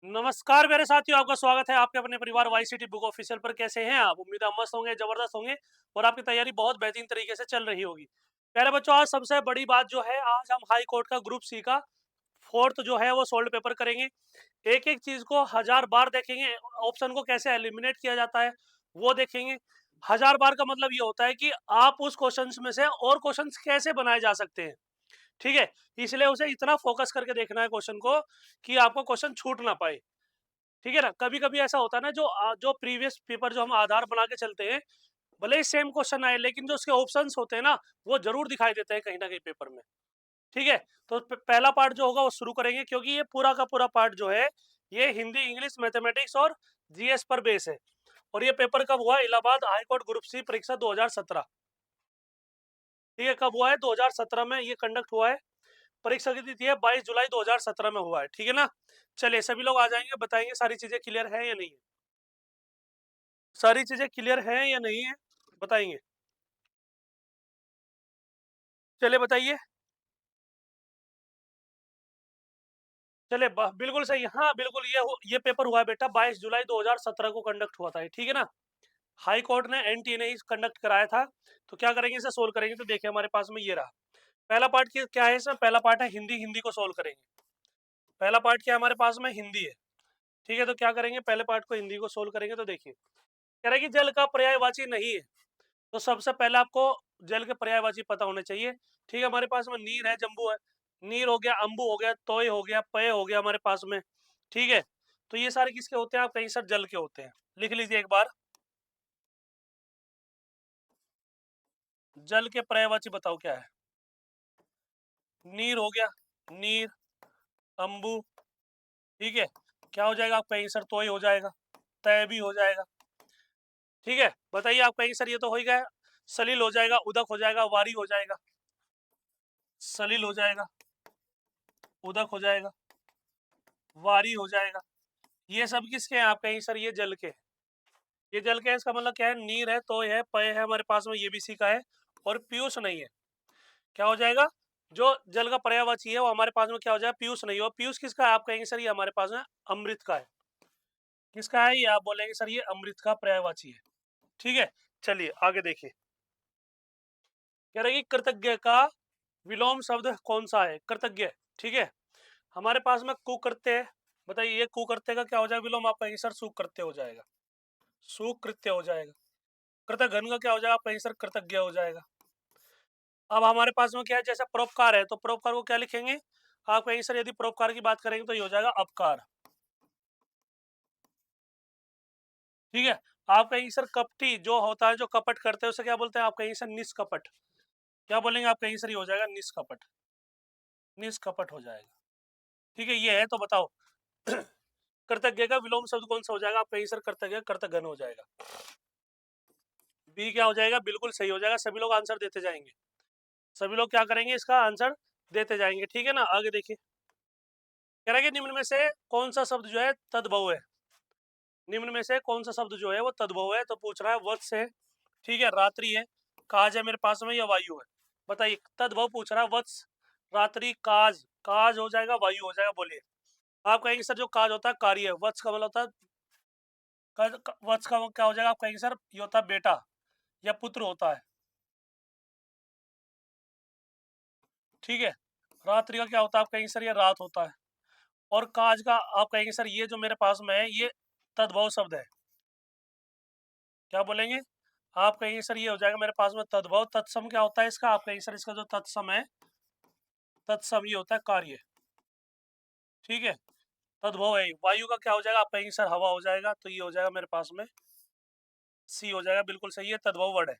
नमस्कार मेरे साथियों, आपका स्वागत है आपके अपने परिवार वाई सिटी बुक ऑफिशियल पर। कैसे हैं आप? उम्मीद है मस्त होंगे, जबरदस्त होंगे और आपकी तैयारी बहुत बेहतरीन तरीके से चल रही होगी। प्यारे बच्चों, आज सबसे बड़ी बात जो है, आज हम हाई कोर्ट का ग्रुप सी का फोर्थ जो है वो सोल्ड पेपर करेंगे। एक एक चीज को हजार बार देखेंगे, ऑप्शन को कैसे एलिमिनेट किया जाता है वो देखेंगे। हजार बार का मतलब ये होता है कि आप उस क्वेश्चंस में से और क्वेश्चंस कैसे बनाए जा सकते हैं। ठीक है, इसलिए उसे इतना फोकस करके देखना है क्वेश्चन को कि आपको क्वेश्चन छूट ना पाए। ठीक है ना? कभी-कभी ऐसा होता है ना, जो प्रीवियस पेपर जो हम आधार बना के चलते हैं, भले ही सेम क्वेश्चन आए लेकिन जो उसके ऑप्शंस होते हैं ना, वो ज़रूर दिखाई देते हैं कहीं न कहीं पेपर में। ठीक है? तो प पहला पार्ट जो होगा वो शुरू करेंगे, क्योंकि ये पूरा का पूरा पार्ट जो है, ये हिंदी, इंग्लिश, मैथमेटिक्स और जीएस पर बेस है। और ये पेपर कब हुआ? Allahabad High Court group C परीक्षा 2017। ठीक है, कब हुआ है? 2017 में ये कंडक्ट हुआ है। परीक्षा की तिथि है 22 जुलाई 2017 में हुआ है। ठीक है ना? चलिए, सभी लोग आ जाएँगे, बताएँगे सारी चीज़ें क्लियर है या नहीं है? सारी चीजें क्लियर हैं या नहीं है, बताइए। चलिए बताइए। चलिए, बिल्कुल सही। हाँ बिल्कुल, ये पेपर हुआ है बेटा, 22 जुलाई 2017 को कंडक्ट हुआ था, ठीक है ना? हाई कोर्ट ने, एनटीए ने ही कंडक्ट कराया था। तो क्या करेंगे, इसे सोल्व करेंगे। तो देखिए, हमारे पास में ये रहा पहला पार्ट। क्या है इसमें? पहला पार्ट है हिंदी। हिंदी को सोल्व करेंगे। पहला पार्ट क्या है हमारे पास में? हिंदी है। ठीक है, तो क्या करेंगे, पहले पार्ट को हिंदी को सोल्व करेंगे। तो देखिए, कह रहा है कि जल का पर्यायवाची नहीं है। तो सबसे पहले आपको जल के पर्यायवाची पता होने चाहिए। ठीक है, हमारे पास में नीर है, जंबू है। नीर हो गया, अंबु हो गया, तोय हो गया, पय हो गया हमारे पास में। ठीक है, तो ये सारे किसके होते हैं? आप कहीं सर जल के होते हैं। लिख लीजिए एक बार। जल के पर्यायवाची बताओ क्या है? नीर हो गया, नीर, अंबु। ठीक है, क्या हो जाएगा आपका आंसर? तोय हो जाएगा, तय भी हो जाएगा। ठीक है, बताइए आपका आंसर। ये तो हो ही गया। सलील हो जाएगा, उदक हो जाएगा, वारी हो जाएगा। सलील हो जाएगा, उदक हो जाएगा, वारी हो जाएगा। ये सब किसके हैं आपका आंसर? ये जल के। ये जल के है, इसका मतलब क्या है? नीर है, तोय है, पय है हमारे पास में, ये भी सी का है। और पीयूष नहीं है। क्या हो जाएगा? जो जल का पर्यायवाची है वो हमारे पास में क्या हो जाएगा? पीयूष नहीं हो। पीयूष किसका है आपका आंसर? ये हमारे पास में अमृत का है। किसका है ये? आप बोलेंगे सर ये अमृत का पर्यायवाची है। ठीक है, चलिए आगे देखिए। कह रहे कि कृतज्ञ का विलोम शब्द कौन सा है? कृतज्ञ। ठीक है, हमारे पास में कुकृत्य है। बताइए, ये कुकृत्य का क्या हो जाएगा विलोम? आपका आंसर सुकृत्य हो जाएगा। सुकृत्य हो जाएगा। कृतघ्न का क्या हो जाएगा? आपका आंसर कृतज्ञ हो जाएगा। अब हमारे पास में क्या है? जैसे परोपकार है, तो परोपकार को क्या लिखेंगे? आपका आंसर, यदि परोपकार की बात करेंगे तो ये हो जाएगा अपकार। ठीक है, आपका आंसर कपटी जो होता है, जो कपट करते हैं, उसे क्या बोलते हैं? आपका आंसर निष्कपट। क्या बोलेंगे? आपका आंसर ये हो जाएगा निष्कपट। निष्कपट हो जाएगा। ठीक है, ये है। तो बताओ कृतज्ञ का विलोम शब्द कौन सा हो जाएगा? आपका आंसर कृतज्ञ, कृतघ्न हो जाएगा। बी क्या हो जाएगा? बिल्कुल सही हो जाएगा। सभी लोग आंसर देते जाएंगे। सभी लोग क्या करेंगे? इसका आंसर देते जाएंगे। ठीक है ना? आगे देखिए। कह रहा है कि निम्न में से कौन सा शब्द जो है तद्भव है? निम्न में से कौन सा शब्द जो है वो तद्भव है? तो पूछ रहा है। वत्स है, ठीक है, रात्रि है, काज है मेरे पास में, या वायु है? बताइए, तद्भव पूछ रहा है। वत्स, रात्रि, काज। काज हो जाएगा, वायु हो जाएगा। बोलिए। आप कहेंगे सर जो काज होता है कार्य है। वत्स का मतलब होता है वत्स का क्या हो जाएगा? आप कहेंगे सर ये होता है बेटा या पुत्र होता है। ठीक है, रात्रि का क्या होता है? आप कहेंगे सर ये रात होता है। और काज का आप कहेंगे सर ये जो मेरे पास में है ये तद्भव शब्द है। क्या बोलेंगे? आप कहेंगे सर ये हो जाएगा मेरे पास में तद्भव। तत्सम क्या होता है इसका? आप कहेंगे सर इसका जो तत्सम है, तत्सम ये होता है कार्य। ठीक है, तद्भव है। वायु का क्या हो जाएगा? आप कहेंगे सर हवा हो जाएगा। तो ये हो जाएगा मेरे पास में सी हो जाएगा। बिल्कुल सही है, तद्भव वर्ड है।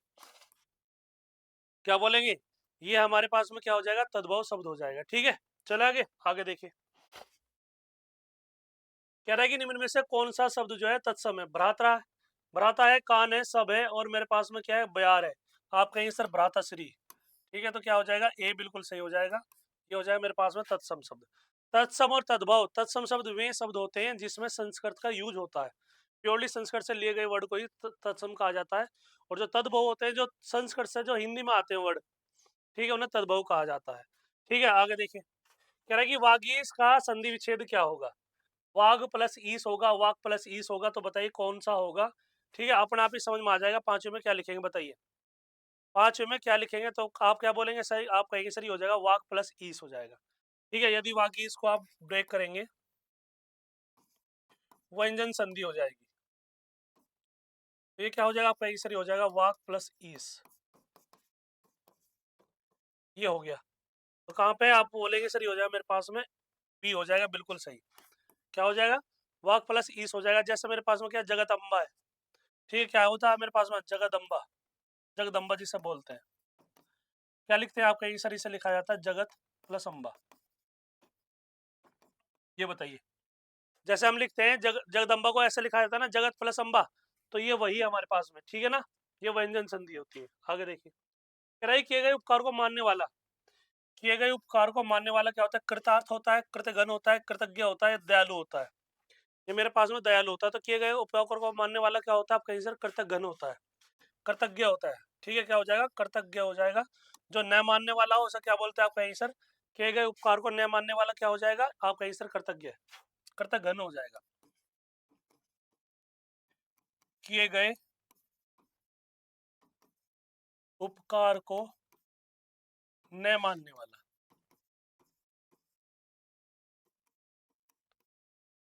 क्या बोलेंगे? ये हमारे पास में क्या हो जाएगा? तद्भव शब्द हो जाएगा। ठीक है, चले आगे। आगे देखिए। कह रहा है कि निम्न में से कौन सा शब्द जो है तत्सम है? भ्राता है, भ्राता है, कान है, सब है, और मेरे पास में क्या है? बयार है। आप कहेंगे सर भ्राताश्री। ठीक है, तो क्या हो जाएगा? ए बिल्कुल सही हो जाएगा। ये हो जाएगा मेरे पास में तत्सम शब्द। तत्सम और तद्भव, तत्सम शब्द वे शब्द होते हैं जिसमें संस्कृत का यूज होता है। प्योरली संस्कृत से लिए गए वर्ड को ही तत्सम कहा जाता है। और जो तद्भव होते हैं, जो संस्कृत से जो हिंदी में आते हैं वर्ड, ठीक है, उन्हें तद्भव कहा जाता है। ठीक है, आगे देखिए। कह रहा है कि वागीश का संधि विच्छेद क्या होगा? वाघ प्लस ईस होगा, वाघ प्लस ईस होगा, तो बताइए कौन सा होगा। ठीक है, अपने आप ही समझ में आ जाएगा। पांचवें में क्या लिखेंगे बताइए, पांचवें में क्या लिखेंगे, तो आप क्या बोलेंगे सही, आप कहेंगे सर ये हो जाएगा वाघ प्लस ईस हो जाएगा। ठीक है, यदि वाघ ईस को आप ब्रेक करेंगे, व्यंजन संधि हो जाएगी। तो ये क्या हो जाएगा, आपका कहेंगे सर ये हो जाएगा वाघ प्लस ईस, ये हो गया। तो कहाँ पे आप बोलेंगे सर ये हो जाएगा मेरे पास में बी हो जाएगा, बिल्कुल सही। क्या हो जाएगा, वाघ प्लस ईस हो जाएगा। जैसे मेरे पास में क्या जगदम्बा है, ठीक है, क्या होता है मेरे पास में जगदम्बा, जगदम्बा जिसे बोलते हैं, क्या लिखते हैं आप कहेंगे सर इसे लिखा जाता है जगत प्लस अम्बा। ये बताइए, जैसे हम लिखते हैं जगदम्बा को ऐसे लिखा जाता है ना जगत प्लस अम्बा, तो ये वही है हमारे पास में, ठीक है ना, ये व्यंजन संधि होती है। आगे देखिए, कह रहा है किए गए उपकार को मानने वाला, किए गए उपकार को मानने वाला क्या होता है, कृतार्थ होता है, कृतघ्न होता है, कृतज्ञ होता है, दयालु होता है। ये मेरे पास में दयालु होता है, तो किए गए उपकार को मानने वाला क्या होता है, आप कहीं सर कृतघ्न होता है, कृतज्ञ होता है। ठीक है, क्या हो जाएगा, कृतज्ञ हो जाएगा। जो न मानने वाला हो उसे क्या बोलते हैं आप कहीं सर, किए गए उपकार को न मानने वाला क्या हो जाएगा, आप कहीं सर कृतज्ञ, कृतघ्न हो जाएगा। किए गए उपकार को न मानने वाला,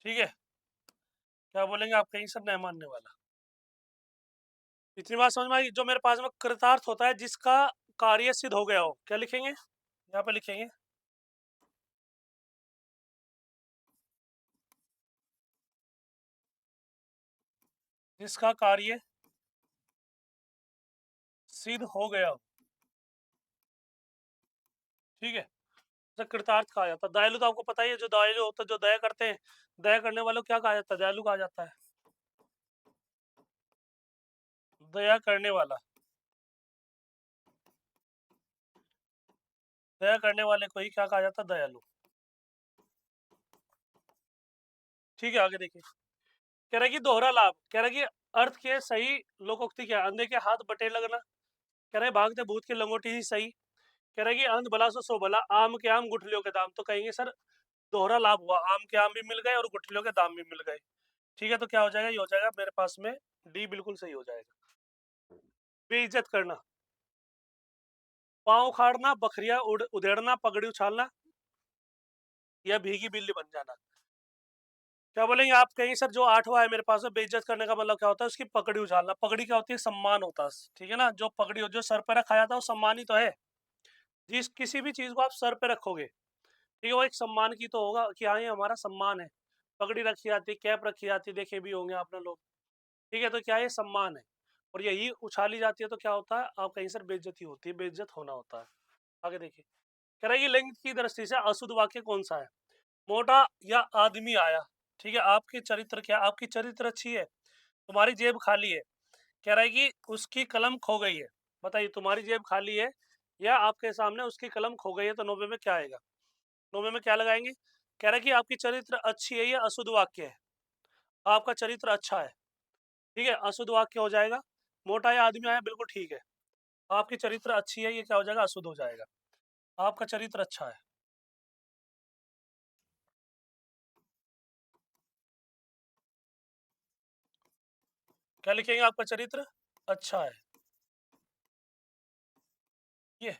ठीक है, क्या बोलेंगे आप कहीं सर न मानने वाला। इतनी बात समझ में आई। जो मेरे पास में कृतार्थ होता है जिसका कार्य सिद्ध हो गया हो, क्या लिखेंगे, यहाँ पे लिखेंगे जिसका कार्य सिद्ध हो गया हो, ठीक है, तो कृतार्थ कहा जाता है। दयालु तो आपको पता ही है, जो दयालु होता है, जो दया करते हैं, दया करने वालों को क्या कहा जाता है, दयालु कहा जाता है। दया करने वाला, दया करने वाले को ही क्या कहा जाता है, दयालु। ठीक है, आगे देखिए, कह रहा है कि दोहरा लाभ, कह रहा है कि अर्थ के सही लोकोक्ति क्या है, अंधे के हाथ बटे लगना, कह रहे भागते भूत की लंगोटी ही सही, कह रहा है कि अंध भला सो भला, आम के आम गुठलियों के दाम, तो कहेंगे सर दोहरा लाभ हुआ, आम के आम भी मिल गए और गुठलियों के दाम भी मिल गए। ठीक है, तो क्या हो जाएगा, ये हो जाएगा मेरे पास में डी बिल्कुल सही हो जाएगा। बेइज्जत करना, पाँव उखाड़ना, बखरिया उधेड़ना, पगड़ी उछालना, या भीगी बिल्ली बन जाना। क्या बोलेंगे आप कहेंगे सर जो आठवां है मेरे पास में, बेइज्जत करने का मतलब क्या होता है, उसकी पगड़ी उछालना। पगड़ी क्या होती है, सम्मान होता है, ठीक है ना, जो पगड़ी हो जो सर पे रखा जाता है वो सम्मान ही तो है। जिस किसी भी चीज को आप सर पे रखोगे, ठीक है, वो एक सम्मान की तो होगा कि हाँ ये हमारा सम्मान है। पगड़ी रखी जाती है, कैप रखी जाती है, देखे भी होंगे आपने लोग, ठीक है, तो क्या ये सम्मान है। और यही उछाली जाती है तो क्या होता है, आप कहीं सर बेइज्जती होती है, बेइज्जत होना होता है। आगे देखिए, कह रहा है कि लिंग की दृष्टि से अशुद्ध वाक्य कौन सा है, मोटा या आदमी आया। ठीक है, आपकी चरित्र क्या, आपकी चरित्र अच्छी है, तुम्हारी जेब खाली है, कह रहा है कि उसकी कलम खो गई है। बताइए, तुम्हारी जेब खाली है या आपके सामने उसकी कलम खो गई है, तो नोबे में क्या आएगा, नोबे में क्या लगाएंगे। कह रहा है कि आपकी चरित्र अच्छी है, ये अशुद्ध वाक्य है, आपका चरित्र अच्छा है, ठीक है, अशुद्ध वाक्य हो जाएगा। मोटा या आदमी आया, बिल्कुल ठीक है, आपकी चरित्र अच्छी है, ये क्या हो जाएगा, अशुद्ध हो जाएगा, आपका चरित्र अच्छा है। क्या लिखेंगे, आपका चरित्र अच्छा है, ये है।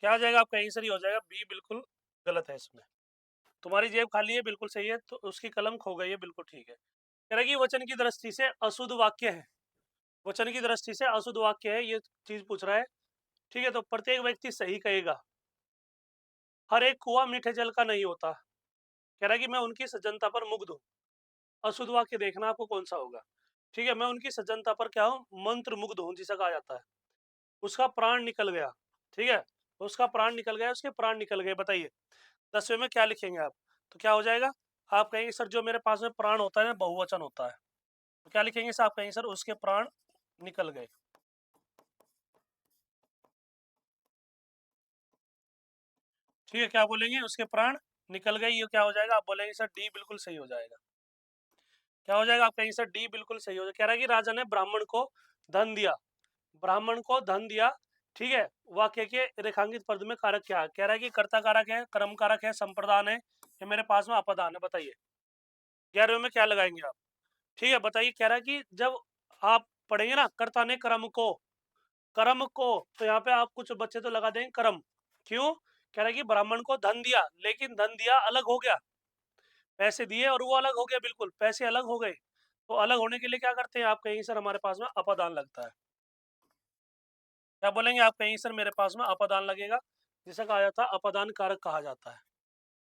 क्या आ जाएगा, आपका यही सही हो जाएगा, बी बिल्कुल गलत है इसमें। तुम्हारी जेब खाली है, बिल्कुल सही है, तो उसकी कलम खो गई है, बिल्कुल ठीक है। कह रहा है कि वचन की दृष्टि से अशुद्ध वाक्य है, वचन की दृष्टि से अशुद्ध वाक्य है, ये चीज पूछ रहा है। ठीक है, तो प्रत्येक व्यक्ति सही कहेगा, हर एक कुआं मीठे जल का नहीं होता। कह रहा है कि मैं उनकी सज्जनता पर मुग्ध हूँ। अशुद्ध वाक्य देखना आपको कौन सा होगा। ठीक है, मैं उनकी सज्जनता पर क्या हूँ, मंत्र मुग्ध हूँ जिसे कहा जाता है। उसका प्राण निकल गया, ठीक है, उसका प्राण निकल गया, उसके प्राण निकल गए। बताइए 10वें में क्या लिखेंगे आप, तो क्या हो जाएगा, आप कहेंगे सर जो मेरे पास में प्राण होता है ना बहुवचन होता है, तो क्या लिखेंगे सर, आप कहेंगे सर उसके प्राण निकल गए। ठीक है, क्या बोलेंगे, उसके प्राण निकल गए, ये क्या हो जाएगा, आप बोलेंगे सर डी बिल्कुल सही हो जाएगा। क्या हो जाएगा, आप कहेंगे सर डी बिल्कुल सही हो जाएगा। कह रहा है कि राजा ने ब्राह्मण को धन दिया, ब्राह्मण को धन दिया, ठीक है, वाक्य के रेखांकित पद में कारक क्या है। कह रहा है कि कर्ता कारक है, कर्म कारक है, संप्रदान है, ये मेरे पास में अपदान है। बताइए 11वें में क्या लगाएंगे आप? ठीक है, बताइए। कह रहा है कि जब आप पढ़ेंगे ना कर्ता ने कर्म को, तो यहाँ पे आप कुछ बच्चे तो लगा देंगे कर्म। क्यों? कह रहा है कि ब्राह्मण को धन दिया, लेकिन धन दिया अलग हो गया, पैसे दिए और वो अलग हो गया, बिल्कुल पैसे अलग हो गए। तो अलग होने के लिए क्या करते हैं आप कहेंगे सर हमारे पास में अपादान लगता है। क्या बोलेंगे आप कहेंगे सर मेरे पास में अपादान लगेगा, जिसे कहा जाता है अपादान कारक कहा जाता है।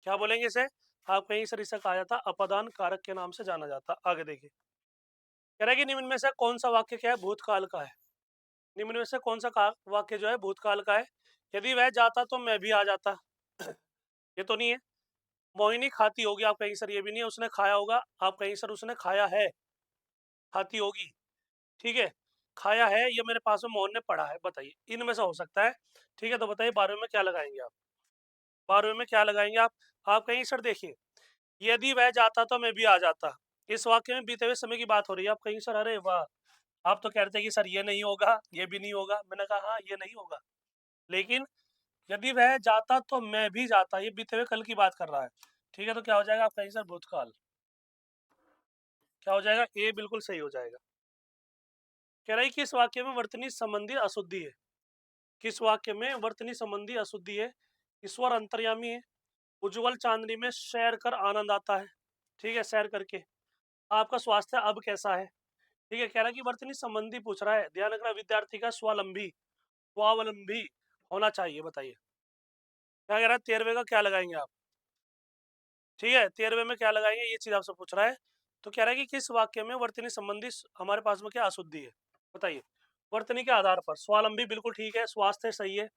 क्या बोलेंगे इसे? आप कहेंगे सर इसे कहा जाता है अपादान कारक के नाम से जाना जाता है। आगे देखिए, कह रहा है कि निम्न में से कौन सा वाक्य क्या है भूतकाल का है? निम्न में से कौन सा वाक्य जो है भूतकाल का है? यदि वह जाता तो मैं भी आ जाता। ये तो नहीं है। मोहिनी खाती होगी, आप कहेंगे सर ये भी नहीं है। उसने खाया होगा, आप कहेंगे सर उसने खाया है। खाती होगी, ठीक है। खाया है ये मेरे पास में मोहन ने पढ़ा है। बताइए इनमें से हो सकता है। ठीक है, तो बताइए 12वें में क्या लगाएंगे आप? 12वें में क्या लगाएंगे आप कहेंगे सर देखिए, यदि वह जाता तो मैं भी आ जाता। इस वाक्य में बीते हुए समय की बात हो रही है। आप कहेंगे सर अरे वाह, आप तो कहते हैं कि सर ये नहीं होगा, ये भी नहीं होगा। मैंने कहा हाँ ये नहीं होगा, लेकिन यदि वह जाता तो मैं भी जाता, ये बीते हुए कल की बात कर रहा है। ठीक है, तो क्या हो जाएगा? आप कहेंगे सर भूतकाल। क्या हो जाएगा? ए बिल्कुल सही हो जाएगा। कह रहा है कि इस वाक्य में वर्तनी संबंधी अशुद्धि है। किस वाक्य में वर्तनी संबंधी अशुद्धि है? ईश्वर अंतर्यामी है, उज्जवल चांदनी में सैर कर आनंद आता है। ठीक है, सैर करके। आपका स्वास्थ्य अब कैसा है? ठीक है, कह रहा है कि वर्तनी संबंधी पूछ रहा है। ध्यान रखना, विद्यार्थी का स्वावलंबी होना चाहिए। बताइए क्या कह रहा है? 13वें का क्या लगाएंगे आप? ठीक है, 13वें में क्या लगाएंगे ये चीज आपसे पूछ रहा है। तो कह रहा है कि किस वाक्य में वर्तनी संबंधी हमारे पास में क्या अशुद्धि है? बताइए। वर्तनी के आधार पर स्वावलंबी बिल्कुल ठीक है, स्वास्थ्य सही है,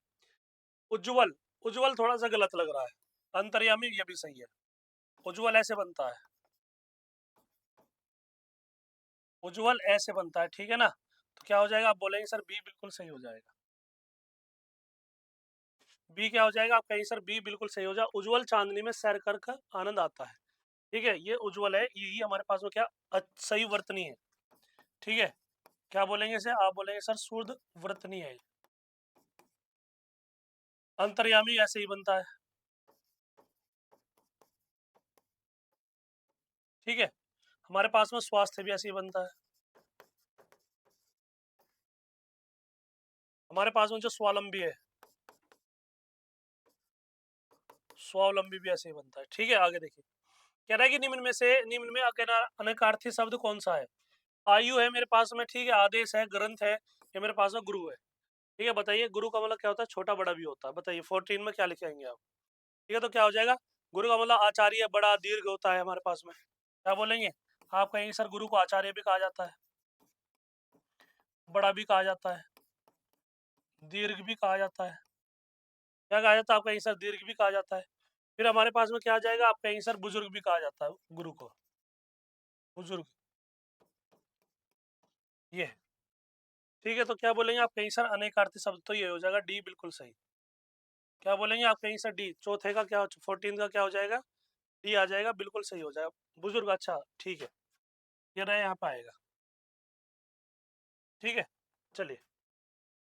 उज्जवल उज्जवल थोड़ा सा गलत लग रहा है, अंतर्यामी ये भी सही है। उज्जवल ऐसे बनता है, उज्जवल ऐसे बनता है, ठीक है ना। तो क्या हो जाएगा? आप बोलेंगे सर बी बिल्कुल सही हो जाएगा। बी क्या हो जाएगा? आप कहेंगे सर बी बिल्कुल सही हो जाएगा। उज्जवल चांदनी में सैर कर आनंद आता है। ठीक है, ये उज्जवल है, यही हमारे पास में क्या सही वर्तनी है। ठीक है, क्या बोलेंगे इसे? आप बोलेंगे सर शुद्ध वर्तनी है। अंतर्यामी ऐसे ही बनता है। ठीक है, हमारे पास में स्वास्थ्य भी ऐसे ही बनता है। हमारे पास में जो स्वावलंबी है, स्वावलंबी भी ऐसे ही बनता है। ठीक है, आगे देखिए। कह रहा है कि निम्न में अनेकार्थी शब्द कौन सा है? आयु है मेरे पास में, ठीक है, आदेश है, ग्रंथ है, ये मेरे पास में गुरु है। ठीक है, बताइए गुरु का मतलब क्या होता है? छोटा बड़ा भी होता है। बताइए 14 में क्या लिखेंगे आप? ठीक है, तो क्या हो जाएगा? गुरु का मतलब आचार्य, बड़ा, दीर्घ होता है हमारे पास में। क्या बोलेंगे? आप कहेंगे सर गुरु को आचार्य भी कहा जाता है, बड़ा भी कहा जाता है, दीर्घ भी कहा जाता है। क्या कहा जाता है? आप कहेंगे सर दीर्घ भी कहा जाता है। फिर हमारे पास में क्या आ जाएगा? आप कहेंगे सर बुजुर्ग भी कहा जाता है गुरु को, बुजुर्ग ये। ठीक है, तो क्या बोलेंगे आप कहेंगे सर अनेकार्थी शब्द, तो ये हो जाएगा डी बिल्कुल सही। क्या बोलेंगे आप कहेंगे सर डी। चौथे का क्या, 14 का क्या हो जाएगा? डी आ जाएगा, बिल्कुल सही हो जाएगा, बुजुर्ग। अच्छा ठीक है, ये रहा यहाँ पे आएगा। ठीक है, चलिए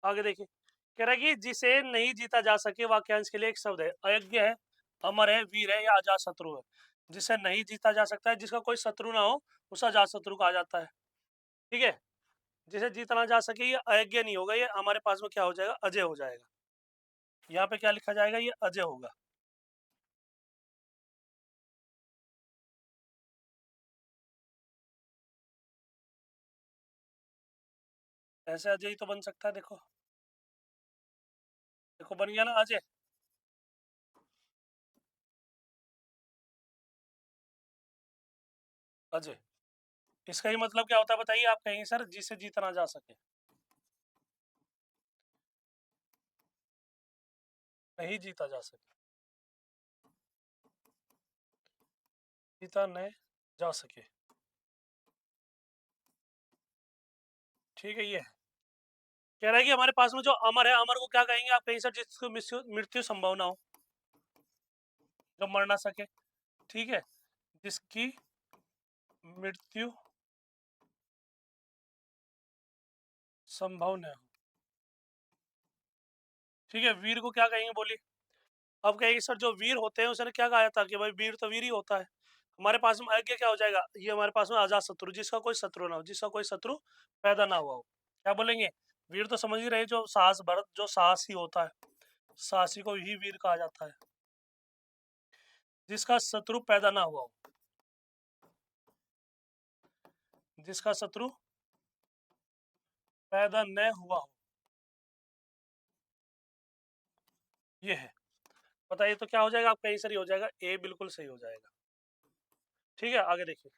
आगे देखिए। कह रहा है कि जिसे नहीं जीता जा सके, वाक्यांश के लिए एक शब्द है, अयज्ञ है, अमर है, वीर है या अजात शत्रु है। जिसे नहीं जीता जा सकता है, जिसका कोई शत्रु ना हो, उसे अजात शत्रु कहा जाता है। ठीक है, जिसे जीतना जा सके ये अयज्ञ नहीं होगा, ये हमारे पास में क्या हो जाएगा? अजय हो जाएगा। यहाँ पे क्या लिखा जाएगा? ये अजय होगा। ऐसे अजय ही तो बन सकता है। देखो देखो, बन गया ना अजय। अजय, इसका ही मतलब क्या होता है बताइए? आप कहेंगे सर जिसे जीतना जा सके, नहीं जीता जा सके, जीता नहीं जा सके। ठीक है, ये है। कह रहा है कि हमारे पास में जो अमर है, अमर को क्या कहेंगे? आप कहेंगे सर जिसको मृत्यु संभव ना हो, जो मर ना सके। ठीक है, जिसकी मृत्यु संभव न हो। ठीक है, वीर को क्या कहेंगे बोलिए? अब कहेंगे सर जो वीर होते हैं उसे क्या कहा जाता है? कि भाई वीर तो वीर ही होता है। हमारे पास में अज्ञ क्या हो जाएगा, ये हमारे पास में अजात शत्रु, जिसका कोई शत्रु ना हो, जिसका कोई शत्रु पैदा ना हुआ हो। क्या बोलेंगे, वीर तो समझ ही रहे, जो साहस भरत, जो साहसी होता है, साहसी को ही वीर कहा जाता है, जिसका शत्रु पैदा ना हुआ हो, जिसका शत्रु पैदा न हुआ हो, ये है। बताइए तो क्या हो जाएगा आपका, सही हो जाएगा, ए बिल्कुल सही हो जाएगा। ठीक है, आगे देखिए,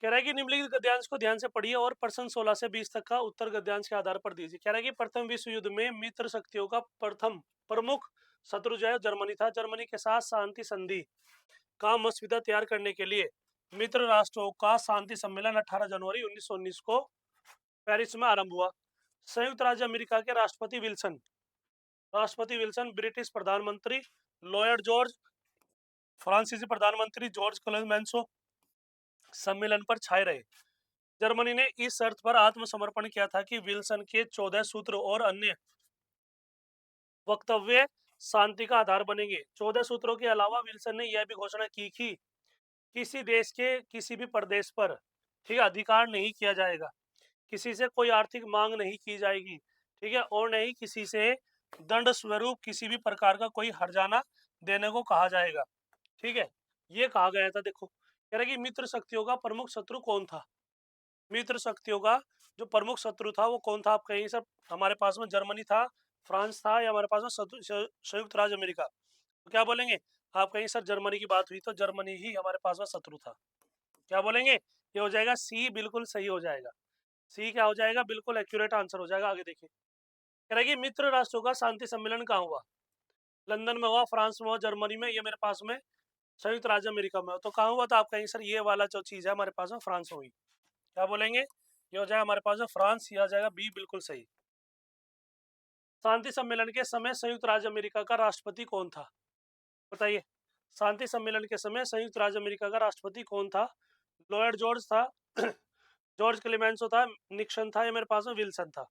कह रहा है कि निम्नलिखित गद्यांश को ध्यान से पढ़िए और प्रश्न 16 से 20 तक का उत्तर गद्यांश के आधार पर दीजिए। कह रहा है कि प्रथम विश्व युद्ध में मित्र शक्तियों का प्रथम प्रमुख शत्रु जो है जर्मनी था। जर्मनी के साथ शांति संधि का मसविदा तैयार करने के लिए मित्र राष्ट्रों का शांति सम्मेलन 18 जनवरी 1919 को पेरिस में आरंभ हुआ। संयुक्त राज्य अमेरिका के राष्ट्रपति विल्सन, ब्रिटिश प्रधानमंत्री लॉयड जॉर्ज, फ्रांसीसी प्रधानमंत्री जॉर्ज क्लेमेंसो सम्मेलन पर छाए रहे। जर्मनी ने इस शर्त पर आत्मसमर्पण किया था कि विल्सन के 14 सूत्र और अन्य वक्तव्य शांति का आधार बनेंगे। 14 सूत्रों के अलावा विल्सन ने यह भी घोषणा की कि किसी देश के किसी भी प्रदेश पर ठीक है अधिकार नहीं किया जाएगा, किसी से कोई आर्थिक मांग नहीं की जाएगी, ठीक है, और नहीं किसी से दंड स्वरूप किसी भी प्रकार का कोई हर्जाना देने को कहा जाएगा। ठीक है, ये कहा गया था। देखो कह रहे कि मित्र शक्तियों का प्रमुख शत्रु कौन था, मित्र शक्तियों का जो प्रमुख शत्रु था वो कौन था, आप कहीं सब हमारे पास में जर्मनी था, फ्रांस था, या हमारे पास में संयुक्त राज्य अमेरिका, तो क्या बोलेंगे आप, कहीं सर जर्मनी की बात हुई तो जर्मनी ही हमारे पास में शत्रु था। क्या बोलेंगे, ये हो जाएगा सी बिल्कुल सही हो जाएगा, सी क्या हो जाएगा, बिल्कुल एक्यूरेट आंसर हो जाएगा। आगे देखिए, कह रहा है कि मित्र राष्ट्रों का शांति सम्मेलन कहाँ हुआ, लंदन में हुआ, फ्रांस में हुआ, जर्मनी में, ये मेरे पास में संयुक्त राज्य अमेरिका में हो, तो कहाँ हुआ, तो आप कहेंगे सर ये वाला जो चीज है हमारे पास में फ्रांस में हुई। क्या बोलेंगे, ये हो जाएगा हमारे पास में फ्रांस, ये आ जाएगा बी बिल्कुल सही। शांति सम्मेलन के समय संयुक्त राज्य अमेरिका का राष्ट्रपति कौन था, बताइए, शांति सम्मेलन के समय संयुक्त राज्य अमेरिका का राष्ट्रपति कौन था, लॉयड जॉर्ज था, जॉर्ज क्लेमेंसो था, निक्सन था, ये मेरे पास में विल्सन था,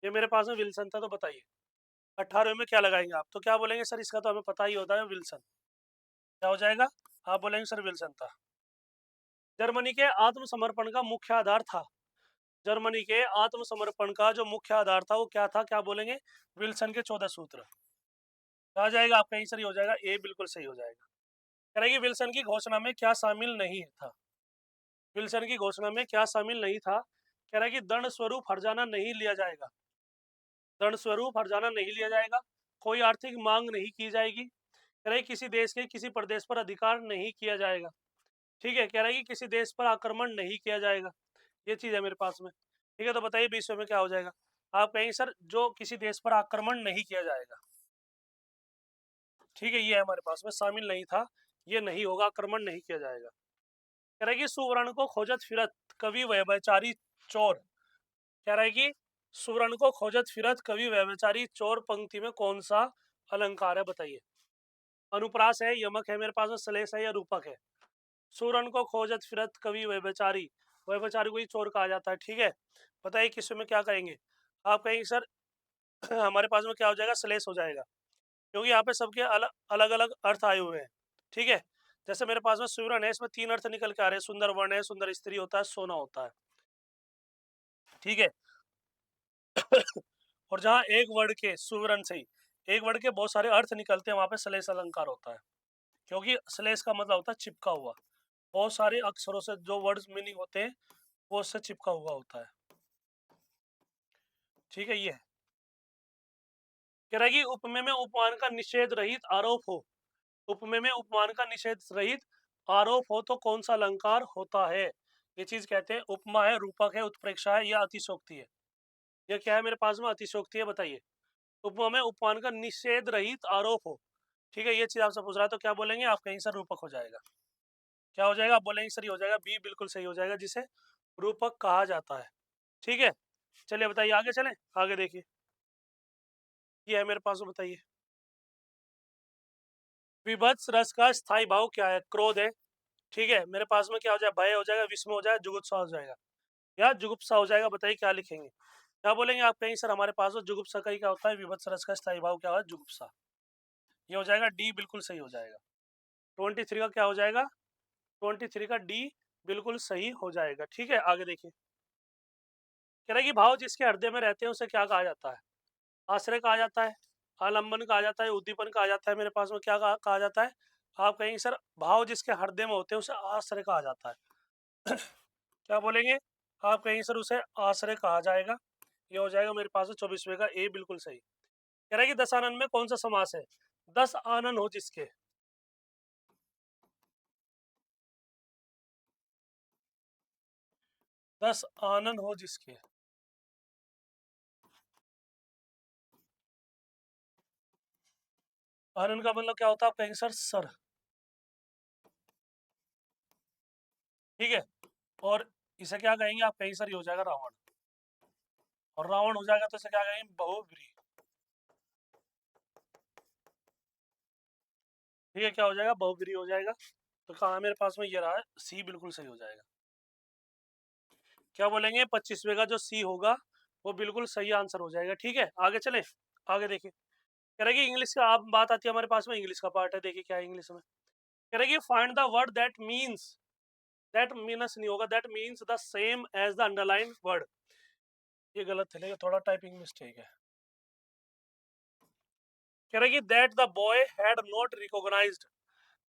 ये मेरे पास में विल्सन था। तो बताइए 18वें में क्या लगाएंगे आप, तो क्या बोलेंगे सर इसका तो हमें पता ही होता है, विल्सन। क्या हो जाएगा, आप बोलेंगे सर विल्सन था। जर्मनी के आत्मसमर्पण का मुख्य आधार था, जर्मनी के आत्मसमर्पण का जो मुख्य आधार था वो क्या था, क्या बोलेंगे, विल्सन के 14 सूत्र। आ जाएगा आपका आंसर सही हो जाएगा, ए बिल्कुल सही हो जाएगा। कह रहा है कि विल्सन की घोषणा में क्या शामिल नहीं था, विल्सन की घोषणा में क्या शामिल नहीं था, कह रहा है कि दंड स्वरूप हर्जाना नहीं लिया जाएगा, दंड स्वरूप हर्जाना नहीं लिया जाएगा, कोई आर्थिक मांग नहीं की जाएगी, कह रहा है किसी देश के किसी प्रदेश पर अधिकार नहीं किया जाएगा, ठीक है, कह रहा है कि किसी देश पर आक्रमण नहीं किया जाएगा, ये चीज है मेरे पास में। ठीक है, तो बताइए 20वें में क्या हो जाएगा, आप कहेंगे सर जो किसी देश पर आक्रमण नहीं किया जाएगा, ठीक है, ये हमारे पास में शामिल नहीं था, ये नहीं होगा, आक्रमण नहीं किया जाएगा। कह रहा है कि सुवर्ण को खोजत फिरत कवि व्यभिचारी चोर, कह रहा है कि सुवर्ण को खोजत फिरत कवि व्यभिचारी चोर पंक्ति में कौन सा अलंकार है, बताइए, अनुप्रास है, यमक है, मेरे पास में श्लेष है या रूपक है। सुवर्ण को खोजत फिरत कवि व्यभिचारी, व्यभिचारी को ही चोर कहा जाता है, ठीक है, बताइए किस में क्या कहेंगे, आप कहेंगे सर हमारे पास में क्या हो जाएगा, श्लेष हो जाएगा, क्योंकि यहाँ पे सबके अलग अलग अर्थ आए हुए हैं। ठीक है, जैसे मेरे पास में सुवर्ण है, इसमें 3 अर्थ निकल के आ रहे हैं, सुंदर वर्ण है, सुंदर स्त्री होता है, सोना होता है, ठीक है। और जहाँ एक वर्ड के सुवर्ण से ही एक वर्ड के बहुत सारे अर्थ निकलते हैं, वहां पे श्लेष अलंकार होता है, क्योंकि श्लेष का मतलब होता है चिपका हुआ, बहुत सारे अक्षरों से जो वर्ड्स मीनिंग होते हैं वो उससे चिपका हुआ होता है, ठीक है। ये है, कह रहा है कि उपमेय में उपमान का निषेध रहित आरोप हो, उपमेय में उपमान का निषेध रहित आरोप हो तो कौन सा अलंकार होता है, ये चीज कहते हैं उपमा है, रूपक है, उत्प्रेक्षा है या अतिशोक्ति है। ये क्या है मेरे पास में, अतिशोक्ति है, बताइए। उपमा में उपमान का निषेध रहित आरोप हो, ठीक है, ये चीज आपसे पूछ रहा है, तो क्या बोलेंगे आप, कहीं सर रूपक हो जाएगा। क्या हो जाएगा, आप बोलेंगे सर ये हो जाएगा बी बिल्कुल सही हो जाएगा, जिसे रूपक कहा जाता है, ठीक है। चलिए बताइए आगे चलें, आगे देखिए, ये है मेरे पास में, बताइए विभत्स रस का स्थायी भाव क्या है, क्रोध है, ठीक है, मेरे पास में क्या हो जाएगा, भय हो जाएगा, विस्मय हो जाएगा, जुगुप्सा हो जाएगा, या जुगुप्सा हो जाएगा, बताइए क्या लिखेंगे, क्या बोलेंगे आप, कहीं सर हमारे पास में जुगुप्सा का ही क्या होता है, विभत्स रस का स्थायी भाव क्या है, जुगुप्सा, ये हो जाएगा डी बिल्कुल सही हो जाएगा। 23 का क्या हो जाएगा, 23 का डी बिल्कुल सही हो जाएगा। ठीक है, आगे देखिए। कह रहा है कि भाव जिसके हृदय में रहते हैं उसे क्या कहा जाता है? आश्रय कहा जाता है, आलंबन कहा जाता है, उद्दीपन कहा जाता है। मेरे पास में क्या कहा जाता है? आप कहेंगे सर भाव जिसके हृदय में होते हैं उसे आश्रय कहा जाता है। क्या बोलेंगे? आप कहेंगे सर उसे आश्रय कहा जाएगा। ये हो जाएगा मेरे पास में 24वें का ए बिल्कुल सही। कह रहा है कि 10 आनन में कौन सा समास है? 10 आनन हो जिसके, 10 आनन हो जिसके, आनन का मतलब क्या होता है? आप कहेंगे सर सर। ठीक है, और इसे क्या कहेंगे? आप कहेंगे सर ये हो जाएगा रावण, और रावण हो जाएगा तो इसे क्या कहेंगे? बहुब्री। ठीक है, क्या हो जाएगा? बहुब्री हो जाएगा। तो कहा मेरे पास में ये रहा है, सी बिल्कुल सही हो जाएगा। क्या बोलेंगे? 25वें का जो सी होगा वो बिल्कुल सही आंसर हो जाएगा। ठीक है, आगे चले। आगे देखिए, कह रहा है कि इंग्लिश का आप बात आती है हमारे पास में, इंग्लिश का पार्ट है। देखिए क्या है इंग्लिश में। कह रहा है कि find the word that means, that means नहीं होगा, that means the same as the underline word. ये गलत है, लेकिन थोड़ा टाइपिंग मिस्टेक है। कह रहा है कि that the boy had not recognised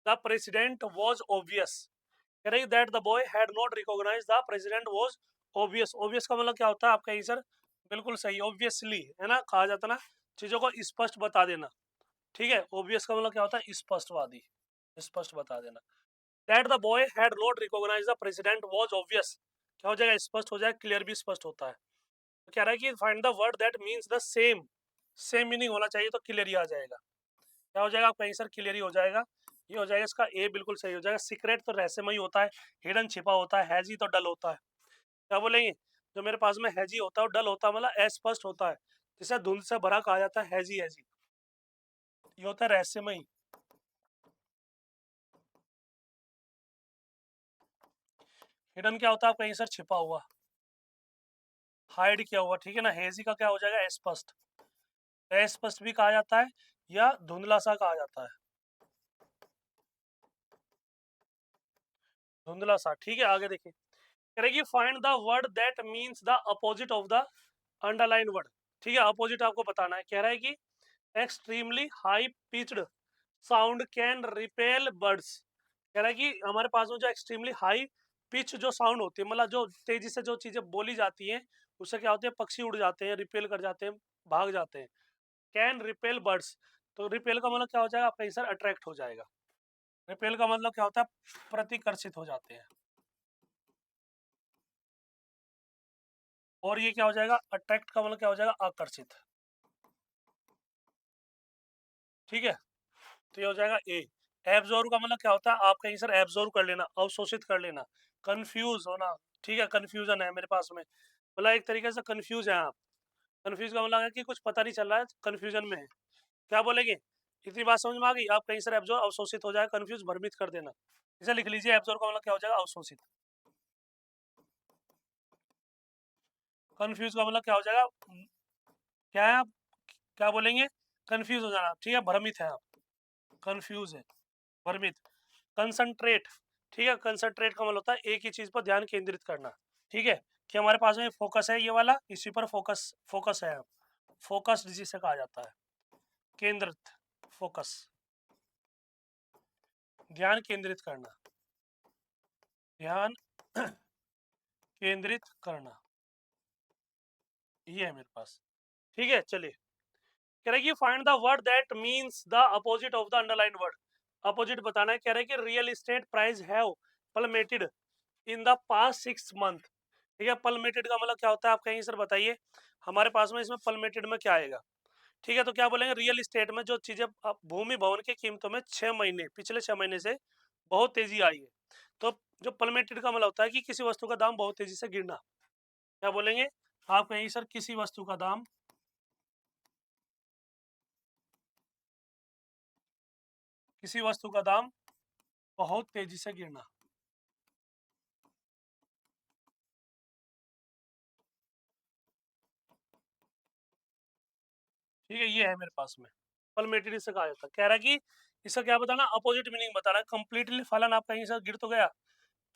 the president was obvious. कह रहा है that the boy had not recognised the president was obvious. Obvious का मतलब क्या होता है? आप कहिए सर। बिल्कुल सही, ऑब्वियसली है ना, कहा जाता ना, चीजों को स्पष्ट बता देना। ठीक है, ऑब्वियस का मतलब क्या होता है? स्पष्टवादी, स्पष्ट बता देना। That the boy had not recognised the president was obvious, क्या हो जाएगा? स्पष्ट हो जाएगा, क्लियर भी स्पष्ट होता है। तो कह रहा है कि find the word that means the same, same meaning होना चाहिए, तो क्लियर ही आ जाएगा। क्या हो जाएगा? आप कहीं सर क्लियर ही हो जाएगा। ये हो जाएगा इसका ए बिल्कुल सही हो जाएगा। सीक्रेट तो रहस्यमय होता है, हिडन छिपा होता है, हैजी तो डल होता है। क्या बोलेंगे? जो मेरे पास में हैजी होता है और डल होता है, मतलब अस्पष्ट होता है, जिसे धुंध से भरा कहा जाता है हैजी, हैजी। ये होता है रहस्यमय। हिडन क्या होता है? आप कहीं सर छिपा हुआ, हाइड किया हुआ। ठीक है ना, हेजी का क्या हो जाएगा? अस्पष्ट, अस्पष्ट भी कहा जाता है या धुंधला सा कहा जाता है, धुंधला सा। ठीक है, आगे देखिए। करेगी find the word that means the opposite of the underline word. ठीक है, अपोजिट आपको बताना है। कह रहा है कि extremely high pitched sound can repel birds. कह रहा है कि हमारे पास में जो एक्सट्रीमली हाई पिच जो साउंड होती है, मतलब जो तेजी से जो चीजें बोली जाती हैं, उससे क्या होते हैं? पक्षी उड़ जाते हैं, रिपेल कर जाते हैं, भाग जाते हैं। कैन रिपेल बर्ड्स, तो रिपेल का मतलब क्या हो जाएगा? आपका आंसर अट्रैक्ट हो जाएगा। रिपेल का मतलब क्या होता है? प्रतिकर्षित हो जाते हैं। और ये क्या हो जाएगा? अट्रैक्ट का मतलब क्या हो जाएगा? आकर्षित। ठीक है, तो ये हो जाएगा ए। एब्जॉर्व का मतलब क्या होता है? आप कहीं सर एब्जॉर्व कर लेना, अवशोषित कर लेना, कंफ्यूज होना। ठीक है, कंफ्यूजन है मेरे पास में, मतलब एक तरीके से कंफ्यूज है आप। कंफ्यूज का मतलब है कि कुछ पता नहीं चल रहा है, कंफ्यूजन में है। क्या बोलेंगे? इतनी बात समझ में आ गई? आप कहीं सर एब्जॉर्व अवशोषित हो जाए, कंफ्यूज भ्रमित कर देना। इसे लिख लीजिए, एब्जॉर्व का मतलब क्या हो जाएगा? अवशोषित। कंफ्यूज का मतलब क्या हो जाएगा? क्या है आप? क्या बोलेंगे? कंफ्यूज हो जाना। ठीक है, भ्रमित है आप, कंफ्यूज है, भ्रमित। कंसंट्रेट, ठीक है, कंसंट्रेट का मतलब होता है एक ही चीज पर ध्यान केंद्रित करना। ठीक है, कि हमारे पास में फोकस है, ये वाला, इसी पर फोकस, फोकस है, फोकस्ड जिसे कहा जाता है, केंद्रित, फोकस, ध्यान केंद्रित करना, ध्यान केंद्रित करना, ये है मेरे पास। ठीक है, चलिए। कह रहे कि find the word that means the opposite of the underline word. Opposite बताना है। कह रहे कि real estate price have plummeted in the past 6 month. ठीक है, पलमेटेड का मतलब क्या होता है? आप कहेंगे सर बताइए, हमारे पास में इसमें पलमेटेड में क्या आएगा? ठीक है, तो क्या बोलेंगे? रियल एस्टेट में जो चीजें भूमि भवन की कीमतों में 6 महीने, पिछले 6 महीने से बहुत तेजी आई है। तो जो पलमेटेड का मतलब होता है कि किसी वस्तु का दाम बहुत तेजी से गिरना। क्या बोलेंगे? आप कहेंगे सर किसी वस्तु का दाम, किसी वस्तु का दाम बहुत तेजी से गिरना। ठीक है, ये है मेरे पास में, पलमेटेड से कहा जाता है। कह रहा है कि इसका क्या बताना, अपोजिट मीनिंग बताना। कंप्लीटली फलन आप कहीं से गिर तो गया,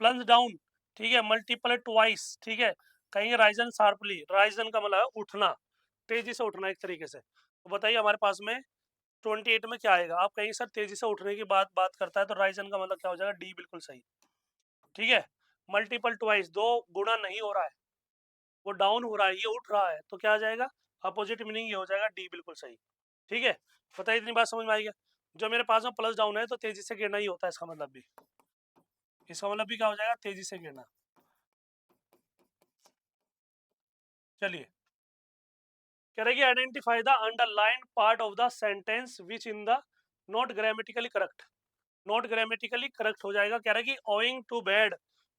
प्लंज डाउन, ठीक है, मल्टीपल ट्वाइस, ठीक है, कहेंगे राइजन शार्पली, राइजन का मतलब उठना, तेजी से उठना एक तरीके से। तो बताइए हमारे पास में 28 में क्या आएगा, आप कहेंगे सर तेजी से उठने की बात करता है तो राइजन का मतलब क्या हो जाएगा, डी, बिल्कुल सही, ठीक है। मल्टीपल ट्वाइस, दो गुना नहीं हो रहा है, वो डाउन हो रहा है, ये उठ रहा है, तो क्या आ जाएगा, अपोजिट मीनिंग ये हो जाएगा, डी, बिल्कुल सही, ठीक है। बताइए इतनी बात समझ में आई है। जो मेरे पास में प्लस डाउन है तो तेजी से गिरना ही होता है, इसका मतलब भी, इसका मतलब भी क्या हो जाएगा, तेजी से गिरना। चलिए, कह रहे कि identify the underline part of the sentence which in the not grammatically correct, not grammatically correct हो जाएगा। कह रहा है कि owing to bad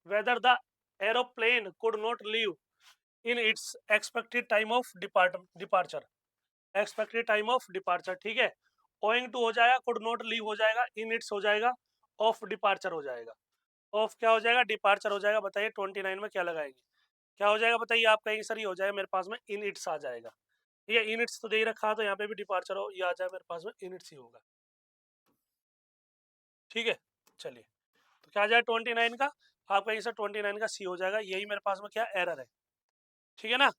weather the aeroplane could not leave in its expected time of departure, expected time of departure, ठीक है। Owing to हो जाएगा, कुड नॉट लीव हो जाएगा, इन इट्स हो जाएगा, ऑफ डिपार्चर हो जाएगा, ऑफ क्या हो जाएगा, डिपार्चर हो जाएगा। बताइए 29 में क्या लगाएंगे, क्या हो जाएगा, बताइए आप कहेंगे सर ये हो जाएगा मेरे पास में इन इट्स आ जाएगा, ठीक है, इन इट्स तो दे ही रखा, तो यहाँ पे भी डिपार्चर हो, ये आ जाए मेरे पास में इन इट्स ही होगा, ठीक है। चलिए, तो क्या आ जाए 29 का, आप कहेंगे सर 29 का सी हो जाएगा, यही मेरे पास में क्या एरर है, ठीक है ना।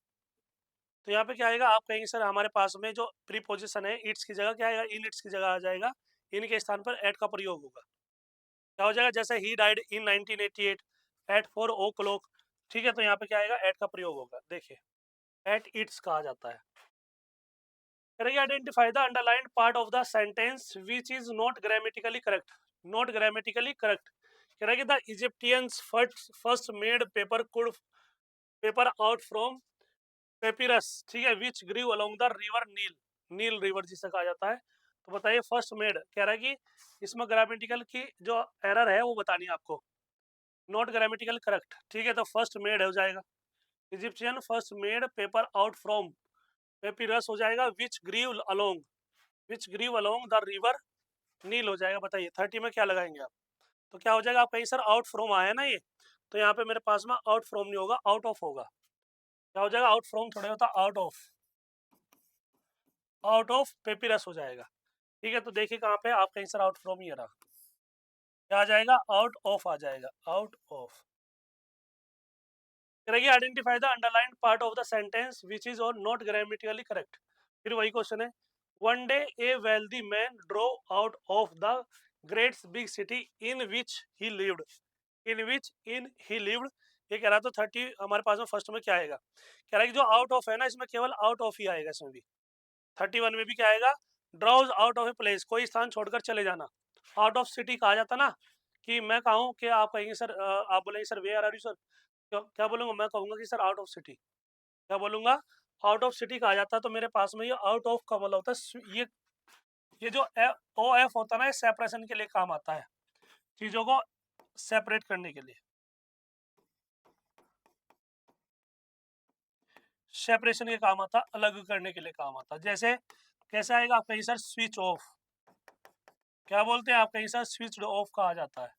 तो यहाँ पे क्या आएगा, आप कहेंगे सर हमारे पास में जो प्रीपोजिशन है इट्स की जगह क्या आएगा, इन इट्स की जगह आ जाएगा, इन के स्थान पर एट का प्रयोग होगा, क्या हो जाएगा, जैसे he died in 1988 eight 4 o'clock, ठीक है, तो यहाँ पे क्या आएगा, एट का प्रयोग होगा। देखिए एट इट्स कहा जाता है। करेंगे identify the underlined part of the sentence which is not grammatically correct, not grammatically correct. करेंगे the Egyptians first made paper out from papyrus, ठीक है, which grew along the river Nile, Nile river जिसे कहा जाता है। तो बताइए first made, कह रहा है कि इसमें ग्रामेटिकल की जो एरर है वो बतानी है आपको, नॉट ग्रामेटिकल करेक्ट, ठीक है, तो फर्स्ट मेड हो जाएगा, Egyptian first made paper out from papyrus हो जाएगा, विच ग्रीव अलोंग द रिवर नील हो जाएगा। बताइए 30 में क्या लगाएंगे आप, तो क्या हो जाएगा, आप कहीं सर आउट फ्रॉम आया ना ये, तो यहाँ पे मेरे पास में आउट फ्रॉम नहीं होगा, आउट ऑफ होगा, क्या हो जाएगा, आउट फ्रॉम थोड़ा होता, आउट ऑफ पेपिरस हो जाएगा, ठीक है। तो देखिए कहाँ पे आप कहीं सर आउट फ्रॉम ही रहा, क्या आ जाएगा, आउट ऑफ आ जाएगा, आउट ऑफ। करेंगे identify the underline part of the sentence which is और नॉट ग्रामेटिकली करेक्ट, फिर वही क्वेश्चन है। One day a wealthy man drew out of the great big city in which he lived, in he lived, ये कह रहा तो 30 हमारे पास में फर्स्ट में क्या आएगा, कह रहा है कि जो आउट ऑफ है ना इसमें केवल आउट ऑफ ही आएगा, इसमें भी 31 में भी क्या आएगा, draws out of a place, कोई स्थान छोड़कर चले जाना, आउट ऑफ सिटी कहा जाता ना, कि मैं कहूँ कि आप कहेंगे सर आप बोलेंगे sir where are you sir, क्या बोलूंगा, मैं कहूंगा कि सर आउट ऑफ सिटी, क्या बोलूंगा, आउट ऑफ सिटी कहा जाता है। तो मेरे पास में ये आउट ऑफ का मतलब होता है, ये जो ओ एफ होता है ना, ये सेपरेशन के लिए काम आता है, चीजों को सेपरेट करने के लिए, सेपरेशन के काम आता, अलग करने के लिए काम आता। जैसे कैसे आएगा, आप कहीं सर स्विच ऑफ, क्या बोलते हैं आप कहीं सर स्विच ऑफ कहा जाता है,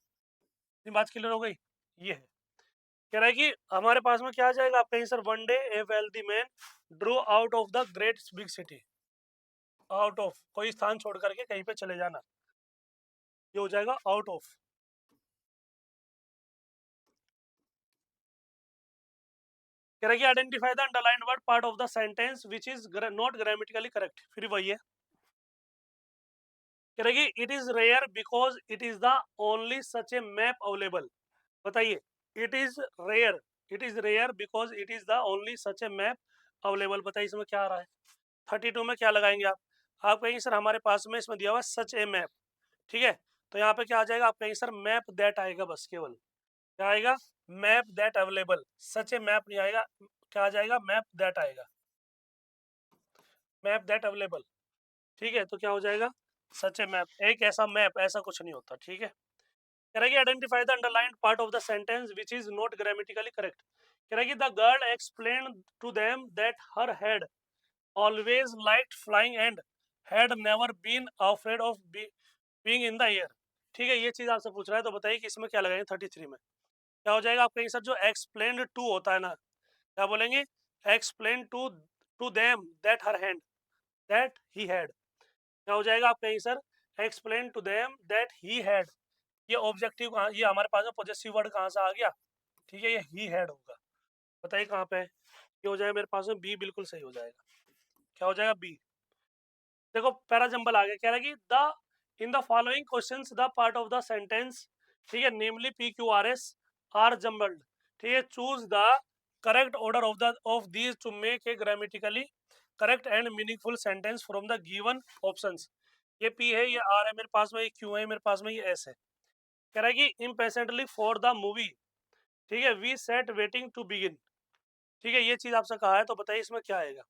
ये बात क्लियर हो गई। ये है, कह रहा है कि हमारे पास में क्या आ जाएगा, आप कहीं sir one day a wealthy man drew out of the great big city, out of कोई स्थान छोड़ करके कहीं पे चले जाना, ये हो जाएगा आउट ऑफ। कह रहा है कि identify the underlined word part of the sentence which is not grammatically correct, फिर वही है। कह रहा है कि it is rare because it is the only such a map available. बताइए it is rare, it is rare because it is the only such a map available. बताइए इसमें क्या आ रहा है, 32 में क्या लगाएंगे आप कहेंगे सर हमारे पास में इसमें दिया हुआ सच ए मैप, ठीक है, तो यहाँ पे क्या आ जाएगा, आप कहेंगे सर मैप दैट आएगा, बस केवल क्या आएगा, map that available, such a map नहीं आएगा, क्या आ जाएगा, मैप दैट आएगा, मैप दैट अवेलेबल, ठीक है, तो क्या हो जाएगा, सच ए मैप, एक ऐसा मैप, ऐसा कुछ नहीं होता, ठीक है। कह रहा है identify the underlined part of the sentence which is not grammatically correct. कह रहा है the girl explain to them that her head always liked flying and had never been afraid of being in the air, ठीक है, ये चीज आपसे पूछ रहा है, तो बताइए कि इसमें क्या लगाएंगे 33 में, क्या हो जाएगा, आप कहेंगे सर जो एक्सप्लेन टू होता है ना, क्या बोलेंगे, explain to them that her hand that he had, क्या हो जाएगा, आप कहेंगे sir explain to them that he had, ये ऑब्जेक्टिव कहाँ, ये हमारे पास में पॉजेसिव वर्ड कहाँ से आ गया, ठीक है, ये ही हैड होगा। बताइए कहाँ पे है, ये हो जाएगा मेरे पास में बी, बिल्कुल सही हो जाएगा। क्या हो जाएगा, बी। देखो पैराजंबल आ गया, कह रहा है कि the in the following questions the part of the sentence, ठीक है, namely P Q R S are jumbled, ठीक है, choose the correct order of these to make a grammatically correct and meaningful sentence from the given options. ये P है, ये are है मेरे पास में, ये क्यू है मेरे पास में, ये एस है। कह रहा है कि इम्पेशेंटली फॉर द मूवी, ठीक है, we sat waiting to begin, ठीक है, ये चीज आपसे कहा है, तो बताइए इसमें क्या आएगा।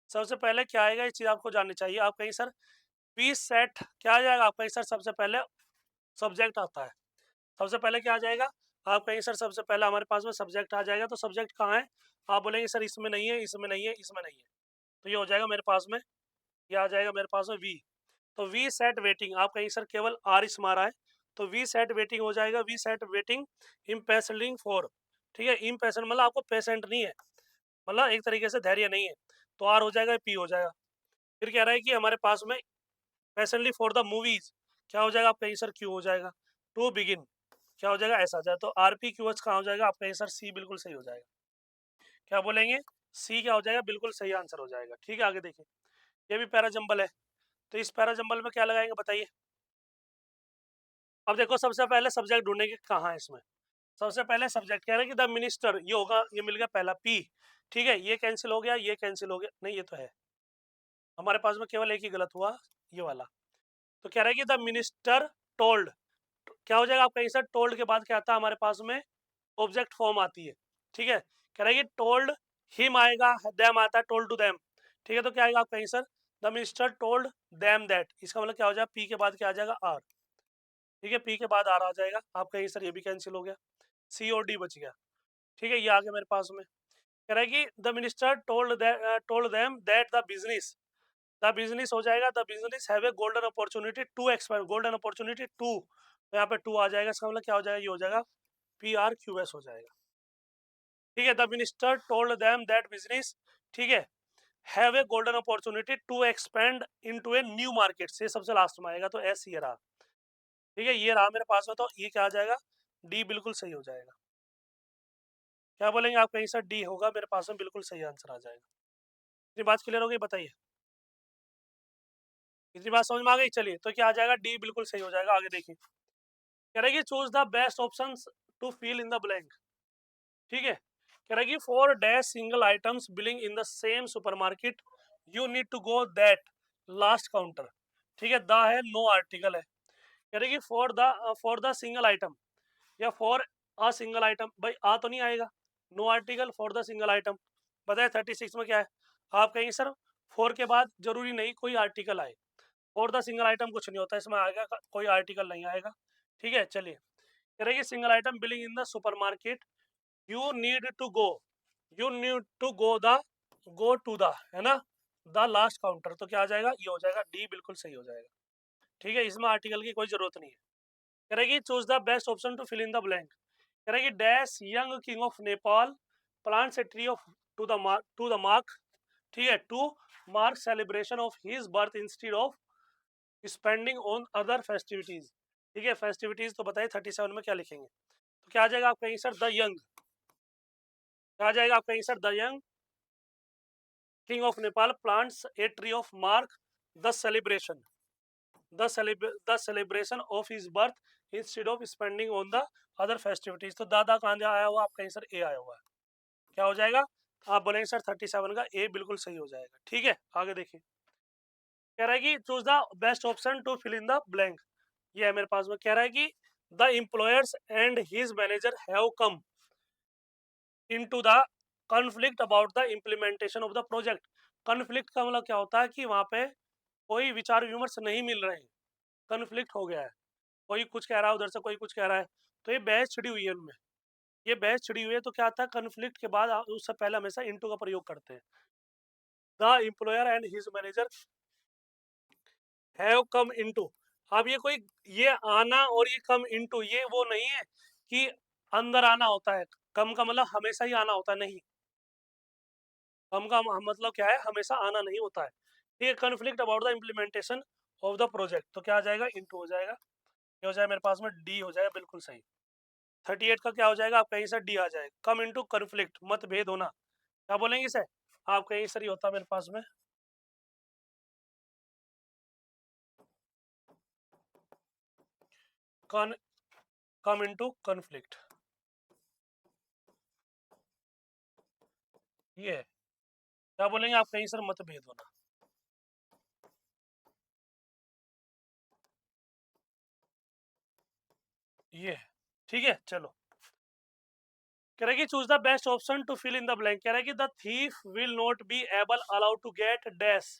सबसे पहले क्या आएगा, ये चीज आपको जाननी चाहिए। आप कहीं सर वी सेट क्या आ जाएगा, आप कहीं सर सबसे पहले सब्जेक्ट आता है, सबसे पहले क्या आ जाएगा, आप कहीं सर सबसे पहले हमारे पास में सब्जेक्ट आ जाएगा। तो सब्जेक्ट कहाँ है, आप बोलेंगे सर इसमें नहीं है, इसमें नहीं है, इसमें नहीं है, तो ये हो जाएगा मेरे पास में, ये आ जाएगा मेरे पास में वी। तो वी सेट वेटिंग, आप कहीं सर केवल आर इस मारा है, तो वी सेट वेटिंग हो जाएगा, we sat waiting impatiently for, ठीक है, इम्पेशेंट मतलब आपको पेशेंट नहीं है, मतलब एक तरीके से धैर्य नहीं है, तो आर हो जाएगा, पी हो जाएगा। फिर कह रहा है कि हमारे पास में पैसेंटली फॉर द मूवीज, क्या हो जाएगा, आपका आंसर क्यू हो जाएगा। टू बिगिन क्या हो जाएगा, ऐसा आ जाए, तो आरपी क्यू एच कहाँ हो जाएगा, आपका आंसर सी, बिल्कुल सही हो जाएगा। क्या बोलेंगे, सी क्या हो जाएगा, बिल्कुल सही आंसर हो जाएगा। ठीक है, आगे देखिए, ये भी पैराजंबल है, तो इस पैराजंबल में क्या लगाएंगे बताइए। अब देखो सबसे पहले सब्जेक्ट ढूंढेंगे कहाँ है इसमें, सबसे पहले सब्जेक्ट कह रहे हैं कि द मिनिस्टर, ये होगा, ये मिल गया पहला पी, ठीक है, ये कैंसिल हो गया, ये कैंसिल हो गया, नहीं ये तो है, हमारे पास में केवल एक ही गलत हुआ, ये वाला। तो कह रहा है कि द मिनिस्टर टोल्ड, क्या हो जाएगा आपका आंसर, टोल्ड के बाद क्या आता है हमारे पास में, ऑब्जेक्ट फॉर्म आती है, ठीक है, कह रहा है कि टोल्ड हिम आएगा, देम आता है, टोल्ड टू देम, ठीक है, तो क्या आएगा आपका answer, the minister told them that, इसका मतलब क्या हो जाएगा, पी के बाद क्या आ जाएगा, आर, ठीक है, पी के बाद आर आ जाएगा, आपका आंसर ये भी कैंसिल हो गया, सी और डी बच गया, ठीक है, ये आ गया मेरे पास में। कह रहा है कि the minister told them that the business हो जाएगा, the business have a golden opportunity to expand, golden opportunity to, तो यहाँ पे टू आ जाएगा, इसका मतलब क्या हो जाएगा, ये हो जाएगा पी आर क्यू एस हो जाएगा, ठीक है, the minister told them that business, ठीक है, have a golden opportunity to expand into a new market, से सबसे लास्ट में आएगा, तो एस ये रहा, ठीक है, ये रहा मेरे पास में, तो ये क्या आ जाएगा, डी बिल्कुल सही हो जाएगा। क्या बोलेंगे आप, कहीं से डी होगा मेरे पास में, बिल्कुल सही आंसर आ जाएगा। इतनी बात क्लियर हो गई, बताइए, इतनी बात समझ में आ गई, चलिए, तो क्या आ जाएगा, डी बिल्कुल सही हो जाएगा। आगे देखिए, कह रहा है कि choose the best option to fill in the blank, ठीक है, कह रहा है कि for dash single items billing in the same supermarket you need to go that last counter, ठीक है, द है, नो आर्टिकल है, कह रहे कि फॉर द सिंगल आइटम या फॉर अ सिंगल आइटम, भाई आ तो नहीं आएगा, no article for the single item. बताए 36 में क्या है, आप कहेंगे सर फोर के बाद जरूरी नहीं कोई आर्टिकल आए, फॉर द सिंगल आइटम कुछ नहीं होता, इसमें आएगा कोई आर्टिकल नहीं आएगा, ठीक है, चलिए, कह रहे कि single item billing in the supermarket you need to go, you need to go to the, है ना, द लास्ट काउंटर, तो क्या आ जाएगा, ये हो जाएगा डी, बिल्कुल सही हो जाएगा, ठीक है, इसमें आर्टिकल की कोई जरूरत नहीं है। करेगी choose the best option to fill in the blank, करेगी dash young king of Nepal plants a tree of to the mark, ठीक है, to mark celebration of his birth instead of spending on other festivities, ठीक है, festivities तो बताइए 37 में क्या लिखेंगे, तो क्या आ जाएगा आपका आंसर, द यंग, क्या आ जाएगा आपका answer, the young king of Nepal plants a tree of mark the celebration the celebration of his birth instead of spending on the other festivities, तो दादा कहाँ आया हुआ, आपका आंसर ए आया हुआ है, क्या हो जाएगा, आप बोलेंगे सर 37 का ए बिल्कुल सही हो जाएगा। ठीक है, आगे देखिए, कह रहा है कि choose the best option to fill in the blank, ये है मेरे पास में, कह रहा है कि the employers and his manager have come into the conflict about the implementation of the project. Conflict का मतलब क्या होता है कि वहां पे कोई विचार विमर्श नहीं मिल रहे हैं, कॉन्फ्लिक्ट हो गया है, कोई कुछ कह रहा है, उधर से कोई कुछ कह रहा है, तो ये बहस छिड़ी हुई है उनमें, ये बहस छिड़ी हुई है, तो क्या आता है कॉन्फ्लिक्ट के बाद उससे पहले हमेशा इनटू का प्रयोग करते हैं, the employer and his manager have come into. अब ये कोई, ये आना और ये कम इनटू, ये वो नहीं है कि अंदर आना होता है, कम का मतलब हमेशा ही आना होता है, नहीं, कम का मतलब क्या है, हमेशा आना नहीं होता है, ठीक है, conflict about the implementation of the project, तो क्या आ जाएगा इनटू हो जाएगा, ये हो जाएगा मेरे पास में डी हो जाएगा, बिल्कुल सही। 38 का क्या हो जाएगा, आप कहीं से डी आ जाएगा, कम इनटू कन्फ्लिक्ट, मतभेद होना, क्या बोलेंगे इसे, आप कहीं सर ही होता मेरे पास में, कॉन कम इनटू कन्फ्लिक्ट, ये है। क्या बोलेंगे आप कहीं सर मतभेद होना, ये है। ठीक है, चलो कह रहा है कि choose the best option to fill in the blank, कह रहा है कि the thief will not be able allowed to get dash,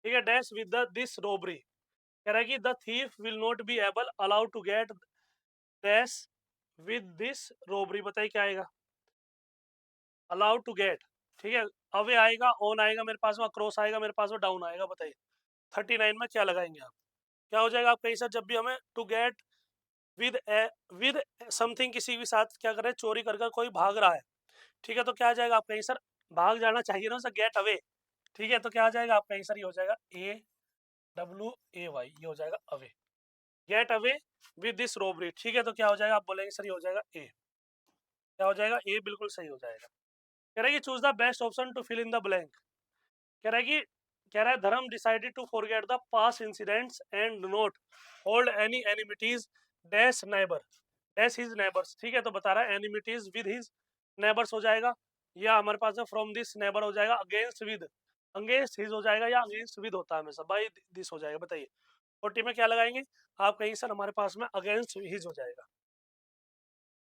ठीक है, डैश विद दिस रोबरी, कह रहा है कि the thief will not be able allowed to get dash with this robbery, बताइए क्या आएगा, अलाउड टू गेट, ठीक है, अवे आएगा, ऑन आएगा मेरे पास में, अक्रॉस आएगा मेरे पास में, डाउन आएगा, बताइए 39 में क्या लगाएंगे आप, क्या हो जाएगा आप कहीं सर, जब भी हमें to get with with something, किसी भी साथ क्या कर रहे हैं, चोरी कर कर कोई भाग रहा है, ठीक है, तो क्या आ जाएगा आप कहीं सर, भाग जाना चाहिए ना सर, गेट अवे, ठीक है, तो क्या आ जाएगा आप कहीं सर, ये हो जाएगा AWAY, ये हो जाएगा away, get away with this robbery, ठीक है, तो क्या हो जाएगा आप बोलेंगे सर, ये हो जाएगा ए, क्या हो जाएगा ए, बिल्कुल सही हो जाएगा। कह रहा है कि choose the best option to fill in the blank, कह रहा है कि कह रहा है Dharma decided to forget the past incidents and not hold any enmities dash neighbour dash his neighbours, ठीक है, तो बता रहा है एनिमिटीज विद हिज नेबर्स हो जाएगा, या हमारे पास फ्रॉम दिस नेबर हो जाएगा, अगेंस्ट हिज हो जाएगा, या अगेंस्ट विद होता है हमेशा, बाई दिस हो जाएगा, बताइए 40 में क्या लगाएंगे आप कहीं सर, हमारे पास में अगेंस्ट हिज हो जाएगा,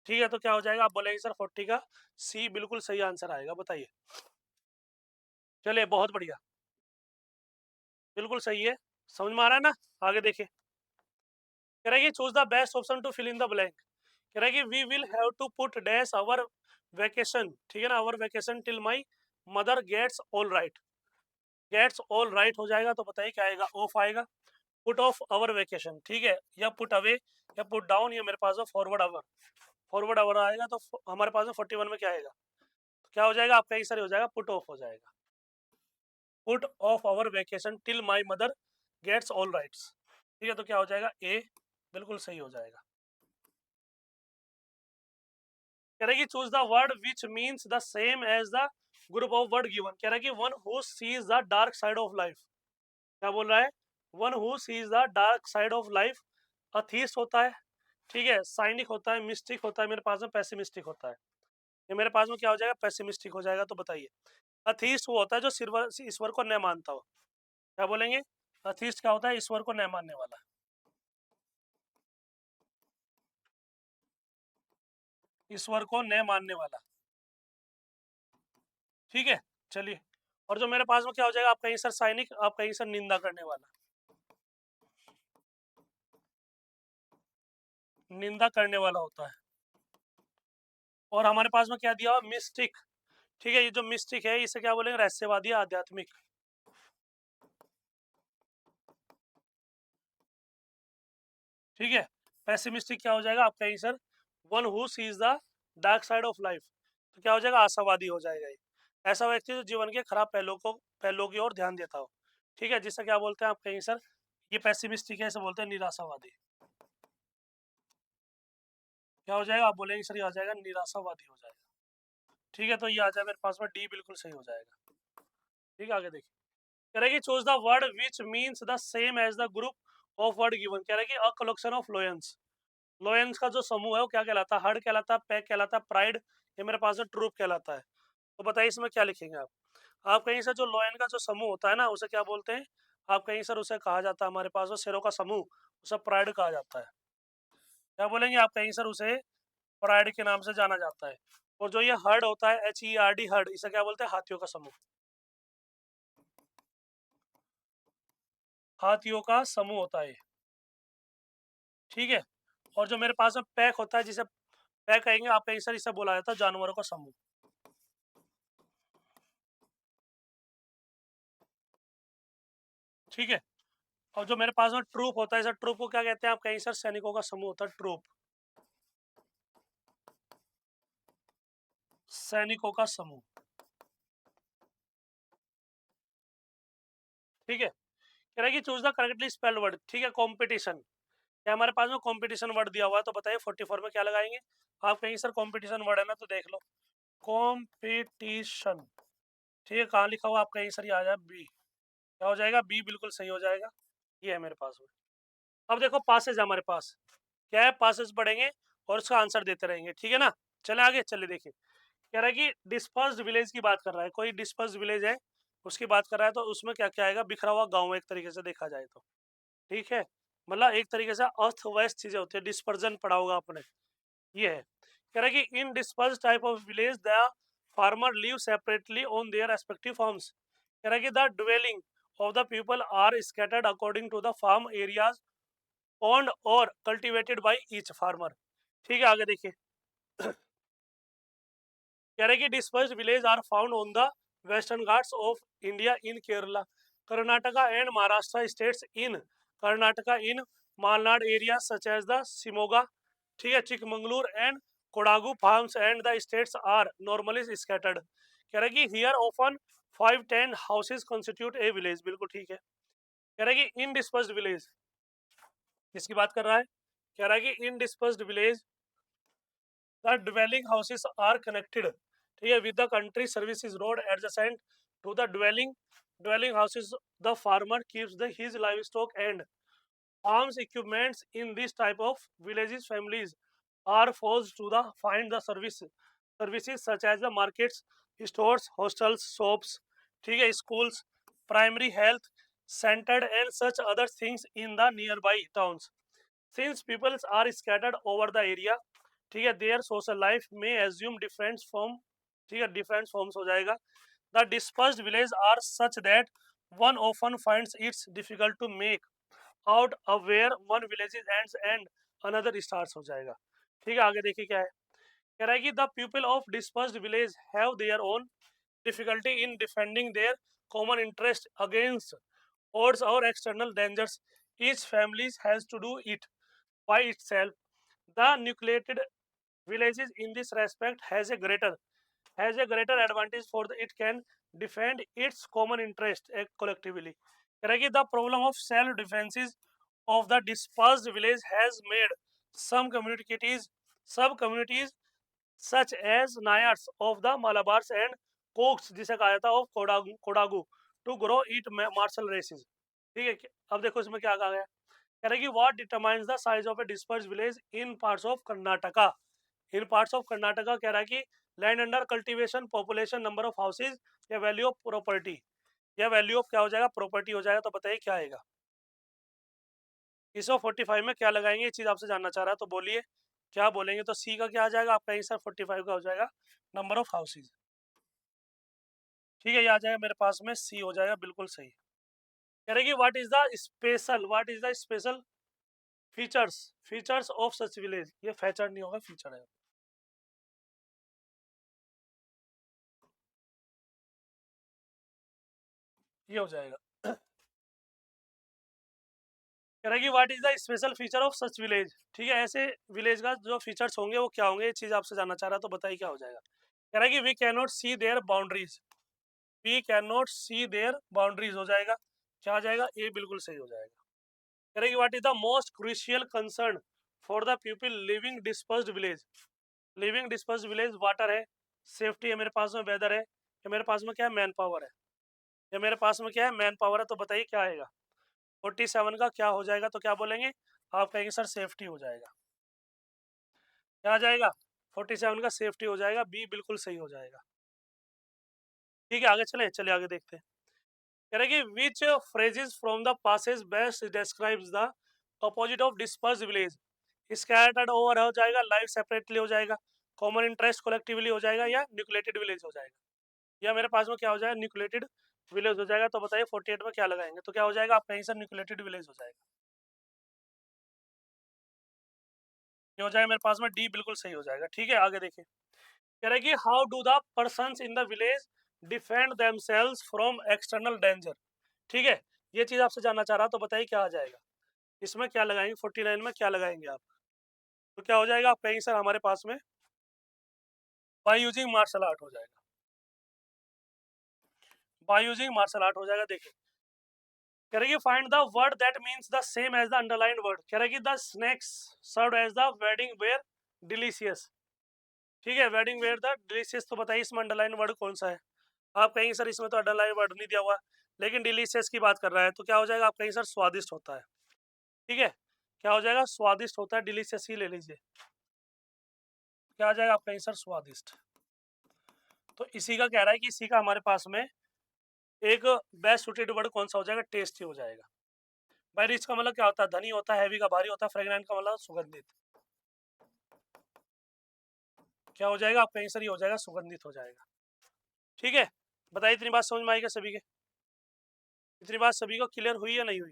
ठीक है, तो क्या हो जाएगा आप बोलेंगे सर 40 का सी बिल्कुल सही आंसर आएगा, बताइए। चलिए बहुत बढ़िया, बिल्कुल सही है, समझ में आ रहा है ना, आगे देखिए, कह रहा है कि choose the best option to fill in the blank, कह रहा है कि we will have to put dash our vacation, ठीक है ना, our vacation till my mother gets all right, gets all right हो जाएगा, तो बताइए क्या आएगा, ऑफ आएगा, पुट ऑफ आवर वेकेशन, ठीक है, या पुट अवे या पुट डाउन, या मेरे पास फॉरवर्ड आवर आएगा, तो हमारे पास में 41 में क्या आएगा, तो क्या हो जाएगा आपका, सर हो जाएगा पुट ऑफ हो जाएगा, put off our vacation till my mother gets all rights, ठीक है, तो क्या हो जाएगा ए, बिल्कुल सही हो जाएगा। कह रहा है कि choose the word which means the same as the group of word given, कह रहा है कि one who sees the dark side of life, क्या बोल रहा है, one who sees the dark side of life, atheist होता है, ठीक है, साइनिक होता है, मिस्टिक होता है, मेरे पास में पैसिमिस्टिक होता है, ये मेरे पास में क्या हो जाएगा, पैसिमिस्टिक हो जाएगा, तो बताइए अथीस्ट वो होता है जो ईश्वर को न मानता हो, क्या बोलेंगे, अथीस्ट क्या होता है, ईश्वर को न मानने वाला, ईश्वर को न मानने वाला, ठीक है, चलिए, और जो मेरे पास में क्या हो जाएगा, आप कहीं सर साइनिक, आप कहीं सर निंदा करने वाला, निंदा करने वाला होता है, और हमारे पास में क्या दिया हुआ, मिस्टिक, ठीक है, ये जो मिस्टिक है इसे क्या बोलेंगे, रहस्यवादी, आध्यात्मिक, ठीक है, पेसिमिस्टिक क्या हो जाएगा आपका answer, one who sees the dark side of life, तो क्या हो जाएगा, आशावादी हो जाएगा, ये ऐसा व्यक्ति जो जीवन के खराब पहलुओं की ओर ध्यान देता हो, ठीक है, जिससे क्या बोलते हैं आपका आंसर, ये पेसिमिस्टिक है, इसे बोलते हैं निराशावादी, क्या हो जाएगा आप बोलेंगे सर, ये आ जाएगा निराशावादी हो जाएगा, ठीक है, तो ये आ जाएगा मेरे पास में डी, बिल्कुल सही हो जाएगा, ठीक है, आगे देखिए, कह रहा है कि choose the word which means the same as the group of word given, कह रहा है कि अ कलेक्शन ऑफ लोयंस, लोयंस का जो समूह है वो क्या कहलाता है, हर्ड कहलाता है, पैक कहलाता है, प्राइड, ये मेरे पास में ट्रूप कहलाता है, तो बताइए इसमें क्या लिखेंगे आप कहीं से, जो लोयन का जो समूह होता है ना उसे क्या बोलते हैं, आप कहीं सर उसे कहा जाता है, हमारे पास में शेरों का समूह, उसे प्राइड कहा जाता है, क्या बोलेंगे आप कहीं सर, उसे प्राइड के नाम से जाना जाता है, और जो ये हर्ड होता है, HERD हर्ड, इसे क्या बोलते हैं, हाथियों का समूह, हाथियों का समूह होता है, ठीक है, और जो मेरे पास में पैक होता है, जिसे पैक कहेंगे आप कहीं सर, इसे बोला जाता है जानवरों का समूह, ठीक है, और जो मेरे पास में ट्रूप होता है, सर ट्रूप को क्या कहते हैं आप कहीं सर, सैनिकों का समूह होता है ट्रूप, सैनिकों का समूह, ठीक है, कह रहा है कि choose the correctly spelled word, ठीक है। कंपटीशन, क्या हमारे पास में कंपटीशन वर्ड दिया हुआ है, तो बताइए 44 में क्या लगाएंगे। आप कहेंगे सर कंपटीशन वर्ड है ना, तो देख लो कंपटीशन, ठीक है। कहाँ लिखा हुआ आप कहेंगे सर, ये आ जाए बी, क्या हो जाएगा, बी बिल्कुल सही हो जाएगा। ये है मेरे पास में। अब देखो पासेज हमारे पास क्या है, पासेज पढ़ेंगे और उसका आंसर देते रहेंगे, ठीक है ना। चले आगे, चले देखिए। कह रहा है कि डिस्पर्स्ड विलेज की बात कर रहा है, कोई डिस्पर्स्ड विलेज है उसकी बात कर रहा है, तो उसमें क्या क्या आएगा, बिखरा हुआ गांव, एक तरीके से देखा जाए तो, ठीक है। मतलब एक तरीके से अस्त व्यस्त चीजें होती है, डिस्पर्जन पढ़ा होगा आपने, ये है। कह रहा है कि in disperse type of village the farmer live separately on their respective farms. कह रहा है कि the dwelling of the people are scattered according to the farm areas owned और कल्टिवेटेड बाय ईच फार्मर, ठीक है। आगे देखिए। कह रहे कि dispersed village are found on the western Ghats of India in Kerala, Karnataka and Maharashtra states in Karnataka in Malnad area such as the Shimoga, ठीक है, Chikmagalur and Kodagu farms and the states are normally scattered. कह रहे कि here often 5-10 houses constitute a village, बिल्कुल ठीक है। कह रहे कि इन डिस्पर्स्ड विलेज किसकी बात कर रहा है, कह रहा है कि in dispersed village the dwelling houses are connected, ठीक है, with the country services road adjacent to the dwelling houses. The farmer keeps his livestock and farms equipments in this type of villages. Families are forced to find the services such as the markets, stores, hostels, shops, ठीक है, schools, primary health centered and such other things in the nearby towns. Since people are scattered over the area, ठीक है, their social life में assume different form, ठीक है, different forms हो जाएगा। The dispersed village are such that one often finds it's difficult to make out of where one village ends and another starts हो जाएगा, ठीक है। आगे देखिए क्या है, कह रहा है कि the people of dispersed village have their own difficulty in defending their common interest against odds or external dangers. Each family has to do it by itself. The nucleated villages in this respect has a greater advantage for it can defend its common interest collectively. The problem of self defenses of the dispersed village has made some communities sub communities such as Nayars of the Malabars and Cokes जिसे कहा जाता है of Kodagu to grow it martial races, ठीक है। अब देखो इसमें क्या कहा गया, कह रहे कि what determines the size of a dispersed village in parts of Karnataka. In parts of Karnataka कह रहा है कि land under cultivation, population, number of houses या वैल्यू ऑफ प्रॉपर्टी, या वैल्यू ऑफ क्या हो जाएगा, प्रॉपर्टी हो जाएगा। तो बताइए क्या आएगा। 45 में क्या लगाएंगे, ये चीज आपसे जानना चाह रहा है, तो बोलिए क्या बोलेंगे। तो सी का क्या आ जाएगा, आपका आंसर 45 का हो जाएगा नंबर ऑफ हाउसेज, ठीक है। ये आ जाएगा मेरे पास में, सी हो जाएगा बिल्कुल सही। कह रहे कि what is the special features of such village, ये फीचर नहीं होगा, फीचर है, ये हो जाएगा। कह रहा है कि what is the special feature of such village, ठीक है। ऐसे विलेज का जो फीचर्स होंगे वो क्या होंगे, ये चीज आपसे जानना चाह रहा है, तो बताइए क्या हो जाएगा। कह रहा है कि we can not see their boundaries, we can not see their boundaries हो जाएगा, क्या आ जाएगा, ये बिल्कुल सही हो जाएगा। कह रहा है कि what is the most crucial concern for the people living dispersed village, living dispersed village water है, सेफ्टी है मेरे पास में, वेदर है, या मेरे पास में क्या है, मैन पावर है, या मेरे पास में क्या है, मैन पावर है। तो बताइए क्या आएगा, 47 का क्या हो जाएगा, तो क्या बोलेंगे आप, कहेंगे सर सेफ्टी हो जाएगा, क्या आ जाएगा, 47 का सेफ्टी हो जाएगा, बी बिल्कुल सही हो जाएगा, ठीक है। आगे चले आगे देखते हैं। कह रहे कि which phrases from the passage best describes the opposite of disperse village, scattered over हो जाएगा, लाइफ सेपरेटली हो जाएगा, कॉमन इंटरेस्ट कलेक्टिवली हो जाएगा, या न्यूक्लिएटेड विलेज हो जाएगा, या मेरे पास में क्या हो जाएगा, न्यूक्लिएटेड विलेज हो जाएगा। तो बताइए 48 में क्या लगाएंगे, तो क्या हो जाएगा, आप कहीं से न्यूक्लिएटेड विलेज हो जाएगा, ये हो जाएगा मेरे पास में, डी बिल्कुल सही हो जाएगा, ठीक है। आगे देखिए, कह रहे कि how do the persons in the village defend themselves from external danger, ठीक है। ये चीज आपसे जानना चाह रहा, तो बताइए क्या आ जाएगा, इसमें क्या लगाएंगे, 49 में क्या लगाएंगे आप, तो क्या हो जाएगा, आप कहेंगे सर हमारे पास में बाय यूजिंग मार्शल आर्ट हो जाएगा, बाय यूजिंग मार्शल आर्ट हो जाएगा। देखिए कह रहे कि find the word that means the same as the underline word. कह रहे कि the snacks served as the wedding were delicious. ठीक है, वेडिंग वेयर द डिलीशियस, तो बताइए इसमें अंडरलाइन वर्ड कौन सा है। आप कहेंगे सर इसमें तो अंडरलाइन वर्ड नहीं दिया हुआ, लेकिन डिलीशियस की बात कर रहा है, तो क्या हो जाएगा, आप कहेंगे सर स्वादिष्ट होता है। ठीक है, क्या हो जाएगा, स्वादिष्ट होता है, डिलीशियस ही ले लीजिए, क्या आ जाएगा, आप कहेंगे सर स्वादिष्ट। तो इसी का कह रहा है कि इसी का हमारे पास में एक बेस्ट सुटेड वर्ड कौन सा हो जाएगा, टेस्टी हो जाएगा। भाई रिच का मतलब क्या होता है, धनी होता है, हैवी का भारी होता है, फ्रेग्रेंट का मतलब सुगंधित। क्या हो जाएगा, आप कहीं सर ही हो जाएगा, सुगंधित हो जाएगा। ठीक है, बताइए इतनी बात समझ में आएगा सभी के, इतनी बात सभी को क्लियर हुई या नहीं हुई।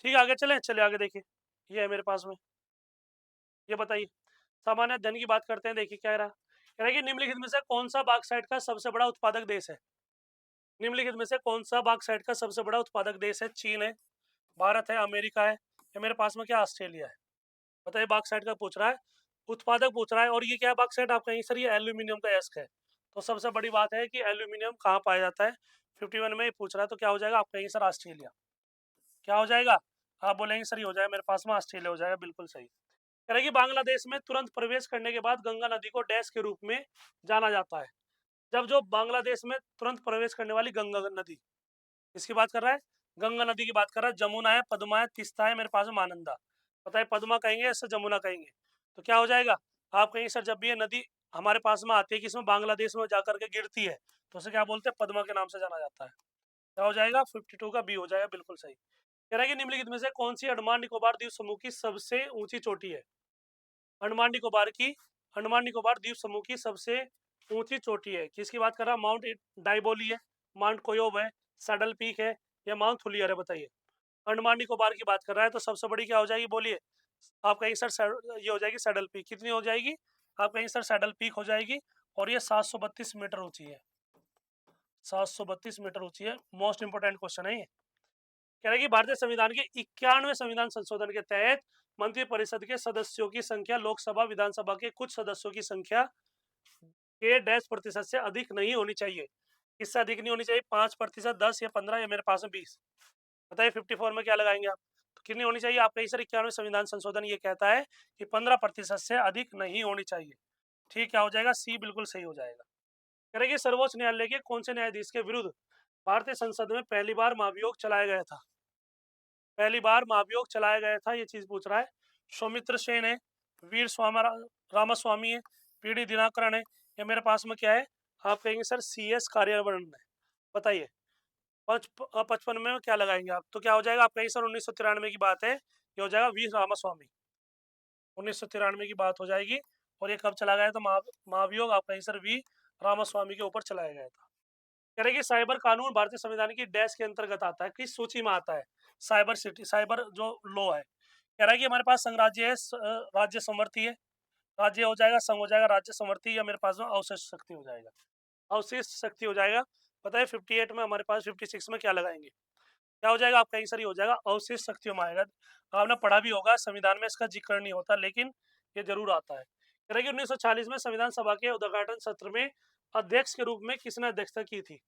ठीक है, आगे चले, चले आगे देखिए, ये है मेरे पास में, ये बताइए सामान्य धन की बात करते हैं। देखिए क्या कह रहा है कि निम्नलिखित में से कौन सा बॉक्साइट का सबसे बड़ा उत्पादक देश है। निम्नलिखित में से कौन सा बॉक्साइट का सबसे बड़ा उत्पादक देश है। चीन है, भारत है, अमेरिका है, या मेरे पास में क्या ऑस्ट्रेलिया है। बताइए, बॉक्साइट का पूछ रहा है, उत्पादक पूछ रहा है, और ये क्या है बॉक्साइट, आप कहेंगे सर ये एल्यूमिनियम का एस्क है। तो सबसे बड़ी बात है कि एल्यूमिनियम कहाँ पाया जाता है, 51 में ही पूछ रहा है, तो क्या हो जाएगा, आप कहेंगे सर ऑस्ट्रेलिया। क्या हो जाएगा, आप बोलेंगे सर ये हो जाएगा मेरे पास में ऑस्ट्रेलिया हो जाएगा, बिल्कुल सही। कह रहे कि बांग्लादेश में तुरंत प्रवेश करने के बाद गंगा नदी को डैश के रूप में जाना जाता है। जब जो बांग्लादेश में तुरंत प्रवेश करने वाली गंगा नदी, इसकी बात कर रहा है, गंगा नदी की बात कर रहा है, जमुना है, पद्मा है, तीस्ता है, मेरे पास में महानंदा। बताइए पद्मा कहेंगे या जमुना कहेंगे, तो क्या हो जाएगा, आप कहेंगे सर जब भी ये नदी हमारे पास में आती है कि इसमें बांग्लादेश में जाकर के गिरती है, तो उसे क्या बोलते हैं, पद्मा के नाम से जाना जाता है। क्या हो जाएगा, 52 का बी हो जाएगा, बिल्कुल सही। कह रहा है कि निम्नलिखित में से कौन सी अंडमान निकोबार द्वीप समूह की सबसे ऊंची चोटी है। अंडमान निकोबार की, अंडमान निकोबार द्वीप समूह की सबसे ऊंची चोटी है, किसकी बात कर रहा है, माउंट डाइबोली है, माउंट कोयोब है, सैडल पीक है, या माउंट थुलियर है। बताइए, अंडमान निकोबार की बात कर रहा है, तो सबसे बड़ी क्या हो जाएगी, बोलिए। आप कहेंगे सर ये हो जाएगी सैडल पीक, कितनी हो जाएगी, आप कहेंगे सर सैडल पीक हो जाएगी, और ये 732 मीटर ऊंची है, 732 मीटर ऊंची है। मोस्ट इंपोर्टेंट क्वेश्चन है ये। कह रहा है कि भारतीय संविधान के 91वें संविधान संशोधन के तहत मंत्रिपरिषद के सदस्यों की संख्या लोकसभा विधानसभा के कुछ सदस्यों की संख्या के डैश प्रतिशत से अधिक नहीं होनी चाहिए। किससे अधिक नहीं होनी चाहिए, 5%, 10 या 15, या मेरे पास में 20। बताइए 54 में क्या लगाएंगे आप, तो कितनी होनी चाहिए, आप कहीं सर 91वें संविधान संशोधन ये कहता है कि 15% से अधिक नहीं होनी चाहिए। ठीक, क्या हो जाएगा, सी बिल्कुल सही हो जाएगा। कह रहे कि सर्वोच्च न्यायालय के कौन से न्यायाधीश के विरुद्ध भारतीय संसद में पहली बार महाभियोग चलाया गया था। पहली बार महाभियोग चलाया गया था, ये चीज पूछ रहा है। सौमित्र सेन है, वीर स्वामा रामास्वामी है, पीडी दिनाकरण है, या मेरे पास में क्या है, आप कहेंगे सर CS कार्यावरण है। बताइए 55 में क्या लगाएंगे आप, तो क्या हो जाएगा, आप कहेंगे सर 1993 की बात है, ये हो जाएगा वीर रामास्वामी, 1993 की बात हो जाएगी। और ये कब चला गया था महाभियोग, आप कहेंगे सर वी रामास्वामी के ऊपर चलाया गया था। कह रहे कि साइबर कानून भारतीय संविधान की डैश के अंतर्गत आता है, किस सूची में आता है, साइबर सिटी, साइबर जो लॉ है। कह रहा है कि हमारे पास संघराज्य है, राज्य संवर्ती है, राज्य हो जाएगा, संघ हो जाएगा, राज्य संवर्ती, या मेरे पास में अवशिष्ट शक्ति हो जाएगा, अवशिष्ट शक्ति हो जाएगा। बताइए 58 में, हमारे पास 56 में क्या लगाएंगे, क्या हो जाएगा, आप कहीं सर ही हो जाएगा, अवशिष्ट शक्तियों में आएगा। आपने पढ़ा भी होगा, संविधान में इसका जिक्र नहीं होता, लेकिन ये जरूर आता है। कह रहे कि 1940 में संविधान सभा के उद्घाटन सत्र में अध्यक्ष के रूप में किसने अध्यक्षता की थी।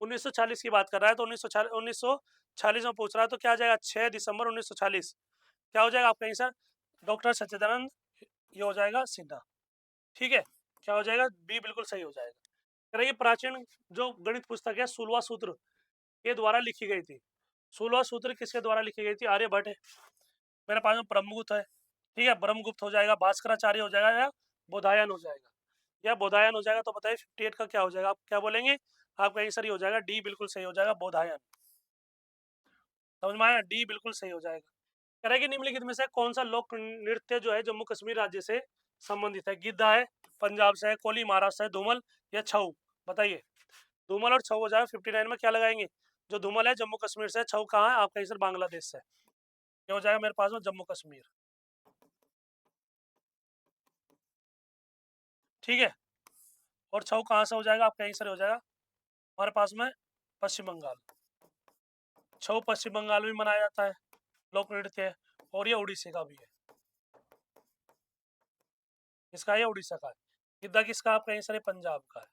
1940 की बात कर रहा है, तो 1940 में पूछ रहा है, तो क्या आ जाएगा, 6 दिसंबर 1940। क्या हो जाएगा, आप कहेंगे सर डॉक्टर सच्चिदानंद, ये हो जाएगा सिन्हा। ठीक है, क्या हो जाएगा, बी बिल्कुल सही हो जाएगा। कह रहे प्राचीन जो गणित पुस्तक है सूलवा सूत्र के द्वारा लिखी गई थी। सूलवा सूत्र किसके द्वारा लिखी गई थी, आर्यभट्ट है, मेरे पास में ब्रह्मगुप्त है। ठीक है, ब्रह्मगुप्त हो जाएगा, भास्कराचार्य हो जाएगा, या बोधायन हो जाएगा, या बोधायन हो जाएगा। तो बताइए 58 का क्या हो जाएगा, आप क्या बोलेंगे, आप कहेंगे सर ये हो जाएगा डी बिल्कुल सही हो जाएगा, बोधायन। समझ में आया, डी बिल्कुल सही हो जाएगा। कह रहा है कि निम्नलिखित में से कौन सा लोक नृत्य जो है जम्मू कश्मीर राज्य से संबंधित है। गिद्धा है, पंजाब से है, कोली महाराष्ट्र है, धूमल या छऊ। बताइए, धूमल और छऊ हो जाएगा। 59 में क्या लगाएंगे, जो धूमल है जम्मू कश्मीर से, छऊ कहाँ है, आप कहीं सर बांग्लादेश से। ये हो जाएगा मेरे पास में जम्मू कश्मीर। ठीक है, और छऊ कहाँ से हो जाएगा, आप कहीं सर हो जाएगा हमारे पास में पश्चिम बंगाल। छऊ पश्चिम बंगाल में मनाया जाता है, लोक नृत्य है, और ये उड़ीसा का भी है। किसका है, ये उड़ीसा का है। गिद्धा किसका, आप कहीं सर पंजाब का है।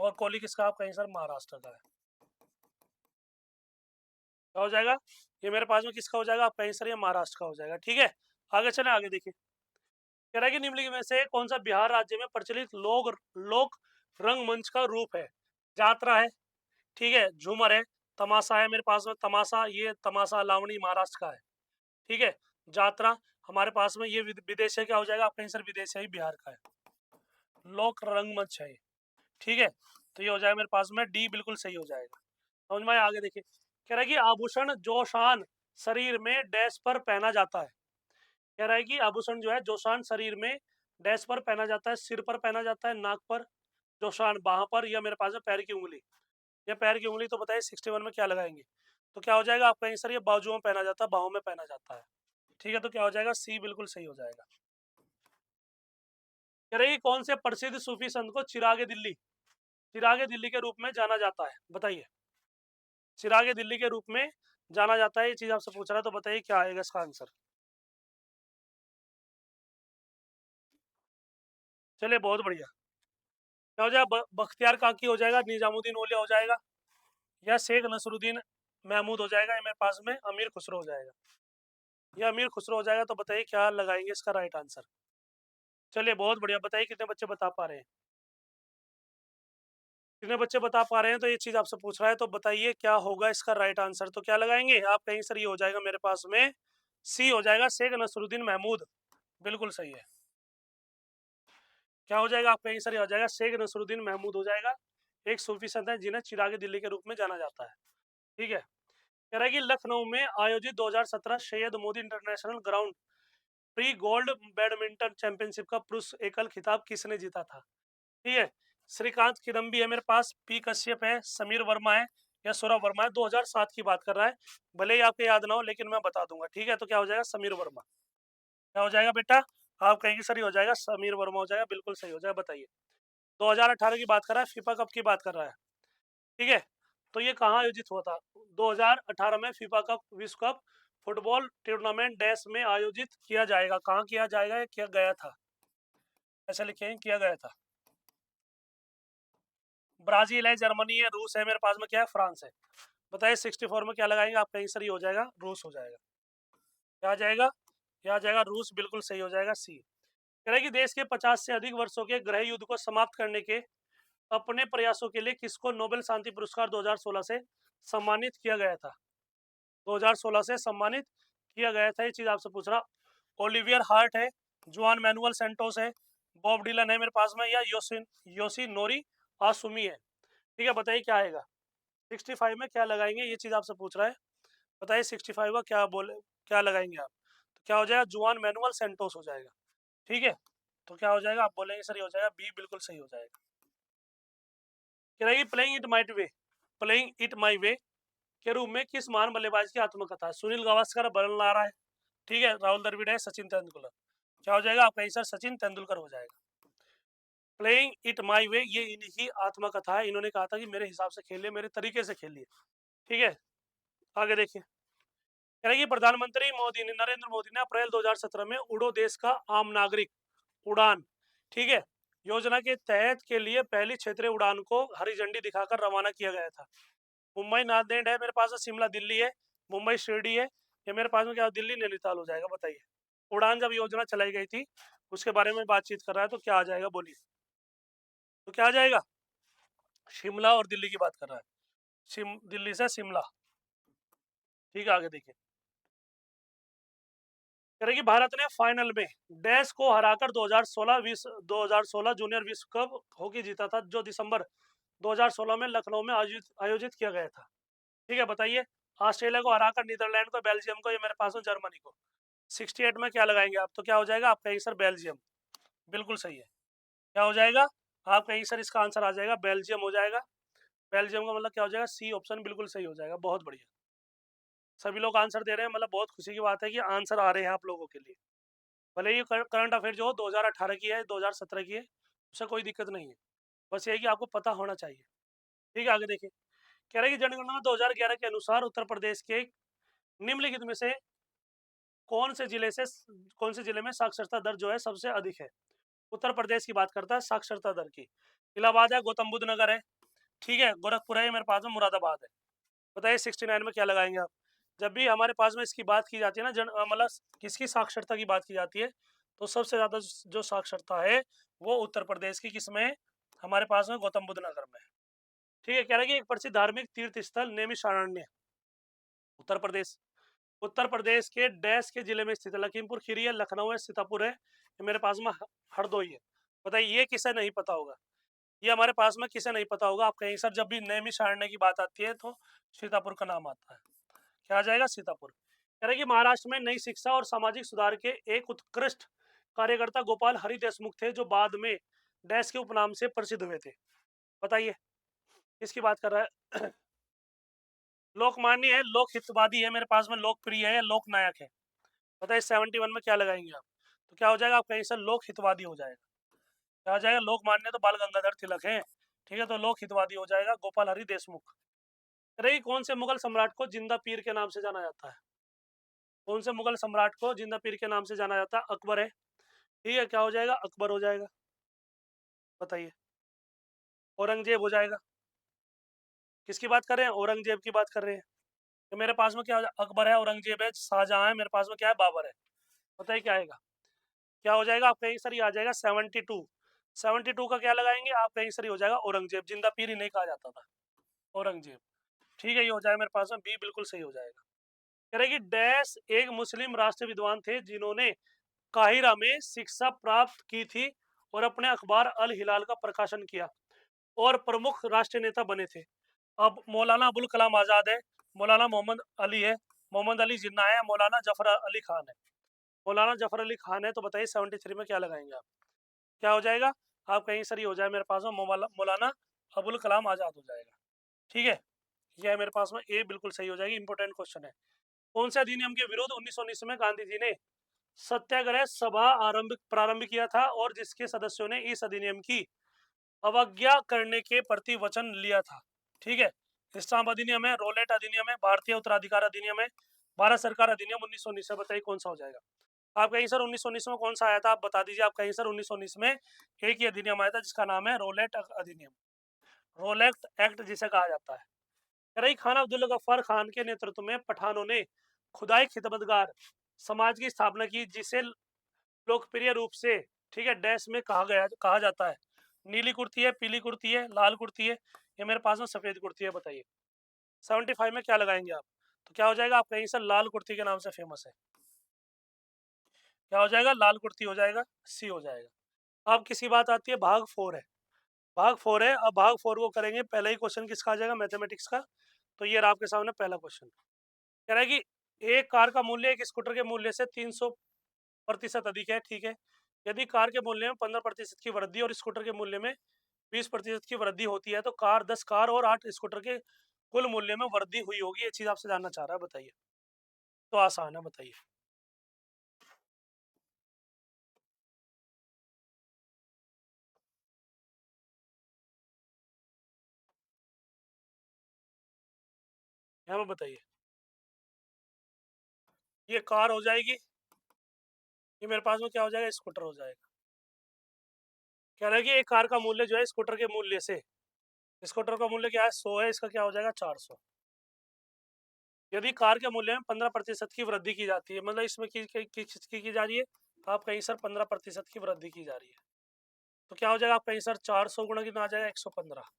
और कोहली किसका आपका आंसर महाराष्ट्र का है। क्या हो जाएगा ये मेरे पास में किसका हो जाएगा आपका आंसर ये महाराष्ट्र का हो जाएगा। ठीक है आगे चले आगे देखिए कह रहा है कि निम्नलिखित में से कौन सा बिहार राज्य में प्रचलित लोक रंगमंच का रूप है। यात्रा है, ठीक है, झूमर है, तमाशा है मेरे पास में, तमाशा ये तमाशा लावणी महाराष्ट्र का है। ठीक है यात्रा हमारे पास में ये विदेश है, क्या हो जाएगा आपका आंसर विदेश है, बिहार का है, लोक रंगमंच है। ठीक है तो ये हो जाएगा मेरे पास में डी बिल्कुल सही हो जाएगा। समझ में आया? आगे देखिए कह रहा है कि आभूषण जोशान शरीर में डैश पर पहना जाता है। कह रहा है कि आभूषण जो है जोशान शरीर में डैश पर पहना जाता है, सिर पर पहना जाता है, नाक पर, जोशान बाह पर, या मेरे पास है पैर की उंगली। या पैर की उंगली तो बताइए 61 में क्या लगाएंगे, तो क्या हो जाएगा आपका आंसर ये बाजुओं में पहना जाता है, बाहों में पहना जाता है। ठीक है तो क्या हो जाएगा सी बिल्कुल सही हो जाएगा। कह रही कौन से प्रसिद्ध सूफी संत को चिरागे दिल्ली के रूप में जाना जाता है, बताइए। चिरागे दिल्ली के रूप में जाना जाता है, ये चीज आपसे पूछ रहा है, तो बताइए क्या आएगा इसका आंसर। चलिए बहुत बढ़िया। क्या हो जाएगा बख्तियार काकी हो जाएगा, निजामुद्दीन औलिया हो जाएगा, या शेख नसरुद्दीन महमूद हो जाएगा, या मेरे पास में अमीर खुसरो हो जाएगा। या अमीर खुसरो हो जाएगा, तो बताइए क्या लगाएंगे इसका राइट आंसर। चलिए बहुत बढ़िया, बताइए कितने बच्चे बता पा रहे हैं, कितने बच्चे बता पा रहे हैं। तो ये चीज आपसे पूछ रहा है, तो बताइए क्या होगा इसका राइट आंसर। तो क्या लगाएंगे आप, कहीं सर ये हो जाएगा मेरे पास में सी हो जाएगा, शेख नसरुद्दीन महमूद, बिल्कुल सही है। क्या हो जाएगा आपका आंसर ये हो जाएगा शेख नसरुद्दीन महमूद हो जाएगा, एक सूफी संत है जिन्हें चिरागे दिल्ली के रूप में जाना जाता है। ठीक है कह रहा है कि लखनऊ में आयोजित 2017 Syed Modi international ground pre gold badminton championship का पुरुष एकल खिताब किसने जीता था। ठीक है श्रीकांत किदम्बी है मेरे पास, पी कश्यप है, समीर वर्मा है, या सौरभ वर्मा है। 2007 की बात कर रहा है, भले ही आपको याद ना हो लेकिन मैं बता दूंगा। ठीक है तो क्या हो जाएगा समीर वर्मा। क्या हो जाएगा बेटा, आप कहेंगे सर ये हो जाएगा समीर वर्मा हो जाएगा, बिल्कुल सही हो जाएगा। बताइए 2018 की बात कर रहा है, फीफा कप की बात कर रहा है। ठीक है तो ये कहाँ आयोजित हुआ था, 2018 में फीफा कप विश्व कप फुटबॉल टूर्नामेंट डैश में आयोजित किया जाएगा। कहाँ किया जाएगा, या किया गया था, ऐसा लिखे किया गया था। ब्राजील है, जर्मनी है, रूस है, मेरे पास में क्या है फ्रांस है। बताइए 64 में क्या लगाएंगे आप, कहीं सर ये हो जाएगा रूस हो जाएगा। क्या आ जाएगा, क्या आ जाएगा रूस, बिल्कुल सही हो जाएगा सी। कह रहा है कि देश के 50 से अधिक वर्षों के गृह युद्ध को समाप्त करने के अपने प्रयासों के लिए किसको नोबेल शांति पुरस्कार 2016 से सम्मानित किया गया था। 2016 से सम्मानित किया गया था, ये चीज आपसे पूछ रहा। ओलिवियर हार्ट है, जुआन मैनुअल सेंटोस है, बॉब डिलन है मेरे पास में, या योसी नोरी आसुमी है। ठीक है बताइए क्या आएगा, 65 में क्या लगाएंगे, ये चीज आपसे पूछ रहा है। बताइए 65 का क्या बोले, क्या लगाएंगे आप, तो क्या हो जाएगा जुआन मैनुअल सेंटोस हो जाएगा। ठीक है तो क्या हो जाएगा आप बोलेंगे सर ये हो जाएगा बी, बिल्कुल सही हो जाएगा। कह रहा है playing it might way, playing it my way के रूप में किस महान बल्लेबाज की आत्मकथा है। सुनील गावस्कर, बरन लारा है, ठीक है, राहुल द्रविड़ है, सचिन तेंदुलकर। क्या हो जाएगा आपका आंसर सचिन तेंदुलकर हो जाएगा। प्लेइंग इट माई वे ये इनकी आत्मकथा है, इन्होंने कहा था कि मेरे हिसाब से खेलिए, मेरे तरीके से खेलिए। ठीक है आगे देखिए कह रहा है कि प्रधानमंत्री मोदी ने, नरेंद्र मोदी ने अप्रैल 2017 में उड़ो देश का आम नागरिक उड़ान, ठीक है, योजना के तहत के लिए पहली क्षेत्रीय उड़ान को हरी झंडी दिखाकर रवाना किया गया था। मुंबई नांदेड़ है मेरे पास, शिमला दिल्ली है, मुंबई शिरडी है, ये मेरे पास में क्या दिल्ली नैनीताल हो जाएगा। बताइए उड़ान जब योजना चलाई गई थी उसके बारे में बातचीत कर रहा है, तो क्या आ जाएगा बोलिए, तो क्या आ जाएगा, शिमला और दिल्ली की बात कर रहा है, दिल्ली से शिमला। ठीक है आगे देखिए कह रहे कि भारत ने फाइनल में डैश को हराकर 2016 जूनियर विश्व कप हॉकी जीता था, जो दिसंबर 2016 में लखनऊ में आयोजित किया गया था। ठीक है बताइए ऑस्ट्रेलिया को हराकर, नीदरलैंड को, बेल्जियम को, ये मेरे पास में जर्मनी को। 68 में क्या लगाएंगे आप, तो क्या हो जाएगा आपका आंसर बेल्जियम, बिल्कुल सही है। क्या हो जाएगा आपका आंसर, इसका आंसर आ जाएगा बेल्जियम हो जाएगा। बेल्जियम का मतलब क्या हो जाएगा सी ऑप्शन, बिल्कुल सही हो जाएगा। बहुत बढ़िया, सभी लोग आंसर दे रहे हैं, मतलब बहुत खुशी की बात है कि आंसर आ रहे हैं आप लोगों के लिए। भले ही करंट अफेयर जो 2018 की है, 2017 की है, उससे कोई दिक्कत नहीं है, बस ये कि आपको पता होना चाहिए। ठीक है आगे देखिए कह रहे हैं कि जनगणना 2011 के अनुसार उत्तर प्रदेश के निम्नलिखित में से कौन से जिले से कौन से जिले में साक्षरता दर जो है सबसे अधिक है। उत्तर प्रदेश की बात करता है साक्षरता दर की, इलाहाबाद है, गौतम बुद्ध नगर है, ठीक है, गोरखपुर है, मेरे पास में मुरादाबाद है। बताइए 69 में क्या लगाएंगे आप? जब भी हमारे पास में इसकी बात की जाती है ना, मतलब किसकी साक्षरता की बात की जाती है, तो सबसे ज्यादा जो साक्षरता है वो उत्तर प्रदेश की किसमें है? हमारे पास में गौतम बुद्ध नगर में है। ठीक है, कह रहा है कि एक प्रसिद्ध धार्मिक तीर्थ स्थल नैमिषारण्य, उत्तर प्रदेश। उत्तर प्रदेश के डैश के जिले में स्थित है? लखीमपुर खीरी है, लखनऊ है, सीतापुर है, ये मेरे पास में हरदोई है। बताइए ये किसे नहीं पता होगा? ये हमारे पास में किसे नहीं पता होगा? आप कहीं सर जब भी नैमिषारण्य की बात आती है तो सीतापुर का नाम आता है। क्या आ जाएगा? सीतापुर। कह रहे कि महाराष्ट्र में नई शिक्षा और सामाजिक सुधार के एक उत्कृष्ट कार्यकर्ता गोपाल हरि देशमुख थे, जो बाद में डैश के उपनाम से प्रसिद्ध हुए थे। बताइए किसकी बात कर रहा है? लोकमान्य है, लोकहितवादी है, मेरे पास में लोकप्रिय है, लोकनायक है। बताइए 71 में क्या लगाएंगे आप? तो क्या हो जाएगा आपका आंसर? लोकहितवादी हो जाएगा। क्या हो जाएगा? लोकमान्य तो बाल गंगाधर तिलक है, ठीक है, तो लोकहितवादी हो जाएगा गोपाल हरि देशमुख। रही कौन से मुगल सम्राट को जिंदा पीर के नाम से जाना जाता है? कौन से मुगल सम्राट को जिंदा पीर के नाम से जाना जाता है? अकबर है, ठीक है, क्या हो जाएगा? अकबर हो जाएगा। बताइए औरंगजेब हो जाएगा। किसकी बात कर रहे हैं? औरंगजेब की बात कर रहे हैं। तो मेरे पास में क्या हो जाएगा? अकबर है, औरंगजेब है, शाहजहां है, मेरे पास में क्या है? बाबर है। बताइए क्या आएगा? क्या हो जाएगा आपका आंसर? ये आ जाएगा 72। 72 का क्या लगाएंगे? आपका आंसर हो जाएगा औरंगजेब। जिंदा पीर ही नहीं कहा जाता था, औरंगजेब। ठीक है, ये हो जाएगा मेरे पास में बी, बिल्कुल सही हो जाएगा। कह रहे कि डैश एक मुस्लिम राष्ट्र विद्वान थे जिन्होंने काहिरा में शिक्षा प्राप्त की थी और अपने अखबार अल हिलाल का प्रकाशन किया और प्रमुख राष्ट्रीय नेता बने थे। अब मौलाना अबुल कलाम आजाद है, मौलाना मोहम्मद अली है, मोहम्मद अली जिन्ना है, मौलाना जफर अली खान है। मौलाना जफर अली खान है, तो बताइए 73 में क्या लगाएंगे आप? क्या हो जाएगा? आप कहीं सर ही हो जाए मेरे पास में मौलाना अबुल कलाम आजाद हो जाएगा। ठीक है, यह मेरे पास में ए बिल्कुल सही हो जाएगी। इंपॉर्टेंट क्वेश्चन है। कौन से अधिनियम के विरुद्ध 1919 में गांधी जी ने सत्याग्रह सभा प्रारंभ किया था और जिसके सदस्यों ने इस अधिनियम की अवज्ञा करने के प्रति वचन लिया था? ठीक है, स्टाम्प अधिनियम है, रोलेट अधिनियम है, भारतीय उत्तराधिकार अधिनियम है, भारत सरकार अधिनियम 1919 से। बताइए कौन सा हो जाएगा? आप कहीं सर 1919 में कौन सा आया था? आप बता दीजिए। आप कहीं सर 1919 में एक ही अधिनियम आया था जिसका नाम है रोलेट अधिनियम, रोलेट एक्ट जिसे कहा जाता है। रही खान अब्दुल गफ्फार खान के नेतृत्व में पठानों ने खुदाई खिदमतगार समाज की स्थापना की, जिसे लोकप्रिय रूप से, ठीक है, डैश में कहा जाता है। नीली कुर्ती है, पीली कुर्ती है, लाल कुर्ती है, ये मेरे पास में सफेद कुर्ती है। बताइए 75 में क्या लगाएंगे आप? तो क्या हो जाएगा आपका आंसर? लाल कुर्ती के नाम से फेमस है। क्या हो जाएगा? लाल कुर्ती हो जाएगा, सी हो जाएगा। अब किसी बात आती है, भाग 4 है। भाग 4 है। अब भाग 4 को करेंगे। पहला ही क्वेश्चन किसका आ जाएगा? मैथमेटिक्स का। तो ये आपके सामने पहला क्वेश्चन कह रहा है कि एक कार का मूल्य एक स्कूटर के मूल्य से 300% अधिक है, ठीक है। यदि कार के मूल्य में 15% की वृद्धि और स्कूटर के मूल्य में 20% की वृद्धि होती है, तो 10 कार और 8 स्कूटर के कुल मूल्य में वृद्धि हुई होगी। ये चीज आपसे जानना चाह रहा है। बताइए। तो आसान है, बताइए। यहाँ पे बताइए। ये कार हो जाएगी, ये मेरे पास में क्या हो जाएगा? स्कूटर हो जाएगा। कह रहा है कि एक कार का मूल्य जो है स्कूटर के मूल्य से, स्कूटर का मूल्य क्या है? 100 है, इसका क्या हो जाएगा? 400। यदि कार के मूल्य में 15% की वृद्धि की जाती है, मतलब इसमें की जा रही है, तो आप कहीं सर 15% की वृद्धि की जा रही है, तो क्या हो जाएगा आप कहीं सर? 400 गुणा कितना आ जाएगा? 115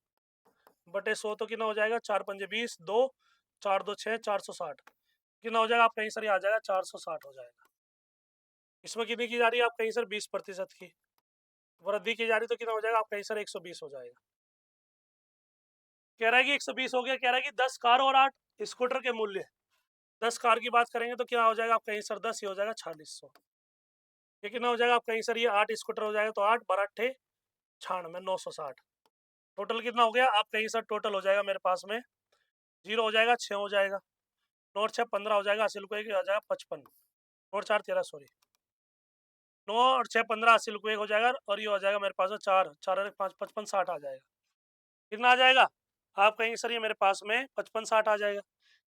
बटे 100, तो कितना हो जाएगा? 4 पंजे 20, 2 4 2 6, 460। कितना हो जाएगा आप कहीं सर? ये आ जाएगा 460 हो जाएगा। इसमें कितनी की जा रही है? आप कहीं सर 20% की वृद्धि की जा रही है, तो कितना हो जाएगा आप कहीं सर? 120 हो जाएगा। कह रहा है कि 120 हो गया। कह रहा है कि 10 कार और 8 स्कूटर के मूल्य, 10 कार की बात करेंगे तो क्या हो जाएगा आप कहीं सर? 10 ही हो जाएगा 4600। ये कितना हो जाएगा आप कहीं सर? ये 8 स्कूटर हो जाएगा, तो 8 12 96, 960। टोटल कितना हो गया आप कहीं सर? टोटल हो जाएगा मेरे पास में 0 हो जाएगा, 6 हो जाएगा, 9 और 6 15 हो जाएगा, 80 रुपये हो जाएगा 55, 9 और 4 13, सॉरी, 9 और 6 15, 80 रुपये हो जाएगा। और ये हो जाएगा मेरे पास में 4 4 और 5 55 60 आ जाएगा। कितना आ जाएगा आप कहीं सर? ये मेरे पास में 55 60 आ जाएगा।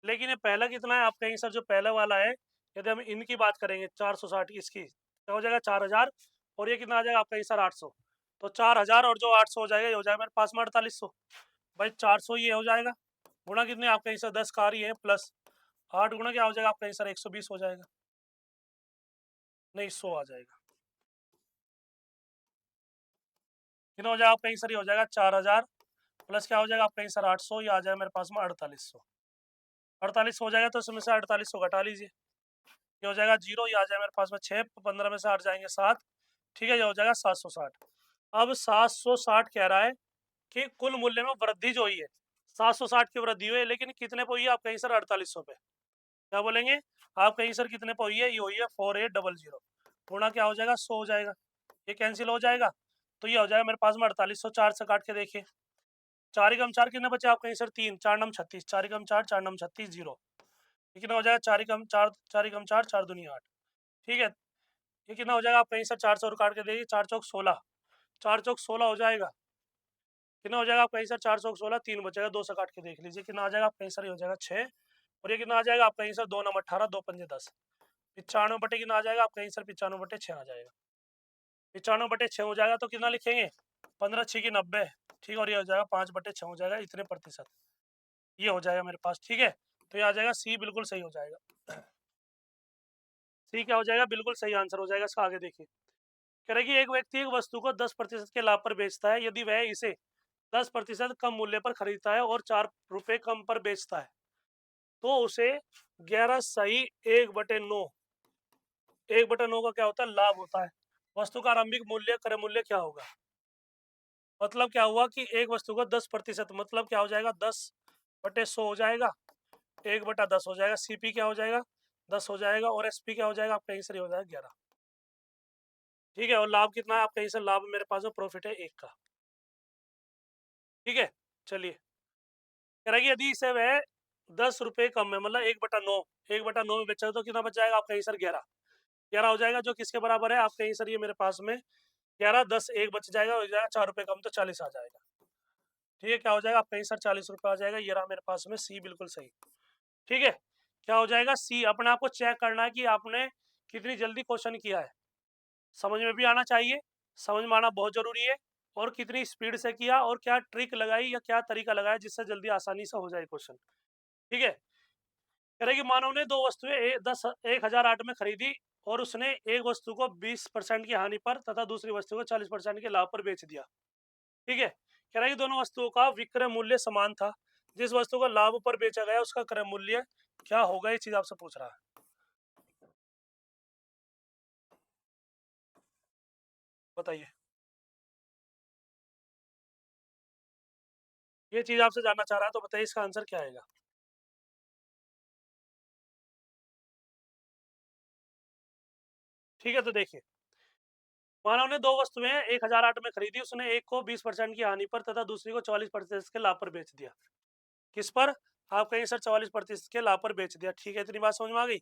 लेकिन ये पहला कितना है आप कहीं सर? जो पहला वाला है, यदि हम इनकी बात करेंगे 460 इसकी, क्या हो जाएगा? 4000। और ये कितना आ जाएगा आप कहीं सर? 800। तो 4000 और जो 800 हो जाएगा, ये हो जाएगा मेरे पास में 4800। भाई 400 ये हो जाएगा, गुणा कितने आपका आंसर 10 का रही है, प्लस 8 गुणा क्या हो जाएगा आपका आंसर 120 हो जाएगा, नहीं 100 आ जाएगा। कितना हो जाएगा आपका आंसर, ये हो जाएगा 4000 प्लस क्या हो जाएगा आपका आंसर 800, ये आ जाएगा मेरे पास में 4800। 4800 हो जाएगा तो इसमें से 4800 घटा लीजिए, ये हो जाएगा 0, ये आ जाएगा मेरे पास में 6, 15 में से 8 जाएंगे 7, ठीक है, ये हो जाएगा 760। अब 760 कह रहा है कि कुल मूल्य में वृद्धि जो हुई है 760 की वृद्धि हुई है, लेकिन कितने पे हुई है आपका आंसर 4800 पे। क्या बोलेंगे, आपका आंसर कितने पे हुई है, ये हुई है 4800, गुणा क्या हो जाएगा 100 हो जाएगा, ये कैंसिल हो जाएगा, तो ये हो जाएगा मेरे पास में 4800। 4 से काट के देखिए, 4 एकम 4 कितने बचे आपका आंसर 3, 4 नम 36, 4 एकम 4, 4 नम 36, 0। ये कितना हो जाएगा 4 एकम 4, 4 एकम 4, 4 दूनी 8, ठीक है। ये कितना हो जाएगा आपका आंसर 400 और काट के देखिए, 4 चौक 16, 4 चौक 16 हो जाएगा। कितना हो जाएगा आपका आंसर 4 चौक 16, 3 बचेगा, 2 से काट के देख लीजिए कितना आ जाएगा आपका आंसर, ये हो जाएगा 6। और ये कितना आ जाएगा आपका आंसर 2 नम 18, 2 पंजे 10, 95 बटे कितना आ जाएगा आपका आंसर 95 बटे 6 आ जाएगा। 95 बटे 6 हो जाएगा तो कितना लिखेंगे, 15 6 की 90, ठीक है, और ये हो जाएगा 5 बटे 6 हो जाएगा, इतने प्रतिशत ये हो जाएगा मेरे पास, ठीक है। तो ये आ जाएगा सी, बिल्कुल सही हो जाएगा। सी क्या हो जाएगा, बिल्कुल सही आंसर हो जाएगा इसका। आगे देखिए, कह रहे कि एक व्यक्ति एक वस्तु को 10% के लाभ पर बेचता है, यदि वह इसे 10% कम मूल्य पर खरीदता है और 4 रुपए कम पर बेचता है, तो उसे 11 सही 1/9, 1/9 का क्या होता है, लाभ होता है। वस्तु का आरंभिक मूल्य क्रय मूल्य क्या होगा, मतलब क्या हुआ कि एक वस्तु को 10%, मतलब क्या हो जाएगा 10/100 हो जाएगा, 1/10 हो जाएगा, सीपी क्या हो जाएगा 10 हो जाएगा, और एसपी क्या हो जाएगा आपका आंसर हो जाएगा 11, ठीक है। और लाभ कितना है आपका आंसर, लाभ मेरे पास में प्रॉफिट है 1 का, ठीक है। चलिए, कह रहा है कि यदि इसे वह 10 रुपए कम है, मतलब 1/9, 1/9 में बेचा तो कितना बच जाएगा आपका आंसर 11, 11 हो जाएगा, जो किसके बराबर है आपका आंसर, ये मेरे पास में 11, 10 1 बच जाएगा, हो जाएगा 4 रुपए कम तो 40 आ जाएगा, ठीक है। क्या हो जाएगा आपका आंसर 40 रुपए आ जाएगा, ये रहा मेरे पास में सी, बिल्कुल सही, ठीक है। क्या हो जाएगा सी। अपने आप को चेक करना है कि आपने कितनी जल्दी क्वेश्चन किया है, समझ में भी आना चाहिए, समझ में आना बहुत जरूरी है, और कितनी स्पीड से किया और क्या ट्रिक लगाई या क्या तरीका लगाया जिससे जल्दी आसानी से हो जाए क्वेश्चन, ठीक है। कह रहे कि मानव ने दो वस्तुएं 1008 में खरीदी और उसने एक वस्तु को 20% की हानि पर तथा दूसरी वस्तु को 40% के लाभ पर बेच दिया, ठीक है। कह रहा है कि दोनों वस्तुओं का विक्रय मूल्य समान था, जिस वस्तु को लाभ पर बेचा गया उसका क्रय मूल्य क्या होगा, ये चीज आपसे पूछ रहा है, बताइए। ये चीज आपसे जानना चाह रहा है, तो बताइए इसका आंसर क्या आएगा। ठीक है, तो देखिए, मानव ने दो वस्तुएं 1008 में खरीदी, उसने एक को 20% की हानि पर तथा दूसरी को 40% के लाभ पर बेच दिया। किस पर, आप कहिए सर 40% के लाभ पर बेच दिया, ठीक है, इतनी बात समझ में आ गई।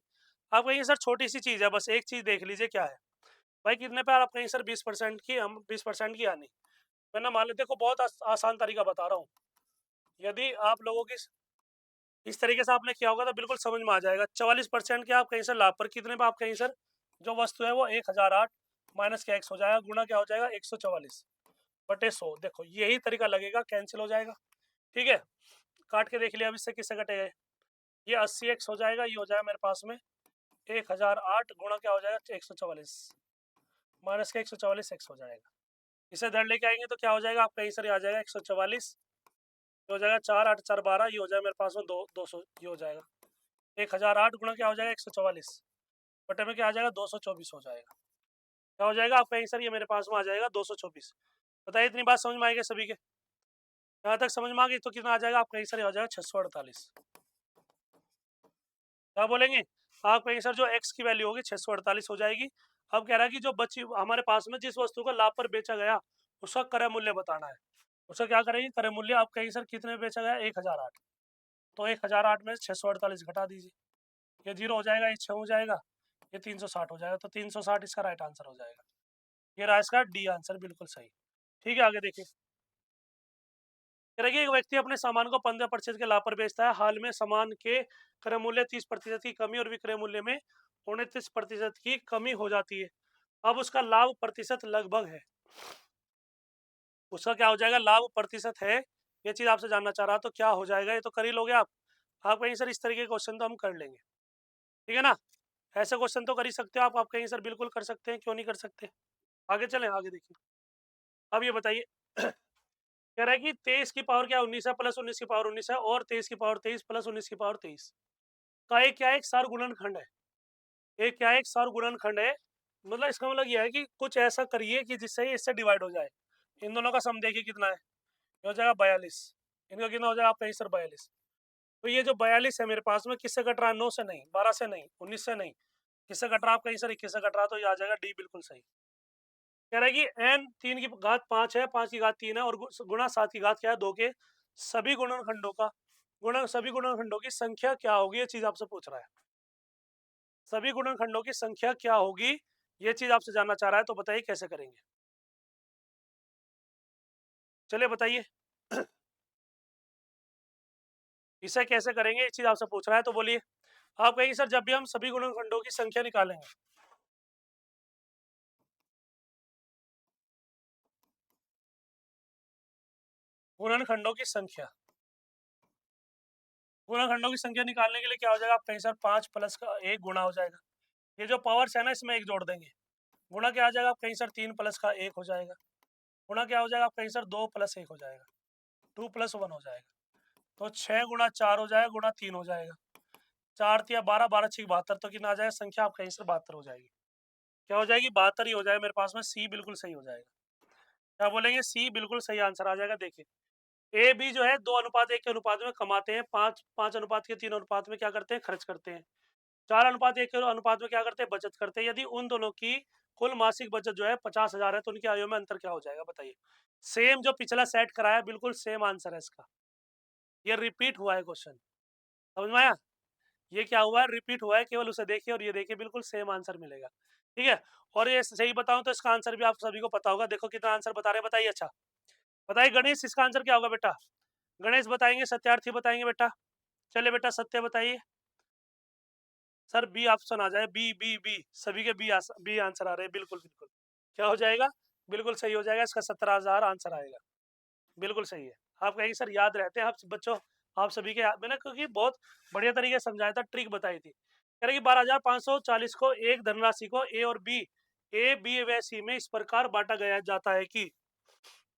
आप कहिए सर छोटी सी चीज है, बस एक चीज देख लीजिए क्या है भाई, कितने पे आप कहिए सर 20% की, हम 20% की हानि। मैं ना मान लेते, देखो बहुत आसान तरीका बता रहा हूँ, यदि आप लोगों की इस तरीके से आपने किया होगा तो बिल्कुल समझ में आ जाएगा। 44% के आप कहीं सर लाभ पर, कितने पे आप कहीं सर, जो वस्तु है वो 1008 माइनस का एक्स हो जाएगा, गुना क्या हो जाएगा 144/100। देखो यही तरीका लगेगा, कैंसिल हो जाएगा, ठीक है। काट के देख लिया, अब इससे किससे कटेगा, ये 80x हो जाएगा, ये हो जाएगा मेरे पास में 1008 गुणा क्या हो जाएगा 144 माइनस का 144x हो जाएगा। इसे इधर लेके आएंगे तो क्या हो जाएगा आपका आंसर, आ जाएगा 144, ये हो जाएगा 4 8 4 12, ये हो जाएगा मेरे पास में 200, ये हो जाएगा 1008 गुणा क्या हो जाएगा 144 बटे में क्या आ जाएगा 224 हो जाएगा। क्या हो जाएगा आपका आंसर, ये मेरे पास में आ जाएगा 224। बताइए इतनी बात समझ में आएगी सभी के, यहाँ तक समझ में आ गई तो कितना आ जाएगा आपका आंसर, हो जाएगा 648। क्या बोलेंगे, आपका आंसर जो एक्स की वैल्यू होगी 648 हो जाएगी। अब कह रहा है कि जो बची हमारे पास में जिस वस्तु को लाभ पर बेचा गया उसका क्रय मूल्य बताना है। उसका क्या करेंगे, क्रय मूल्य आपका आंसर कितने में बेचा गया 1008, तो 1008 में 648 घटा दीजिए, ये 0 हो जाएगा, ये 6 हो जाएगा, ये 360 हो जाएगा, तो 360 इसका राइट आंसर हो जाएगा। ये रहा इसका डी आंसर, बिल्कुल सही। ठीक है, आगे देखिए, कह रहा है कि एक व्यक्ति अपने सामान को 15% के लाभ पर बेचता है, हाल में सामान के क्रय मूल्य 30% की कमी और विक्रय मूल्य में 29% की कमी हो जाती है, अब उसका लाभ प्रतिशत लगभग है। उसका क्या हो जाएगा, लाभ प्रतिशत है, ये चीज आपसे जानना चाह रहा तो क्या हो जाएगा, ये तो कर ही लोगे आप कहीं सर इस तरीके के क्वेश्चन तो हम कर लेंगे, ठीक है ना। ऐसे क्वेश्चन तो कर ही सकते हो आप कहीं सर बिल्कुल कर सकते हैं, क्यों नहीं कर सकते। आगे चलें, आगे देखिए। अब ये बताइए कह रहा है कि 23 की पावर क्या 19 है प्लस 19 की पावर 19 है और 23 की पावर 23 प्लस 19 की पावर 23 का एक क्या है, एक सार गुणनखंड है। एक क्या है, एक सार गुणनखंड है। मतलब इसका मतलब यह है कि कुछ ऐसा करिए कि जिससे ये इससे डिवाइड हो जाए। इन दोनों का सम देखिए कितना है, ये हो जाएगा 42। इनका कितना हो जाएगा आपका सर 42। तो ये जो 42 है मेरे पास में किससे कट रहा है, 9 से नहीं, 12 से नहीं, 19 से नहीं, किससे कट रहा है आपका सर 21 से कट रहा, तो ये आ जाएगा डी बिल्कुल सही। कह रहा है कि n 3 की घात 5 है, 5 की घात 3 है और गुणा 7 की घात क्या है 2 के सभी गुणनखंडों का सभी गुणनखंडों की संख्या क्या होगी, ये चीज आपसे पूछ रहा है। सभी गुणनखंडों की संख्या क्या होगी, ये चीज आपसे जानना चाह रहा है, तो बताइए कैसे करेंगे। चलिए बताइए इसे कैसे करेंगे, ये चीज आपसे पूछ रहा है, तो बोलिए। आप कहेंगे सर जब भी हम सभी गुणनखंडों की संख्या निकालेंगे, गुणनखंडों की संख्या, गुणनखंडों की संख्या निकालने के लिए क्या हो जाएगा, आप कहें सर 5 प्लस का 1 गुणा हो जाएगा। ये जो पावर्स है ना इसमें एक जोड़ देंगे, गुणा क्या आ जाएगा आप कहीं सर 3 प्लस का 1 हो जाएगा। गुणा क्या हो जाएगा आप कहीं सर 2 प्लस 1 हो जाएगा, 2 प्लस 1 हो जाएगा। तो 6 गुणा 4 हो जाएगा, गुणा 3 हो जाएगा। 4 या 12, 12 6 72, तो कितना आ जाएगा संख्या आप कहीं सर 72 हो जाएगी। क्या हो जाएगी, 72 ही हो जाएगा मेरे पास में, सी बिल्कुल सही हो जाएगा। क्या बोलेंगे, सी बिल्कुल सही आंसर आ जाएगा। देखिए ए बी जो है 2:1 के अनुपात में कमाते हैं, 5 अनुपात के 3 अनुपात में क्या करते हैं, खर्च करते हैं, 4:1 के अनुपात में क्या करते हैं, बचत करते हैं। यदि उन दोनों की कुल मासिक बचत जो है 50,000 है तो उनकी आयु में अंतर क्या हो जाएगा, बताइए। सेम जो पिछला सेट कराया बिल्कुल सेम आंसर है इसका, ये रिपीट हुआ है क्वेश्चन, समझ में आया। ये क्या हुआ है, रिपीट हुआ है, केवल उसे देखिए और ये देखिए बिल्कुल सेम आंसर मिलेगा, ठीक है। और ये सही बताऊं तो इसका आंसर भी आप सभी को पता होगा, देखो कितना आंसर बता रहे हैं, बताइए। अच्छा बताइए गणेश, इसका आंसर क्या होगा बेटा, गणेश बताएंगे, सत्यार्थी बताएंगे बेटा। चलिए बेटा सत्य बताइए। सर बी ऑप्शन आ जाए, बी बी बी, सभी के बी आंसर आ रहे हैं, बिल्कुल बिल्कुल। क्या हो जाएगा, बिल्कुल सही हो जाएगा, इसका 17,000 आंसर आएगा, बिल्कुल सही है। आप कहेंगे सर याद रहते हैं आप बच्चों, आप सभी के याद, मैंने क्योंकि बहुत बढ़िया तरीके से समझाया था, ट्रिक बताई थी। कह रहे कि 12,540 को एक धनराशि को ए और बी व सी में इस प्रकार बांटा गया जाता है कि,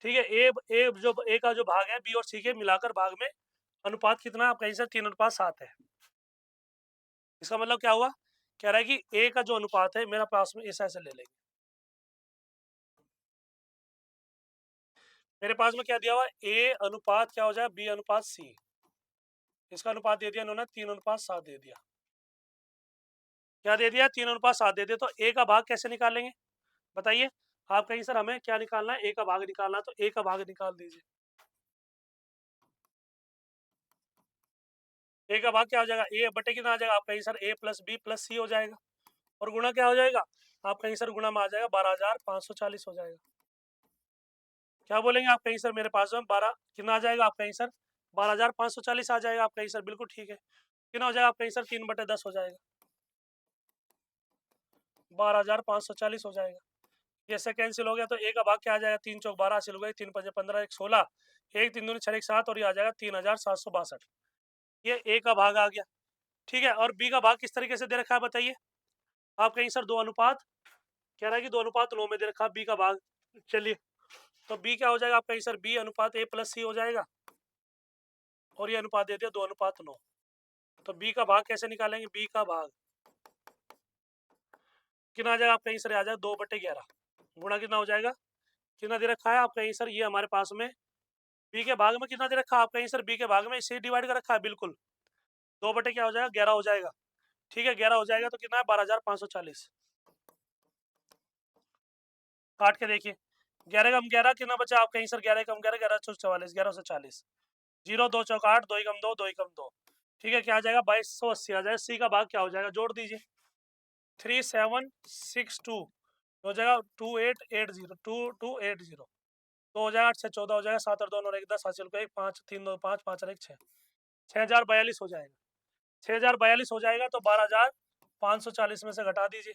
ठीक है, ए जो ए का जो भाग है बी और सी के मिलाकर भाग में अनुपात कितना, आप कहें सर 3:7 है। इसका मतलब क्या हुआ, कह रहा है कि ए का जो अनुपात है मेरा पास में ऐसा ऐसे ले लेंगे, मेरे पास में क्या दिया हुआ, ए अनुपात क्या हो जाए बी अनुपात सी, इसका अनुपात दे दिया इन्होंने 3:7 दे दिया। क्या दे दिया, 3:7 दे दिया। तो ए का भाग कैसे निकालेंगे, बताइए। आप कहेंगे सर हमें क्या निकालना है, ए का भाग निकालना, तो ए का भाग निकाल दीजिए। ए का भाग क्या हो जाएगा, ए बटे कितना आ जाएगा, आप कहेंगे सर ए प्लस बी प्लस सी हो जाएगा, और गुणा क्या हो जाएगा, आप कहेंगे सर गुणा में आ जाएगा 12,540 हो जाएगा। क्या बोलेंगे आप कहीं सर, मेरे पास में 12 कितना आ जाएगा, आप कहीं सर 12,540 आ जाएगा, आप कहीं सर बिल्कुल ठीक है। कितना हो जाएगा आप कहीं सर 3/10 हो जाएगा, 12,540 हो जाएगा। ये से कैंसिल हो गया, तो ए का भाग क्या आ जाएगा, 3 चौक 12 हासिल हो गए, 3 पंजे 15, 1 16, 1 3 दूनी 6 1 7, और ये आ जाएगा 3,762। ये ए का भाग आ गया, ठीक है। और बी का भाग किस तरीके से दे रखा है बताइए। आप कहीं सर 2 अनुपात, कह रहा है कि 2:9 में दे रखा बी का भाग। चलिए तो बी क्या हो जाएगा, आप कहीं सर बी अनुपात ए प्लस सी हो जाएगा, और ये अनुपात दे दिया 2:9। तो बी का भाग कैसे निकालेंगे, बी का भाग कितना आ जाएगा, आप कहीं सर आ जाएगा 2/11 गुणा कितना हो जाएगा, कितना दे रखा है आप कहीं सर, ये हमारे पास में बी के भाग में कितना दे रखा है, आप कहीं सर बी के भाग में इसे डिवाइड कर रखा है, बिल्कुल 2 बटे क्या हो जाएगा 11 हो जाएगा, ठीक है। 11 हो जाएगा तो कितना है 12,540, काट के देखिए। 11 कम 11 कितना बचा, आप कहीं सर 11 कम 11, 11 चौक 44, 11 से 40, 0 2 चौक 8, 2 कम 2, 2 कम 2, ठीक है। क्या आ जाएगा 2280 आ जाएगा। सी का भाग क्या हो जाएगा, जोड़ दीजिए, 3762 हो जाएगा 2880, तो हो जाएगा 8 से 14 हो जाएगा, 7 और 2 और 1 10 हासिल को 1 5 3 2 5 5 और 1 6, 6,042 हो जाएगा। 6,042 हो जाएगा तो 12,540 में से घटा दीजिए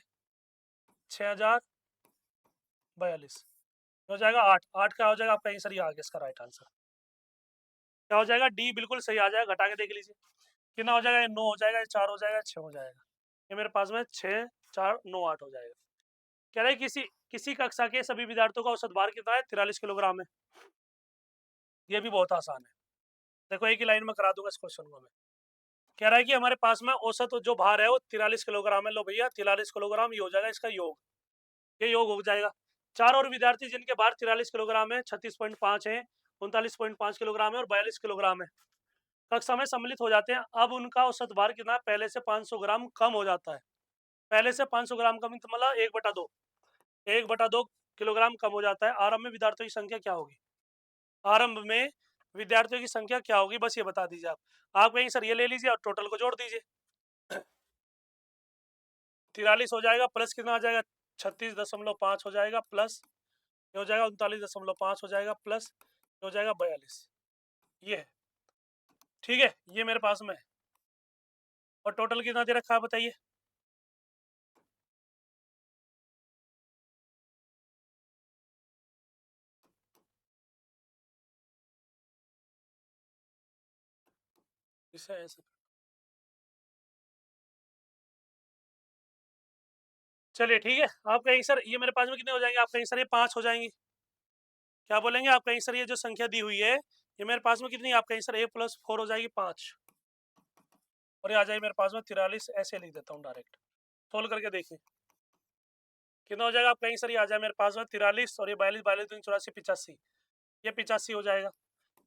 6,042, हो जाएगा 8, 8 क्या हो जाएगा आपका आंसर, ये आ गया इसका राइट आंसर। क्या हो जाएगा, डी बिल्कुल सही आ जाएगा, घटा के देख लीजिए कितना हो जाएगा, 9 हो जाएगा, 4 हो जाएगा, 6 हो जाएगा। ये मेरे पास में 6 4 9 8 हो जाएगा। कह रहे किसी किसी कक्षा के सभी विद्यार्थियों का औसत भार कितना है, 43 किलोग्राम है। ये भी बहुत आसान है, देखो एक ही लाइन में करा दूंगा इस क्वेश्चन को मैं। कह रहा है कि हमारे पास में औसत जो भार है वो 43 किलोग्राम है। लो भैया 43 किलोग्राम ये हो जाएगा इसका योग, ये योग हो जाएगा। 4 और विद्यार्थी जिनके भार 43 किलोग्राम है, 36.5 है, 39.5 किलोग्राम है और 42 किलोग्राम है, कक्षा में सम्मिलित हो जाते हैं। अब उनका औसत भार कितना, पहले से 500 ग्राम कम हो जाता है। पहले से 500 ग्राम कम मतलब 1/2, 1/2 किलोग्राम कम हो जाता है। आरंभ में विद्यार्थियों की संख्या क्या होगी, आरंभ में विद्यार्थियों की संख्या क्या होगी, बस ये बता दीजिए आप कहीं सर ये ले लीजिए और टोटल को जोड़ दीजिए। 43 हो जाएगा प्लस कितना आ जाएगा, 36.5 हो जाएगा, प्लस ये हो जाएगा 39.5 हो जाएगा, प्लस ये हो जाएगा 42। ये है, ठीक है, ये मेरे पास में है। और टोटल कितना दे रखा है बताइए, इसे ऐसे, चलिए ठीक है। आप कहेंगे सर ये मेरे पास में कितने हो जाएंगे, आप कहेंगे सर ये 5 हो जाएंगे, क्या बोलेंगे आप कहेंगे सर ये जो संख्या दी हुई है ये मेरे पास में कितनी, आप कहेंगे सर a+4 हो जाएगी 5, और ये आ जाएगी मेरे पास में 43। ऐसे लिख देता हूँ डायरेक्ट, सोल्व करके देखिए कितना हो जाएगा। आप कहेंगे सर ये आ जाए मेरे पास में 43 और ये 42, 42 3 84 85, ये 85 हो जाएगा।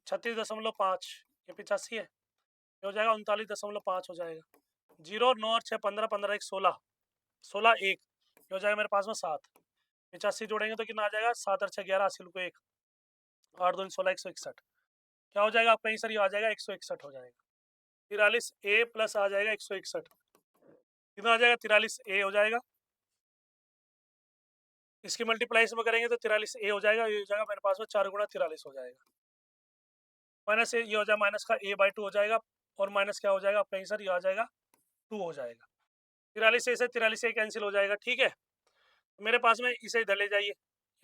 36.5 ये 85 है, ये हो जाएगा 39.5 हो जाएगा। 0 9 और 6 15, 15 1 16, 16 1 ये हो जाएगा मेरे पास में 7। 85 जोड़ेंगे तो कितना आ जाएगा, 7 और 6 11, 80 को 1, 8 2 16 161, क्या हो जाएगा आपका आंसर, ये आ जाएगा 161 हो जाएगा। 43 ए प्लस आ जाएगा 161, कितना आ जाएगा, 43 ए हो जाएगा। इसकी मल्टीप्लाई इसमें करेंगे तो 43 ए हो जाएगा, ये हो जाएगा मेरे पास में 4 गुणा 43 हो जाएगा। माइनस ये हो जाएगा, माइनस का a/2 हो जाएगा, और माइनस क्या हो जाएगा आपका आंसर, ये आ जाएगा 2 हो जाएगा। 43 से 43 से कैंसिल हो जाएगा, ठीक है। मेरे पास में इसे इधर ले जाइए,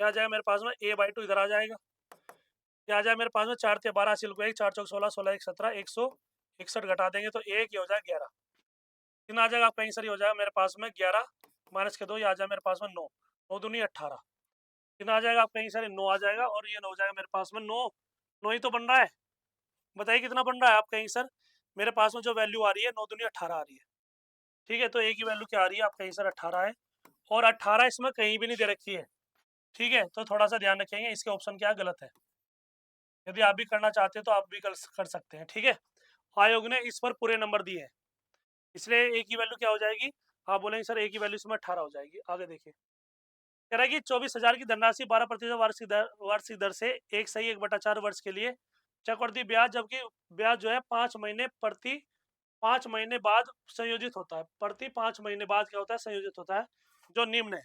क्या आ जाएगा मेरे पास में a/2 इधर आ जाएगा, क्या आ जाएगा मेरे पास में 4 थे 12, 80 को 1, 4 चौक 16, 16 1 17, 161 घटा देंगे तो 1, ये हो जाएगा 11, कितना आ जाएगा आपका आंसर, ये हो जाएगा मेरे पास में 11 माइनस के 2, ये आ जाएगा मेरे पास में 9, 9 दूनी 18, कितना आ जाएगा आपका आंसर, 9 आ जाएगा, और ये 9 हो जाएगा मेरे पास में 9, 9 ही तो बन रहा है। बताइए कितना बन रहा है आपका आंसर, मेरे पास में जो वैल्यू आ रही है 9 दूनी 18 आ रही है, ठीक है। तो एक ही वैल्यू क्या आ रही है आपका आंसर 18 है, और 18 इसमें कहीं भी नहीं दे रखी है, ठीक है। तो थोड़ा सा ध्यान रखेंगे, इसके ऑप्शन क्या गलत है। यदि आप भी करना चाहते हैं तो आप भी कर सकते हैं, ठीक है। आयोग ने इस पर पूरे नंबर दिए हैं, इसलिए एक ही वैल्यू क्या हो जाएगी, आप बोलेंगे सर एक ही वैल्यू इसमें 18 हो जाएगी। आगे देखिए, कह रहा है कि 24,000 की धनराशि 12% वार्षिक दर से 1/4 वर्ष के लिए चक्रवृद्धि ब्याज, जबकि ब्याज जो है 5 महीने प्रति 5 महीने बाद संयोजित होता है, प्रति 5 महीने बाद क्या होता है, संयोजित होता है, जो निम्न है।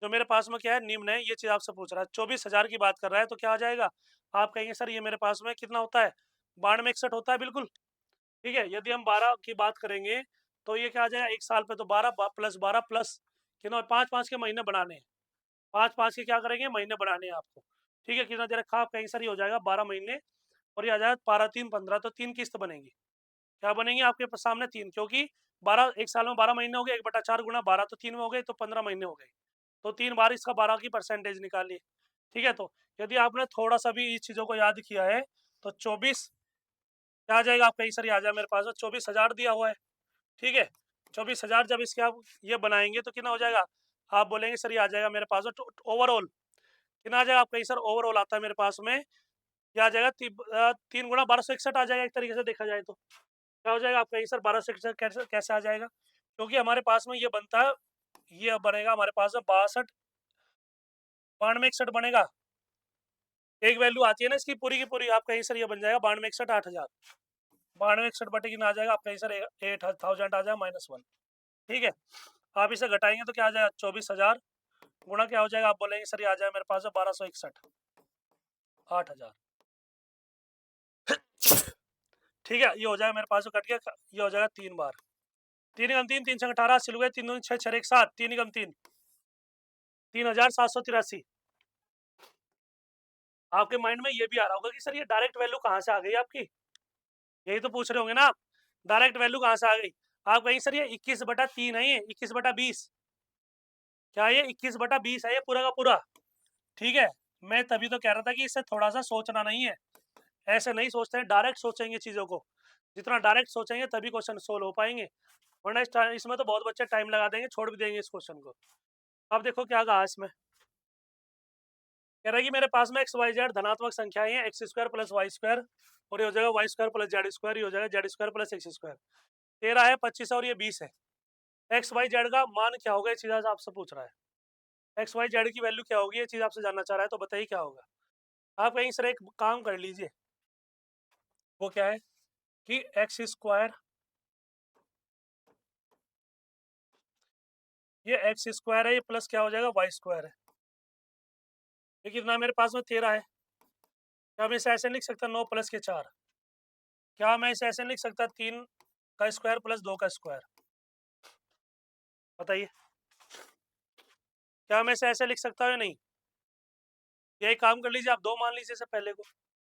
जो मेरे पास में क्या है, निम्न है, ये चीज आपसे पूछ रहा है। 24,000 की बात कर रहा है, तो क्या आ जाएगा, आप कहेंगे सर ये मेरे पास में कितना होता है, 92 61 होता है, बिल्कुल ठीक है। यदि हम 12 की बात करेंगे तो ये क्या आ जाएगा, एक साल पे तो 12 प्लस 12 प्लस कितना, 5 के महीने बनाने हैं, 5 के क्या करेंगे, महीने बनाने हैं आपको, ठीक है। कितना दे रखा आपका आंसर, ये हो जाएगा 12 महीने, और ये आ जाएगा 12 3 15, तो 3 किस्त बनेंगी, क्या बनेंगे आपके सामने 3, क्योंकि 12 एक साल में 12 महीने हो गए, 1/4 गुणा 12 तो 3 में हो गए, तो 15 महीने हो गए, तो 3 बार इसका 12 की परसेंटेज निकालिए, ठीक है। तो यदि आपने थोड़ा सा भी इस चीज़ों को याद किया है तो 24 क्या आ जाएगा आपका आंसर, ये आ जाएगा मेरे पास में 24,000 दिया हुआ है, ठीक है। 24,000 जब इसके आप ये बनाएंगे तो कितना हो जाएगा, आप बोलेंगे सर ये आ जाएगा मेरे पास में ओवरऑल कितना आ जाएगा आपका आंसर, ओवरऑल आता है मेरे पास में, क्या आ जाएगा 3 गुणा 1261 आ जाएगा, एक तरीके से देखा जाए तो क्या हो जाएगा आपका आंसर 1261 कैसे कैसे आ जाएगा, क्योंकि हमारे पास में ये बनता है, ये बनेगा हमारे पास में 62 92 61 बनेगा, एक वैल्यू आती है ना इसकी पूरी की पूरी, आपका आंसर ये बन जाएगा 92 61 8000, 92 61 बटे कितना आ जाएगा आपका आंसर 8000 आ जाएगा -1, ठीक है। आप इसे घटाएंगे तो क्या आ जाएगा 24,000 गुणा क्या हो जाएगा, आप बोलेंगे सर ये आ जाएगा मेरे पास में 1261 8000, ठीक है। ये हो जाएगा मेरे पास में कट गया, ये हो जाएगा 3 बार, 3 × 3 3 × 18 सिल गए, 3 2 6 6 1 7, 3 × 3 3783, आपके माइंड में ये भी आ रहा होगा कि सर ये डायरेक्ट वैल्यू कहाँ से आ गई आपकी, यही तो पूछ रहे होंगे ना आप, डायरेक्ट वैल्यू कहाँ से आ गई। आप कहेंगे सर ये 21/3 है, ये 21/20, क्या ये 21/20 है ये पूरा का पूरा, ठीक है। मैं तभी तो कह रहा था कि इससे थोड़ा सा सोचना नहीं है, ऐसे नहीं सोचते हैं, डायरेक्ट सोचेंगे चीज़ों को, जितना डायरेक्ट सोचेंगे तभी क्वेश्चन सोल्व हो पाएंगे, वरना इसमें तो बहुत बच्चे टाइम लगा देंगे, छोड़ भी देंगे इस क्वेश्चन को। अब देखो क्या कहा इसमें, कह रहा है कि मेरे पास में एक्स वाई जेड धनात्मक संख्याएं हैं, x square plus y square, और ये हो जाएगा y square plus z square, ये हो जाएगा z square plus x square. 13 है, 25 है और ये 20 है। एक्स वाई जेड का मान क्या होगा, ये चीज़ आपसे पूछ रहा है। एक्स वाई जेड की वैल्यू क्या होगी, ये चीज़ आपसे जानना चाह रहा है, तो बताइए क्या होगा। आप कहीं सर एक काम कर लीजिए, वो क्या है कि एक्स स्क्वायर, ये एक्स स्क्वायर है, ये प्लस क्या हो जाएगा वाई स्क्वायर है, ये कितना मेरे पास में 13 है। क्या मैं इसे ऐसे लिख सकता 9 प्लस के 4, क्या मैं इसे ऐसे लिख सकता 3 का स्क्वायर प्लस 2 का स्क्वायर, बताइए क्या मैं इसे ऐसे लिख सकता हूँ या नहीं। यही काम कर लीजिए, आप 2 मान लीजिए इसे पहले को,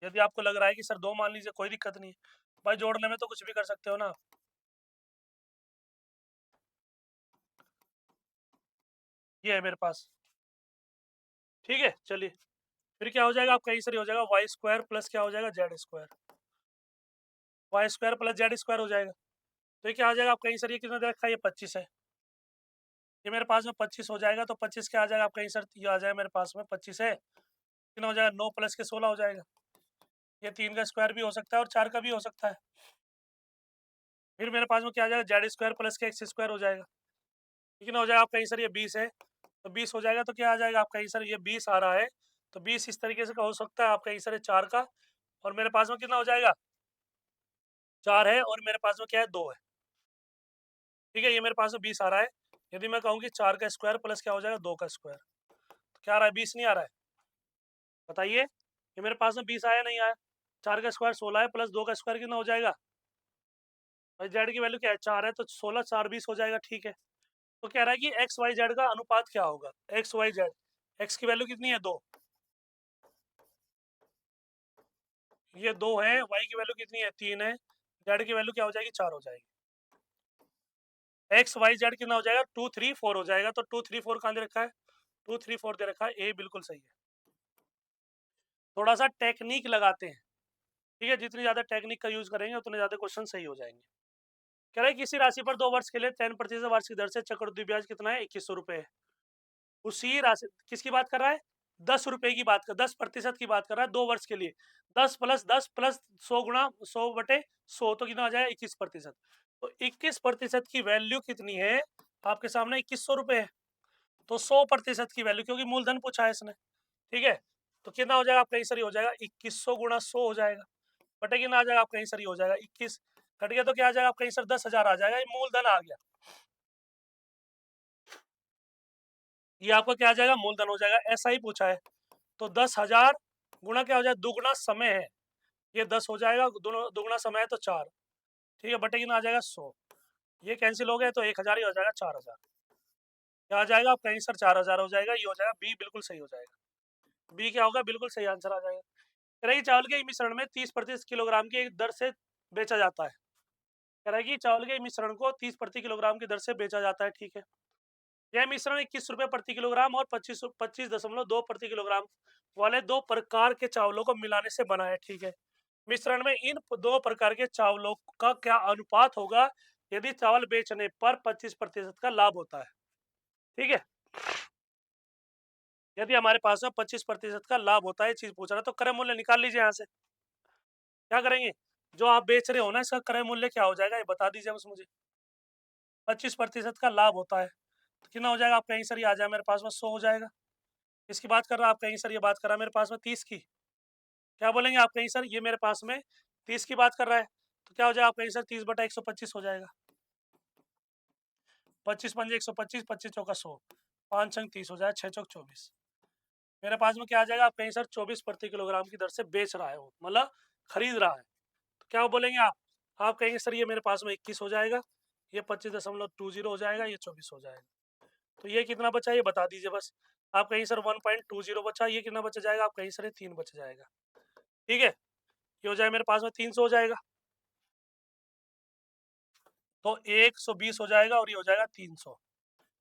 यदि आपको लग रहा है कि सर 2 मान लीजिए, कोई दिक्कत नहीं है भाई, जोड़ने में तो कुछ भी कर सकते हो ना। ये है मेरे पास, ठीक है। चलिए फिर क्या हो जाएगा, आपका कहीं सर हो जाएगा वाई स्क्वायर प्लस क्या हो जाएगा z square, y square plus z square हो जाएगा। तो ये क्या आ जाएगा, आप कहीं सर ये कितना दे रखा है, ये 25 है, ये मेरे पास में 25 हो जाएगा। तो 25 क्या आ जाएगा, आप कहीं सर ये आ जाएगा मेरे पास में 25 है, कितना हो जाएगा 9 प्लस के 16 हो जाएगा। ये 3 का स्क्वायर भी हो सकता है और 4 का भी हो सकता है। फिर मेरे पास में क्या आ जाएगा, जेड स्क्वायर प्लस के एक्स स्क्वायर हो जाएगा, कितना हो जाएगा, आप कहीं सर ये 20 है, तो 20 हो जाएगा। तो क्या आ जाएगा, आप कहीं सर ये 20 आ रहा है, तो 20 इस तरीके से का हो सकता है, आप कहीं सर 4 का, और मेरे पास में कितना हो जाएगा 4 है, और मेरे पास में क्या है 2 है, ठीक है। ये मेरे पास में 20 आ रहा है, यदि मैं कहूँ कि 4 का स्क्वायर प्लस क्या हो जाएगा 2 का स्क्वायर, तो क्या आ रहा है 20 नहीं आ रहा है, बताइए। ये मेरे पास में 20 आया नहीं आया, 4 का स्क्वायर 16 है प्लस 2 का स्क्वायर कितना हो जाएगा, भाई जेड की वैल्यू क्या है 4 है, तो 16 4 20 हो जाएगा, ठीक है। तो कह रहा है कि एक्स वाई जेड का अनुपात क्या होगा, एक्स वाई जेड, एक्स की वैल्यू कितनी है 2, ये 2 है, वाई की वैल्यू कितनी है 3 है, जेड की वैल्यू क्या हो जाएगी 4 हो जाएगी। एक्स वाई जेड कितना हो जाएगा 2 3 4 हो जाएगा। तो 2 3 4 कहाँ दे रखा है, 2 3 4 दे रखा है, ए बिल्कुल सही है। थोड़ा सा टेक्निक लगाते हैं, ठीक है, जितनी ज्यादा टेक्निक का यूज करेंगे उतने ज्यादा क्वेश्चन सही हो जाएंगे। कह रहा है किसी राशि पर 2 वर्ष के लिए 10% वार्षिक दर से चक्रवृद्धि ब्याज कितना है 2100 रुपए है। उसी राशि किसकी बात कर रहा है, 10 रुपए की बात कर, 10% की बात कर रहा है 2 वर्ष के लिए, 10 प्लस 100 × 100 तो कितना आ जाएगा 21%। तो 21% की वैल्यू कितनी है, आपके सामने 2100 रुपए है। तो 100% की वैल्यू, क्योंकि मूलधन पूछा है इसने, ठीक है, तो कितना हो जाएगा, आपका सही हो जाएगा 2100 × 100 हो जाएगा, बटे कितना आ जाएगा, आपका सही हो जाएगा 21, कट गया तो क्या आ जाएगा, आपका सर 10,000 आ जाएगा, ये मूलधन आ गया। ये आपका क्या आ जाएगा, मूलधन हो जाएगा, ऐसा ही पूछा है। तो 10,000 गुणा क्या हो जाएगा, दुगुना समय है, ये 10 हो जाएगा, दुगुना समय है तो 4, ठीक है, बटे कितना आ जाएगा 100, ये कैंसिल हो गया तो 1,000 ही हो जाएगा, 4,000 क्या आ जाएगा, आप कहीं सर 4,000 हो जाएगा, ये हो जाएगा बी बिल्कुल सही हो जाएगा। बी क्या होगा, बिल्कुल सही आंसर आ जाएगा। कह रहा है कि चावल के मिश्रण में 30% किलोग्राम की दर से बेचा जाता है, कह रहा है कि चावल के मिश्रण को 30 प्रति किलोग्राम की दर से बेचा जाता है, ठीक है। यह मिश्रण 21 रुपए प्रति किलोग्राम और 25.2 प्रति किलोग्राम वाले 2 प्रकार के चावलों को मिलाने से बना है, ठीक है। मिश्रण में इन 2 प्रकार के चावलों का क्या अनुपात होगा यदि चावल बेचने पर 25% का लाभ होता है, ठीक है। यदि हमारे पास में 25% का लाभ होता है, चीज पूछ रहा है, तो क्रय मूल्य निकाल लीजिए यहाँ से। क्या करेंगे, जो आप बेच रहे हो ना, इसका क्रय मूल्य क्या हो जाएगा ये बता दीजिए बस मुझे। 25% का लाभ होता है तो कितना हो जाएगा, आप कहीं सर ये आ जाए मेरे पास में 100 हो जाएगा। इसकी बात कर रहा, आप कहीं सर ये बात कर रहा है मेरे पास में 30 की, क्या बोलेंगे आप कहीं सर, ये मेरे पास में 30 की बात कर रहा है, तो क्या हो जाएगा, आप कहीं सर 30/125 हो जाएगा, 25 × 5 = 125, 25 चौका 100, 5 छंग 30 हो जाएगा, 6 चौक 24। मेरे पास में क्या आ जाएगा, आप कहीं सर 24 प्रति किलोग्राम की दर से बेच रहा है, वो मतलब खरीद रहा है, तो क्या बोलेंगे आप कहेंगे सर ये मेरे पास में 21 हो जाएगा, ये 25.20 हो जाएगा, ये 24 हो जाएगा। तो ये कितना बचा ये बता दीजिए बस। आप कहीं सर 1.20 बचा, ये कितना बच जाएगा आप कहीं सर 3 बच जाएगा। ठीक है, ये हो जाएगा मेरे पास में 300 हो जाएगा, तो 120 हो जाएगा और ये हो जाएगा 300।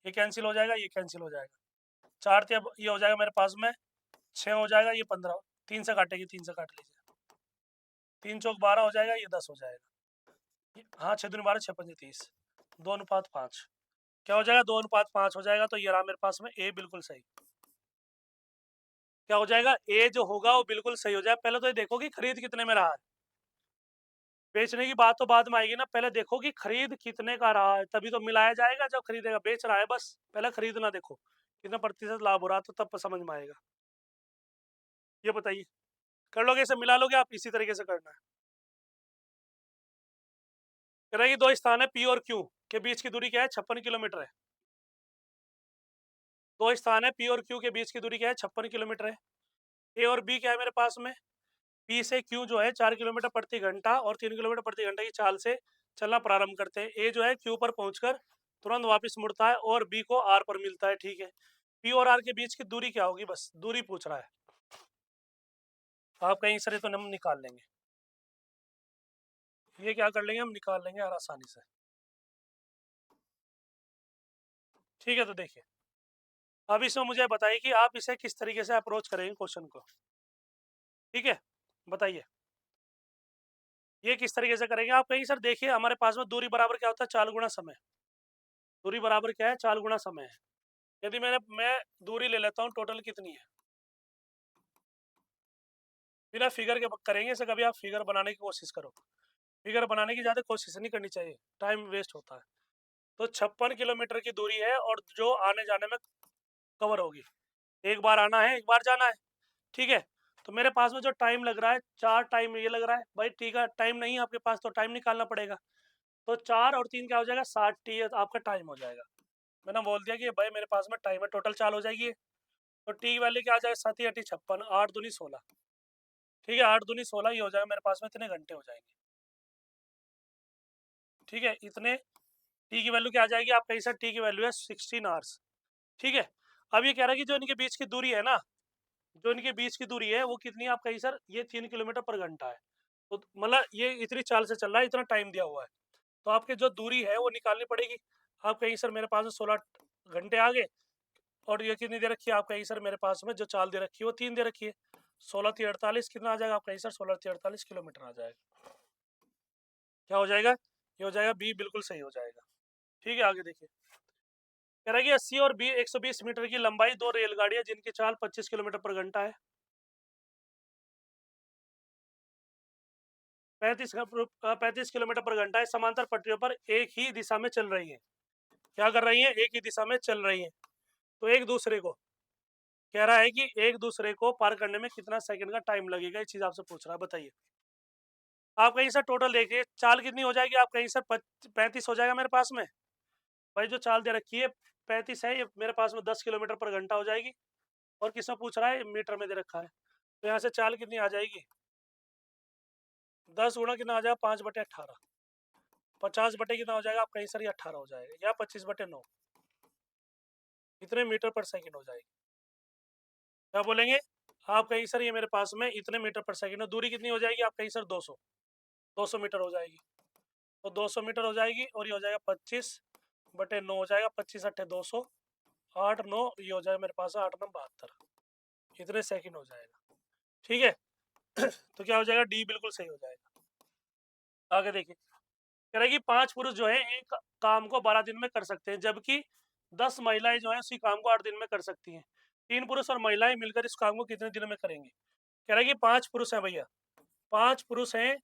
ये कैंसिल हो जाएगा, ये कैंसिल हो जाएगा, 4 ये हो जाएगा मेरे पास में 6 हो जाएगा, ये 15, 3 से काटेगी, 3 से काट लीजिए, 3 चौक 12 हो जाएगा, ये 10 हो जाएगा। हाँ 6 दूनी 12, 6 पंजे 30, 2:5। क्या हो जाएगा 2:5 हो जाएगा। तो ये रहा मेरे पास में ए बिल्कुल सही। क्या हो जाएगा ए जो होगा वो बिल्कुल सही हो जाएगा। पहले तो ये देखो कि खरीद कितने में रहा है, बेचने की बात तो बाद में आएगी ना, पहले देखो कि खरीद कितने का रहा है, तभी तो मिलाया जाएगा जब खरीदेगा। बेच रहा है बस, पहले खरीदना देखो कितना प्रतिशत लाभ हो रहा तो तब समझ में आएगा। ये बताइए कर लोगे, इसे मिला लोगे आप, इसी तरीके से करना है। कह रहा है कि दो स्थान है पी और क्यू के बीच की दूरी क्या है 56 किलोमीटर है। दो स्थान है पी और क्यू के बीच की दूरी क्या है 56 किलोमीटर है। ए और बी क्या है मेरे पास में, पी से क्यू जो है 4 किलोमीटर प्रति घंटा और 3 किलोमीटर प्रति घंटा की चाल से चलना प्रारंभ करते हैं। ए जो है क्यू पर पहुंचकर तुरंत वापस मुड़ता है और बी को आर पर मिलता है। ठीक है, पी और आर के बीच की दूरी क्या होगी, बस दूरी पूछ रहा है। आप कहीं सर तो हम निकाल लेंगे, ये क्या कर लेंगे हम निकाल लेंगे यार आसानी से। ठीक है, तो देखिए अब इसमें मुझे बताइए कि आप इसे किस तरीके से अप्रोच करेंगे क्वेश्चन को। ठीक है, बताइए ये किस तरीके से करेंगे आप। कहीं सर देखिए हमारे पास में दूरी बराबर क्या होता है 4 गुना समय। दूरी बराबर क्या है 4 गुना समय है। यदि मैं दूरी ले लेता हूँ टोटल कितनी है, बिना फिगर के करेंगे इसे, कभी आप फिगर बनाने की कोशिश करो, फिगर बनाने की ज़्यादा कोशिश नहीं करनी चाहिए, टाइम वेस्ट होता है। तो 56 किलोमीटर की दूरी है और जो आने जाने में कवर होगी, एक बार आना है एक बार जाना है। ठीक है, तो मेरे पास में जो टाइम लग रहा है 4 टाइम ये लग रहा है भाई। ठीक है, टाइम नहीं है आपके पास तो टाइम निकालना पड़ेगा। तो 4 और 3 क्या हो जाएगा 60 टी आपका टाइम हो जाएगा। मैंने बोल दिया कि भाई मेरे पास में टाइम है, टोटल चाल हो जाएगी। तो टी वैल्यू क्या आ जाएगा 7 अटी 56, 8 दूनी 16। ठीक है, 8 दूनी 16 ही हो जाएगा मेरे पास में, इतने घंटे हो जाएंगे। ठीक है, इतने टी की वैल्यू क्या आ जाएगी आप कहीं सर, टी की वैल्यू है 16 आवर्स। ठीक है, अब ये कह रहा है कि जो इनके बीच की दूरी है ना, जो इनके बीच की दूरी है वो कितनी है आप कहीं सर, ये 3 किलोमीटर पर घंटा है। तो मतलब ये इतनी चाल से चल रहा है, इतना टाइम दिया हुआ है, तो आपकी जो दूरी है वो निकालनी पड़ेगी। आप कहीं सर मेरे पास में 16 घंटे आ गए, और ये कितनी दे रखी है आप कहीं सर मेरे पास में जो चाल दे रखी है वो 3 दे रखी है, 16 × 3 = 48, कितना आ जाएगा आप कहीं सर 16 × 3 = 48 किलोमीटर आ जाएगा। क्या हो जाएगा, ये हो जाएगा बी बिल्कुल सही हो जाएगा। ठीक है, आगे देखिए कह रहा है कि 80 और बी 120 मीटर की लंबाई दो रेलगाड़ियां जिनकी चाल 25 किलोमीटर पर घंटा है, 35 किलोमीटर पर घंटा है, समांतर पटरियों पर एक ही दिशा में चल रही है। क्या कर रही है, एक ही दिशा में चल रही है। तो एक दूसरे को कह रहा है कि एक दूसरे को पार करने में कितना सेकंड का टाइम लगेगा, ये चीज आपसे पूछ रहा है, बताइए। आप कहीं से टोटल देखिए चाल कितनी हो जाएगी आप कहीं से 35 हो जाएगा मेरे पास में। भाई जो चाल दे रखी है 35 है, ये मेरे पास में 10 किलोमीटर पर घंटा हो जाएगी। और किसमें पूछ रहा है, मीटर में दे रखा है। तो यहाँ से चाल कितनी आ जाएगी, 10 गुणा कितना आ जाएगा 5/18, 50 बटे कितना हो जाएगा आप कहीं सर, ये 18 हो जाएगा, या 25/9, इतने मीटर पर सेकंड हो जाएगी। क्या बोलेंगे आप कहीं सर, ये मेरे पास में इतने मीटर पर सेकंड है। दूरी कितनी हो जाएगी आप कहीं सर 200 मीटर हो जाएगी। तो 200 मीटर हो जाएगी और ये हो जाएगा 25/9 हो जाएगा, 25×8 = 200, 8×9 ये हो जाएगा मेरे पास 8×9 = 72, इतने सेकंड हो जाएगा। ठीक है तो क्या हो जाएगा डी बिल्कुल सही हो जाएगा। आगे देखिए कह रहा है कि 5 पुरुष जो है एक काम को 12 दिन में कर सकते हैं, जबकि 10 महिलाएं जो है उसी काम को 8 दिन में कर सकती हैं। 3 पुरुष और महिलाएं मिलकर इस काम को कितने दिनों में करेंगे। कह रहा है कि 5 पुरुष हैं भैया, 5 पुरुष हैं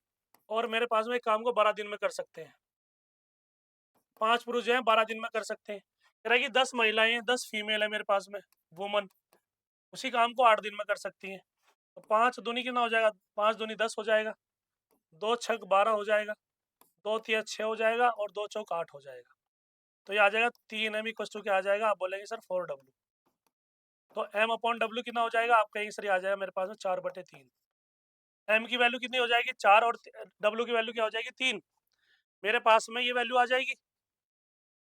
और मेरे पास में एक काम को 12 दिन में कर सकते हैं। 5 पुरुष जो है 12 दिन में कर सकते हैं। कह रहा है कि 10 महिलाएं हैं, 10 फीमेल है मेरे पास में, वुमन, उसी काम को 8 दिन में कर सकती हैं। तो 5 दूनी कितना हो जाएगा, 5 दूनी 10 हो जाएगा, 2 छक 12 हो जाएगा, 2 तिया 6 हो जाएगा और 2 चौक 8 हो जाएगा। तो ये आ जाएगा 3m = क्या आ जाएगा, आप बोलेंगे सर 4w। तो m/w कितना हो जाएगा आप कहेंगे सर, ये आ जाएगा मेरे पास में 4/3। m की वैल्यू कितनी हो जाएगी 4 और w की वैल्यू क्या हो जाएगी 3, मेरे पास में ये वैल्यू आ जाएगी।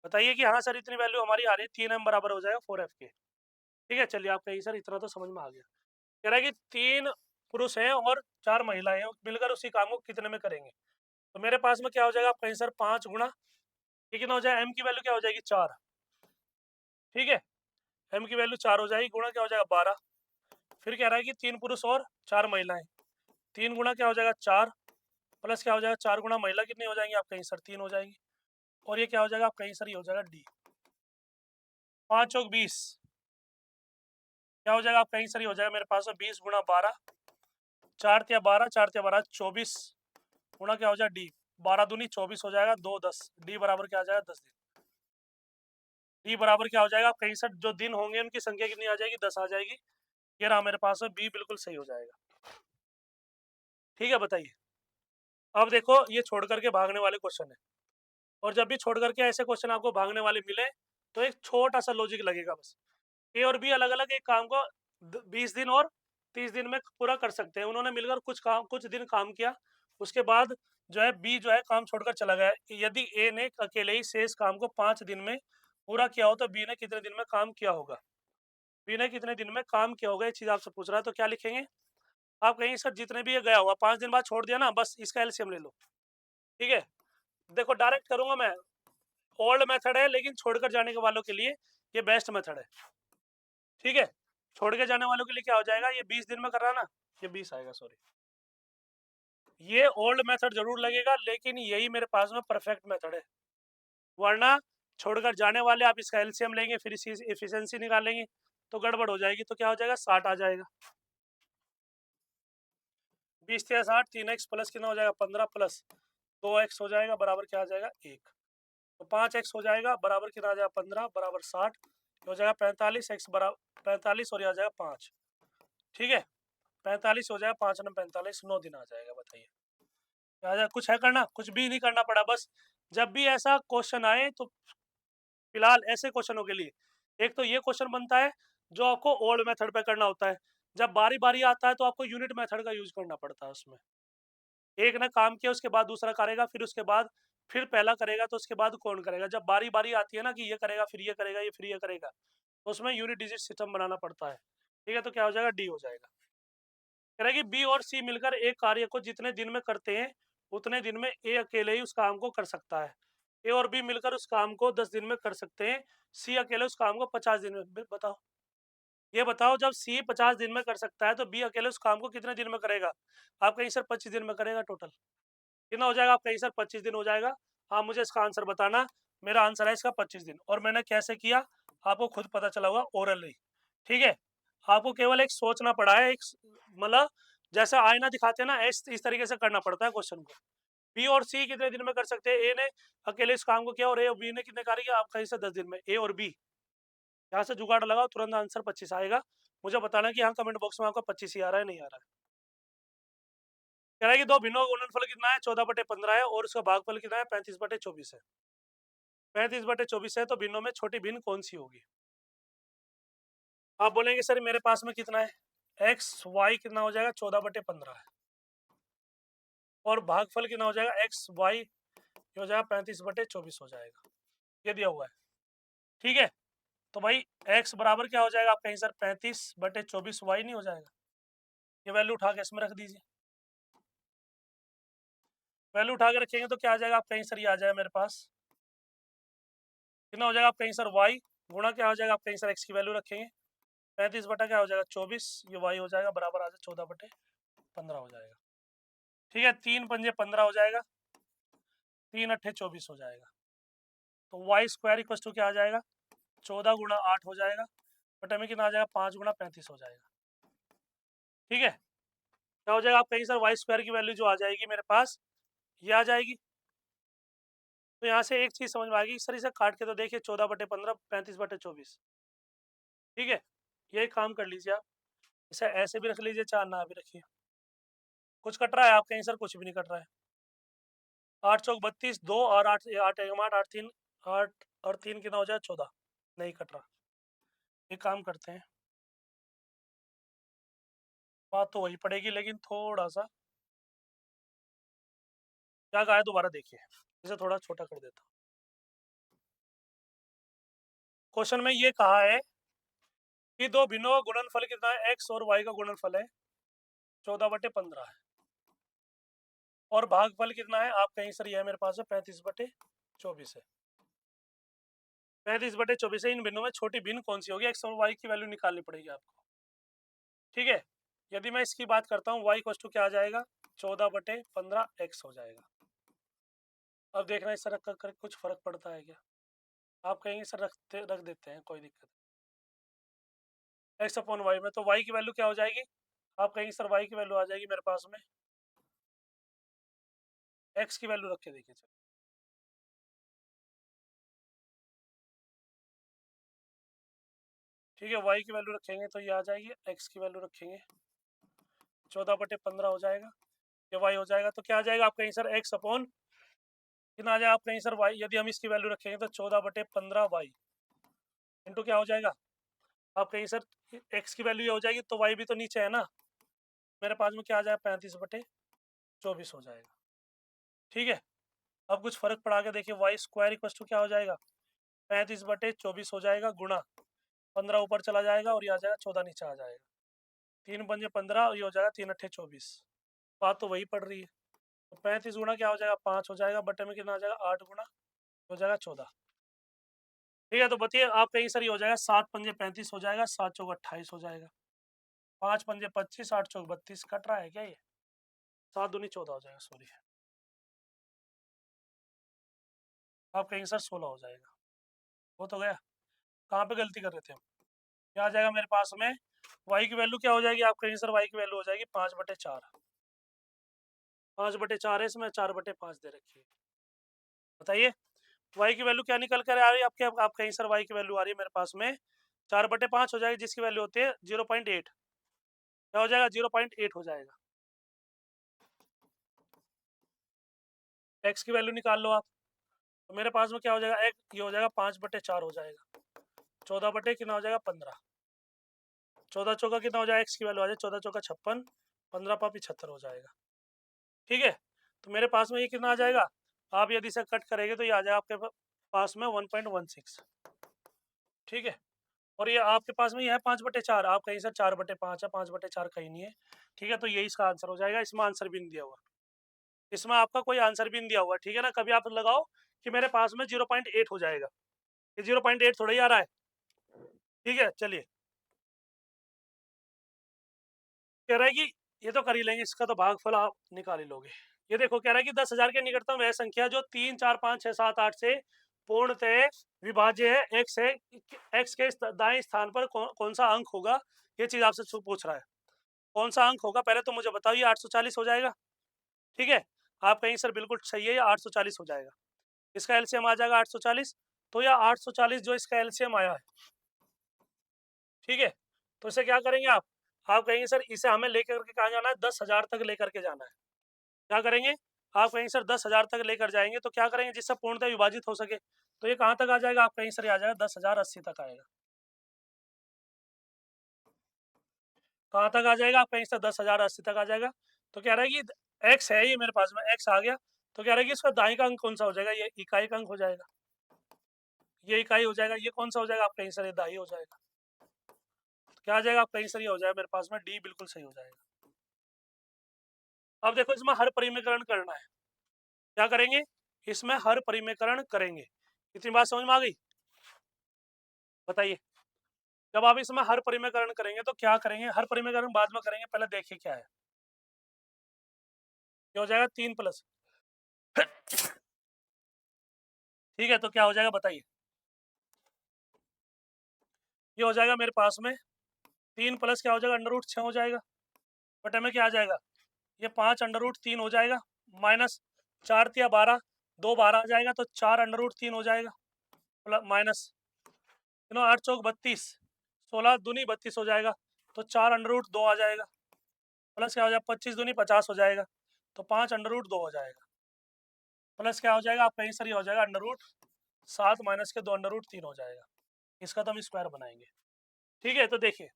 बताइए कि हाँ सर इतनी वैल्यू हमारी आ रही है, 3m बराबर हो जाएगा 4f के। ठीक है, चलिए आप कहिए सर इतना तो समझ में आ गया। कह रहा है कि 3 पुरुष हैं और 4 महिलाएं हैं, मिलकर उसी काम को कितने में करेंगे। तो मेरे पास में क्या हो जाएगा, आप कहीं सर 5 गुणा ये कितना हो जाएगा, m की वैल्यू क्या हो जाएगी 4। ठीक है, m की वैल्यू 4 हो जाएगी, गुणा क्या हो जाएगा 12। फिर कह रहा है कि 3 पुरुष और 4 महिलाएं, 3 गुणा क्या हो जाएगा 4, प्लस क्या हो जाएगा 4 गुणा महिला कितनी हो जाएंगी, आप कहीं सर 3 हो जाएगी। और ये क्या हो जाएगा, आप कहीं सर ये हो जाएगा डी। 5 चौक 20 क्या हो जाएगा, आप कहीं सर ये हो जाएगा मेरे पास में 20 गुणा 12, 4 या 12, 4 या 12 24 गुणा क्या हो जाएगा डी, 12 दूनी 24 हो जाएगा, 2 10, डी बराबर क्या आ जाएगा 10 दिन। डी बराबर क्या हो जाएगा, आप कहीं सर जो दिन होंगे उनकी संख्या कितनी आ जाएगी, 10 आ जाएगी। ये रहा मेरे पास में बी, बिल्कुल सही हो जाएगा। ठीक है, बताइए। अब देखो ये छोड़ करके भागने वाले क्वेश्चन है, और जब भी छोड़ करके ऐसे क्वेश्चन आपको भागने वाले मिले तो एक छोटा सा लॉजिक लगेगा बस। ए और बी अलग अलग एक काम को 20 दिन और 30 दिन में पूरा कर सकते हैं, उन्होंने मिलकर कुछ दिन काम किया, उसके बाद जो है बी जो है काम छोड़कर चला गया। यदि ए ने अकेले ही शेष काम को 5 दिन में पूरा किया हो तो बी ने कितने दिन में काम किया होगा, बी ने कितने दिन में काम किया होगा, ये चीज आपसे पूछ रहा है। तो क्या लिखेंगे, आप कहेंगे सर जितने भी ये गया हुआ 5 दिन बाद छोड़ दिया ना, बस इसका एलसीएम ले लो। ठीक है, देखो डायरेक्ट करूंगा मैं, ओल्ड मेथड है लेकिन छोड़कर जाने के वालों के लिए ये बेस्ट मेथड है। ठीक है, छोड़ के जाने वालों के लिए क्या हो जाएगा, ये 20 दिन में कर रहा ना, ये 20 आएगा, सॉरी। ये ओल्ड मेथड जरूर लगेगा लेकिन यही मेरे पास में परफेक्ट मेथड है, वरना छोड़कर जाने वाले आप इसका एलसीएम लेंगे फिर इसकी एफिशिएंसी निकालेंगे तो गड़बड़ हो जाएगी। तो क्या हो जाएगा 60 आ जाएगा, 20 या 60, 3x प्लस कितना हो जाएगा 15 प्लस 2x हो जाएगा बराबर क्या आ जाएगा 1। तो 5x हो जाएगा बराबर कितना आ जाएगा 15 बराबर 60 हो जाएगा 45, x बराबर 45 और ये आ जाएगा 5। ठीक है, 45 हो जाएगा, 5 न 45, 9 दिन आ जाएगा। बताइए क्या आ जाएगा, कुछ है करना, कुछ भी नहीं करना पड़ा, बस जब भी ऐसा क्वेश्चन आए तो फिलहाल ऐसे क्वेश्चनों के लिए एक तो ये क्वेश्चन बनता है जो आपको ओल्ड मेथड पे करना होता है, जब बारी बारी आता है तो आपको यूनिट मेथड का यूज करना पड़ता है। उसमें एक ने काम किया उसके बाद दूसरा करेगा, फिर उसके बाद फिर पहला करेगा तो उसके बाद कौन करेगा, जब बारी बारी आती है ना कि ये करेगा फिर ये करेगा ये फिर ये करेगा, तो उसमें यूनिट डिजिट सिस्टम बनाना पड़ता है। ठीक है, तो क्या हो जाएगा डी हो जाएगा। कह रहा है कि बी और सी मिलकर एक कार्य को जितने दिन में करते हैं उतने दिन में ए अकेले ही उस काम को कर सकता है। ए और बी मिलकर उस काम को 10 दिन में कर सकते हैं, सी अकेले उस काम को 50 दिन में। बताओ, ये बताओ जब सी 50 दिन में कर सकता है तो बी अकेले उस काम को कितने दिन में करेगा, आप कहीं सर 25 दिन में करेगा। टोटल कितना हो जाएगा, आप कहीं सर 25 दिन हो जाएगा। हाँ, मुझे इसका आंसर बताना, मेरा आंसर है इसका 25 दिन, और मैंने कैसे किया आपको खुद पता चला होगा ओरली। ठीक है, आपको केवल एक सोचना पड़ा है, एक मतलब जैसे आईना दिखाते हैं ना, इस तरीके से करना पड़ता है क्वेश्चन को। बी और सी कितने दिन में कर सकते हैं, ए ने अकेले इस काम को किया और ए और बी ने कितने कार्य किया, आप कहीं से 10 दिन में। ए और बी यहाँ से जुगाड़ लगाओ, तुरंत आंसर 25 आएगा। मुझे बताना कि हाँ कमेंट बॉक्स में आपका 25 ही आ रहा है नहीं आ रहा है। कह रहा है कि दो भिन्नों का गुणनफल कितना है, 14/15 है, और उसका भागफल कितना है, 35/24 है। 35/24 है तो भिन्नों में छोटी भिन्न कौन सी होगी। आप बोलेंगे सर मेरे पास में कितना है, एक्स वाई कितना हो जाएगा 14/15 है, और भागफल कितना हो जाएगा एक्स वाई हो जाएगा 35/24 हो जाएगा, ये दिया हुआ है। ठीक है, तो भाई x बराबर क्या हो जाएगा, आप कहीं सर 35/24 वाई नहीं हो जाएगा, ये वैल्यू उठा के इसमें रख दीजिए। वैल्यू उठा के रखेंगे तो क्या आ जाएगा, आप कहीं सर ये आ जाएगा मेरे पास कितना हो जाएगा, आप कहीं सर y गुणा क्या हो जाएगा, आप कहीं सर x की वैल्यू रखेंगे 35 बटा क्या हो जाएगा 24, ये y हो जाएगा बराबर आ जाएगा 14/15 हो जाएगा। ठीक है, 3 पंजे 15 हो जाएगा, 3 अट्ठे 24 हो जाएगा, तो वाई स्क्वायर इक्वल टू क्या आ जाएगा 14 गुणा 8 हो जाएगा, बटे में कितना आ जाएगा 5 गुणा 35 हो जाएगा। ठीक है, क्या हो जाएगा, आप कहीं सर वाई स्क्वायर की वैल्यू जो आ जाएगी मेरे पास ये आ जाएगी। तो यहाँ से एक चीज समझ में आ गई सर, इसे काट के तो देखिए 14/15 35/24। ठीक है, यही काम कर लीजिए आप, इसे ऐसे भी रख लीजिए चाहे ना भी रखिए। कुछ कट रहा है, आप कहीं सर कुछ भी नहीं कट रहा है। 8 चौक 32, 2 और 8 8 8 8 3 8 और 3 कितना हो जाए 14, नहीं कट रहा। एक काम करते हैं, बात तो वही पड़ेगी लेकिन थोड़ा सा क्या कहा है दोबारा देखिए, इसे थोड़ा छोटा कर देता हूँ। क्वेश्चन में ये कहा है कि दो भिन्नों का गुणनफल कितना है, x और y का गुणनफल है 14/15 है, और भागफल कितना है, आप कहीं सर यह मेरे पास है 35/24 है। 35/24 है। इन भिन्नों में छोटी भिन्न कौन सी होगी, x और y की वैल्यू निकालनी पड़ेगी आपको। ठीक है, यदि मैं इसकी बात करता हूँ y = क्या आ जाएगा, 14/15 x हो जाएगा। अब देखना इस रख कर कुछ फर्क पड़ता है क्या, आप कहेंगे सर रख देते हैं, कोई दिक्कत नहीं। x/y में तो y की वैल्यू क्या हो जाएगी, आप कहेंगे सर y की वैल्यू आ जाएगी मेरे पास में, x की वैल्यू रख के देखिए। चलो ठीक है, y की वैल्यू रखेंगे तो ये आ जाएगी, x की वैल्यू रखेंगे 14/15 हो जाएगा, ये y हो जाएगा। तो क्या आ जाएगा, आप कहेंगे सर x अपॉन कितना आ जाएगा, आप कहेंगे सर y, यदि हम इसकी वैल्यू रखेंगे तो 14/15 y इंटू क्या हो जाएगा, आप कहेंगे सर x की वैल्यू ये हो जाएगी तो y भी तो नीचे है ना, मेरे पास में क्या आ जाएगा 35/24 हो जाएगा। ठीक है, अब कुछ फर्क पड़ा के देखिए, y² क्या हो जाएगा, 35/24 हो जाएगा, गुणा 15 ऊपर चला जाएगा और ये आ जाएगा 14 नीचे आ जाएगा, 3 पंजे 15 और ये हो जाएगा 3 अट्ठे 24। बात तो वही पड़ रही है। तो 35 गुणा क्या हो जाएगा 5 हो जाएगा, बटे में कितना आ जाएगा 8 गुणा हो जाएगा 14। ठीक है, तो बताइए आप कहीं सर ये हो जाएगा 7 पंजे 35 हो जाएगा, 7 चौक 28 हो जाएगा, 5 पंजे 25, 8 चौक 32, कट रहा है क्या ये, 7 दूनी 14 हो जाएगा, सॉरी आप कहेंगे सर 16 हो जाएगा, वो तो गया। कहाँ पे गलती कर रहे थे हम, क्या आ जाएगा मेरे पास में, y की वैल्यू क्या हो जाएगी, आप कहेंगे सर y की वैल्यू हो जाएगी 5/4, 5/4 है, इसमें 4/5 दे रखी है। बताइए y की वैल्यू क्या निकल कर आ रही है आपके, आप कहीं सर y की वैल्यू आ रही है मेरे पास में 4/5 हो जाएगी, जिसकी वैल्यू होती है 0.8, क्या हो जाएगा 0.8 हो जाएगा। x की वैल्यू निकाल लो आप, तो मेरे पास में क्या हो जाएगा, एक ये हो जाएगा 5/4 हो जाएगा, 14 बटे कितना हो जाएगा 15, 14 चौका कितना हो जाएगा, x की वैल्यू आ जाएगी 14 चौका 56, 15 पापी 76 हो जाएगा। ठीक है, तो मेरे पास में ये कितना आ जाएगा, आप यदि इसे कट करेंगे तो ये आ जाएगा आपके पास में 1.16। ठीक है, और ये आपके पास में ये है 5/4, आप कहीं सर 4/5 है, 5/4 कहीं नहीं है। ठीक है, तो यही इसका आंसर हो जाएगा, इसमें आंसर भी नहीं दिया हुआ, इसमें आपका कोई आंसर भी नहीं दिया हुआ। ठीक है ना, कभी आप लगाओ कि मेरे पास में 0.8 हो जाएगा, ये 0.8 थोड़ा ही आ रहा है। ठीक है, चलिए, कह रहा है कि ये तो कर ही लेंगे, इसका तो भागफल आप निकाल ही लोगे। ये देखो, कह रहा है कि 10,000 के निकटतम वह संख्या जो 3, 4, 5, 6, 7, 8 से पूर्णतः विभाज्य है, एक्स के दाएं स्थान पर कौन सा अंक होगा, ये चीज आपसे पूछ रहा है, कौन सा अंक होगा, पहले तो मुझे बताओ, ये 840 हो जाएगा। ठीक है, आप कहेंगे सर बिल्कुल सही है, ये 840 हो जाएगा, इसका एलसीएम आ जाएगा 840, तो यह 840 जो इसका एलसीएम आया है, ठीक है, तो इसे क्या करेंगे आप कहेंगे सर इसे हमें लेकर के कहाँ जाना है, 10,000 तक लेकर के जाना है। क्या करेंगे, आप कहेंगे सर 10,000 तक लेकर जाएंगे, तो क्या करेंगे जिससे पूर्णतः विभाजित हो सके, तो ये कहाँ तक आ जाएगा, आप कहेंगे सर आ जाएगा 10,080 तक आएगा। कहाँ तक आ जाएगा, आप कहेंगे सर 10,080 तक आ जाएगा। तो कह रहा है कि एक्स है, ये मेरे पास में एक्स आ गया, तो कह रहा है कि इसका दाएं का अंक कौन सा हो जाएगा, ये इकाई का अंक हो जाएगा, ये इकाई हो जाएगा, ये कौन सा हो जाएगा, आप कहेंगे सर ये दाई हो जाएगा। तो क्या आ जाएगा, आप कहेंगे सर ये हो जाएगा मेरे पास में डी, बिल्कुल सही हो जाएगा। अब देखो, इसमें हर परिमीकरण करना है, क्या करेंगे, इसमें हर परिमीकरण करेंगे, इतनी बात समझ में आ गई। बताइए, जब आप इसमें हर परिमीकरण करेंगे तो क्या करेंगे, हर परिमीकरण बाद में करेंगे, पहले देखिए क्या है, ये हो जाएगा 3 प्लस ठीक है, तो क्या हो जाएगा बताइए, ये हो जाएगा मेरे पास में 3 प्लस क्या हो जाएगा, √6 हो जाएगा, बटे में क्या आ जाएगा, ये 5 √3 हो जाएगा, माइनस 4 तिया 12, 2 12 आ जाएगा, तो 4 √3 हो जाएगा, प्लस माइनस 8 चौक 32, 16 दूनी 32 हो जाएगा, तो 4 √2 आ जाएगा, प्लस क्या हो जाएगा 25 दूनी 50 हो जाएगा, तो 5 √2 हो जाएगा, प्लस क्या हो जाएगा, आप कहीं सर ये हो जाएगा √7 माइनस के 2 √3 हो जाएगा, इसका तो हम स्क्वायर बनाएंगे। ठीक है, तो देखिए,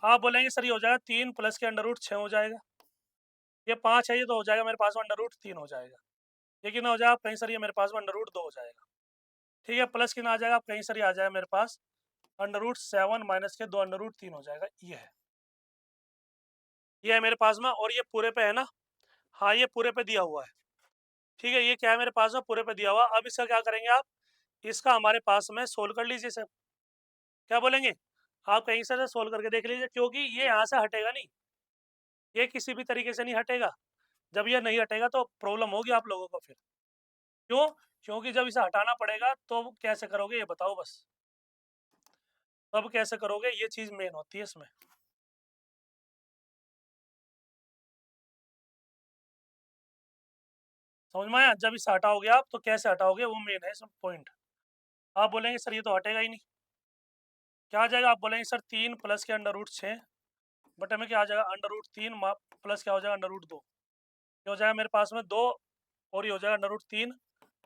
आप बोलेंगे सर ये हो जाएगा 3 प्लस के √6 हो जाएगा, ये 5 है, ये तो हो जाएगा मेरे पास में √3 हो जाएगा, ये कितना हो जाएगा, कहीं सर ये मेरे पास में √2 हो जाएगा। ठीक है, प्लस कितना आ जाएगा, आप कहीं सर ये आ जाएगा मेरे पास √7 माइनस के 2√3 हो जाएगा। ये है मेरे पास में, और ये पूरे पे है ना, हाँ ये पूरे पे दिया हुआ है। ठीक है, ये क्या है मेरे पास में, पूरे पे दिया हुआ। अब इसका क्या करेंगे आप, इसका हमारे पास में सोल्व कर लीजिए सर। क्या बोलेंगे आप, कहीं से सोल्व करके देख लीजिए, क्योंकि ये यहाँ से हटेगा नहीं, ये किसी भी तरीके से नहीं हटेगा। जब ये नहीं हटेगा तो प्रॉब्लम होगी आप लोगों को फिर। क्यों, क्योंकि जब इसे हटाना पड़ेगा तो कैसे करोगे ये बताओ बस, तब कैसे करोगे, ये चीज मेन होती है इसमें। समझ में आया, जब इसे हटाओगे आप तो कैसे हटाओगे, वो मेन है इसमें पॉइंट। आप बोलेंगे सर ये तो हटेगा ही नहीं, क्या आ जाएगा, आप बोलेंगे सर 3 प्लस के √6 बटे में क्या आ जाएगा, √3 प्लस क्या हो जाएगा, √2। ये हो जाएगा मेरे पास में 2, और ये हो जाएगा √3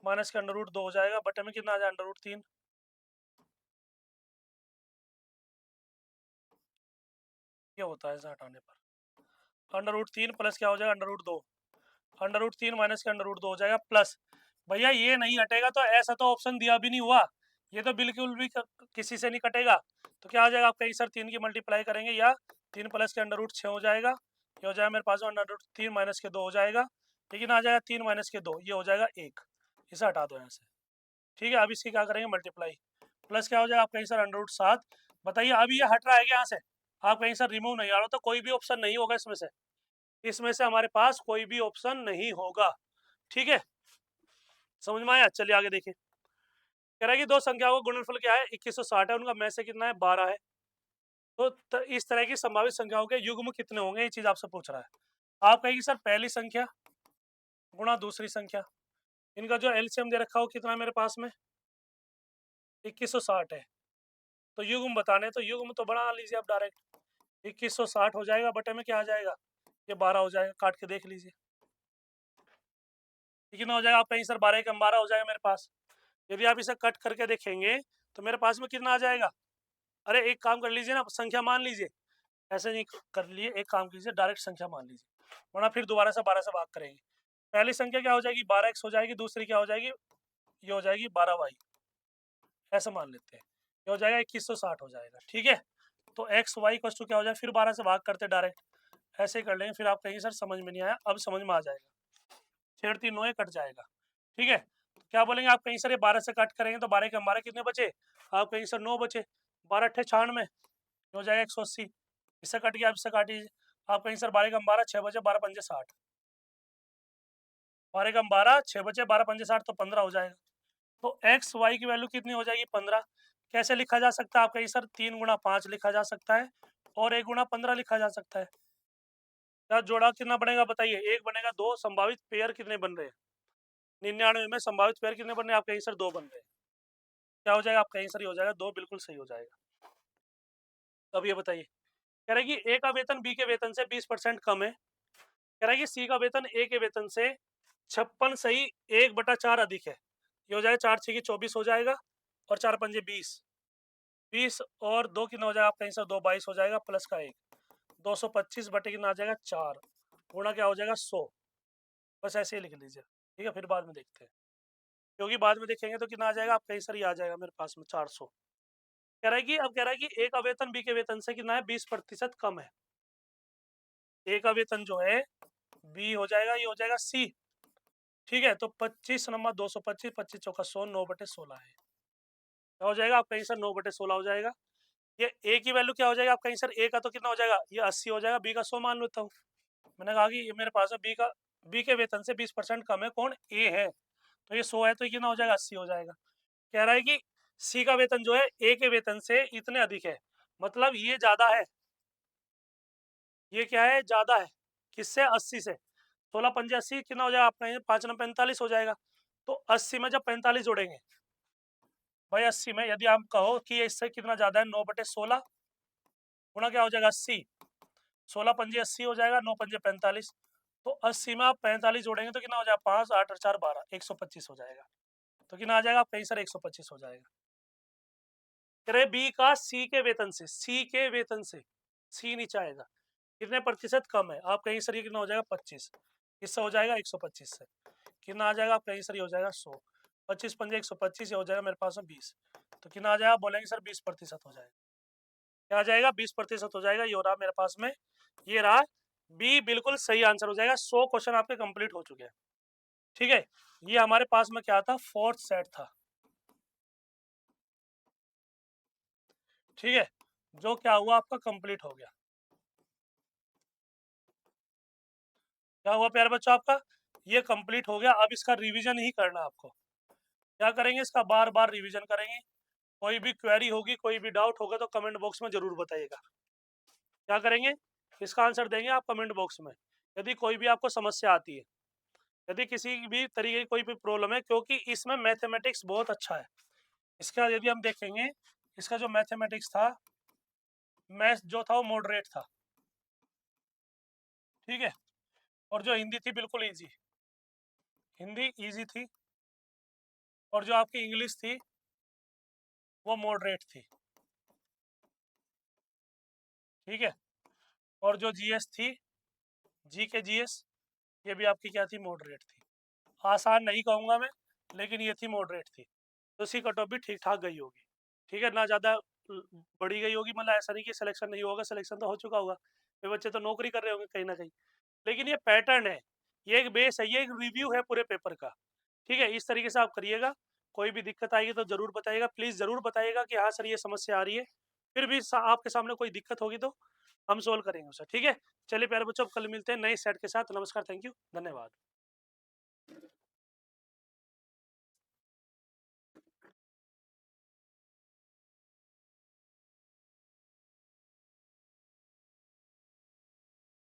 माइनस के √2 हो जाएगा, बटे में कितना आ जाएगा, √3। ये होता है इसे हटाने पर, √3 प्लस क्या हो जाएगा, √2, √3 माइनस के √2 हो जाएगा प्लस। भैया ये नहीं हटेगा तो ऐसा तो ऑप्शन दिया भी नहीं हुआ, ये तो बिल्कुल भी किसी से नहीं कटेगा। तो क्या आ जाएगा, आप कहीं सर 3 की मल्टीप्लाई करेंगे या 3 प्लस के √6 हो जाएगा, ये हो जाएगा मेरे पास में √3 माइनस के 2 हो जाएगा, लेकिन आ जाएगा 3 माइनस के 2, ये हो जाएगा 1, इसे हटा दो यहाँ से। ठीक है, अब इसकी क्या करेंगे मल्टीप्लाई, प्लस क्या हो जाएगा, आप कहीं सर √7। बताइए अभी ये हट रहा है क्या यहाँ से, आप कहीं सर रिमूव नहीं आ रहा, तो कोई भी ऑप्शन नहीं होगा इसमें से, इसमें से हमारे पास कोई भी ऑप्शन नहीं होगा। ठीक है, समझ में आया, चलिए आगे देखिए। कह रहा है कि दो संख्याओं का गुणनफल क्या है, 2160 है, उनका में से कितना है, 12 है। तो इस तरह की संभावित संख्याओं के युग्म कितने होंगे, ये चीज आपसे पूछ रहा है। आप कहेंगे सर पहली संख्या गुणा दूसरी संख्या, इनका जो एलसीएम दे रखा हो कितना है मेरे पास में, 2160 है। तो युग्म बताने, तो युग्म तो बना लीजिए आप डायरेक्ट, 2160 हो जाएगा, बटे में क्या आ जाएगा, ये 12 हो जाएगा, काट के देख लीजिए कितना हो जाएगा, आप कहीं सर 12 कम 12 हो जाएगा मेरे पास। यदि आप इसे कट करके देखेंगे तो मेरे पास में कितना आ जाएगा, अरे एक काम कर लीजिए ना, संख्या मान लीजिए, ऐसे नहीं कर लिए, एक काम कीजिए डायरेक्ट संख्या मान लीजिए, वरना फिर दोबारा से 12 से भाग करेंगे। पहली संख्या क्या हो जाएगी, 12x हो जाएगी, दूसरी क्या हो जाएगी, ये हो जाएगी 12y, ऐसा मान लेते हैं, ये हो जाएगा 2160 हो जाएगा। ठीक है, तो एक्स वाई कस टू क्या हो जाए, फिर 12 से भाग करते डायरेक्ट, ऐसे ही कर लेंगे, फिर आप कहेंगे सर समझ में नहीं आया, अब समझ में आ जाएगा, छेड़ती नोए कट जाएगा। ठीक है, तो क्या बोलेंगे आप कहीं सर, ये 12 से कट करेंगे तो 12 के 12 कितने बचे, आप कहीं सर 9 बचे, 12 अट्ठे 96 हो जाएगा 180, इससे कट गया, इससे काटिए, आप कहीं सर 12 कम 12 6 बचे, 12 पंजे 60, 12 कम 12 6 बचे, 12 पंजे 60, तो 15 हो जाएगा। तो एक्स वाई की वैल्यू कितनी हो जाएगी, 15। कैसे लिखा जा सकता है, आप कहीं सर 3 गुणा 5 लिखा जा सकता है, और 1 गुणा 15 लिखा जा सकता है। क्या जोड़ा कितना बनेगा बताइए, 1 बनेगा, 2 संभावित पेयर कितने बन रहे हैं, 99 में संभावित पेयर कितने बन रहे हैं, आप कहीं सर 2 बन रहे हैं, क्या हो जाएगा, आप कहीं सर ही हो जाएगा 2, बिल्कुल सही हो जाएगा। अब ये बताइए, कह रहे कि ए का वेतन बी के वेतन से 20% कम है, कह रहा है कि सी का वेतन ए के वेतन से 56 सही 1/4 अधिक है, ये हो जाएगा 4 6 की 24 हो जाएगा, और 4 पंजे 20, 20 और 2 कितना हो जाएगा, आप कहीं से 2 22 हो जाएगा, प्लस का 1 225 बटे कितना आ जाएगा 4, गुणा क्या हो जाएगा 100, बस ऐसे ही लिख लीजिए। ठीक है, फिर बाद में देखते हैं, क्योंकि बाद में देखेंगे तो कितना आ जाएगा, आप कहीं सर ये आ जाएगा मेरे पास में 400। कह रहा है कि अब कह रहा है कि ए का वेतन बी के वेतन से कितना है, 20% कम है, ए का वेतन जो है बी हो जाएगा, ये हो जाएगा सी। ठीक है, तो 25 नंबर 225, 25 चौका 100, 9/16 है, क्या हो जाएगा, आप कहीं सर 9/16 हो जाएगा। ये ए की वैल्यू क्या हो जाएगा, आप कहीं सर ए का तो कितना हो जाएगा, ये 80 हो जाएगा, बी का 100 मान लेता हूँ। मैंने कहा कि ये मेरे पास है बी के वेतन से 20% कम है, कौन, ए है, तो ये 100 है, तो ये कितना हो जाएगा, 80 हो जाएगा। कह रहा है कि सी का वेतन जो है ए के वेतन से इतने अधिक है, मतलब ये ज्यादा है, ये क्या है, ज्यादा है, किससे, 80 से, 16 पंजे 80 कितना हो जाएगा, आप कहेंगे 5 9 45 हो जाएगा। तो 80 में जब 45 जोड़ेंगे भाई, 80 में यदि आप कहो कि ये इससे कितना ज्यादा है, 9/16 गुणा क्या हो जाएगा 80, 16 पंजे 80 हो जाएगा, 9 पंजे 45, तो 80 में आप 45 जोड़ेंगे तो कितना हो जाएगा, 5 8 और 4 12, 125 हो जाएगा। तो कितना आ जाएगा, आप कहीं सर 125 हो जाएगा। करे बी का सी के वेतन से, सी के वेतन से, सी नीचे आएगा, कितने प्रतिशत कम है, आप कहीं सर ये कितना हो जाएगा 25, किससे हो जाएगा 125 से, कितना आ जाएगा, आप कहीं सर ये हो जाएगा 100। 25 पंजे 125, ये हो जाएगा मेरे पास में 20। तो कितना आ जाएगा, बोलेंगे सर 20% हो जाएगा। क्या आ जाएगा, 20% हो जाएगा। ये हो रहा मेरे पास में, ये रहा बी, बिल्कुल सही आंसर हो जाएगा। 100 क्वेश्चन आपके कंप्लीट हो चुके हैं। ठीक है, ये हमारे पास में क्या था, फोर्थ सेट था। ठीक है, जो क्या हुआ आपका कंप्लीट हो गया। क्या हुआ प्यारे बच्चों, आपका ये कंप्लीट हो गया। अब इसका रिवीजन ही करना आपको। क्या करेंगे, इसका बार बार रिवीजन करेंगे। कोई भी क्वेरी होगी, कोई भी डाउट होगा तो कमेंट बॉक्स में जरूर बताइएगा। क्या करेंगे, इसका आंसर देंगे आप कमेंट बॉक्स में। यदि कोई भी आपको समस्या आती है, यदि किसी भी तरीके की कोई भी प्रॉब्लम है, क्योंकि इसमें मैथमेटिक्स बहुत अच्छा है। इसका यदि हम देखेंगे, इसका जो मैथमेटिक्स था, मैथ्स जो था वो मॉडरेट था। ठीक है, और जो हिंदी थी बिल्कुल इजी, हिंदी इजी थी। और जो आपकी इंग्लिश थी वो मॉडरेट थी। ठीक है, और जो जीएस थी, जी के जीएस, ये भी आपकी क्या थी, मॉडरेट थी। आसान नहीं कहूँगा मैं, लेकिन ये थी मॉडरेट थी। तो इसकी कट ऑफ भी ठीक ठाक गई होगी। ठीक है, ना ज़्यादा बड़ी गई होगी, मतलब ऐसा नहीं कि सिलेक्शन नहीं होगा, सिलेक्शन तो हो चुका होगा, ये बच्चे तो नौकरी कर रहे होंगे कहीं ना कहीं। लेकिन ये पैटर्न है, ये एक बेस है, ये एक रिव्यू है पूरे पेपर का। ठीक है, इस तरीके से आप करिएगा। कोई भी दिक्कत आएगी तो ज़रूर बताइएगा, प्लीज़ ज़रूर बताइएगा कि हाँ सर ये समस्या आ रही है। फिर भी आपके सामने कोई दिक्कत होगी तो हम सोल्व करेंगे उसे। ठीक है, चलिए प्यारे बच्चों, कल मिलते हैं नए सेट के साथ। नमस्कार, थैंक यू, धन्यवाद।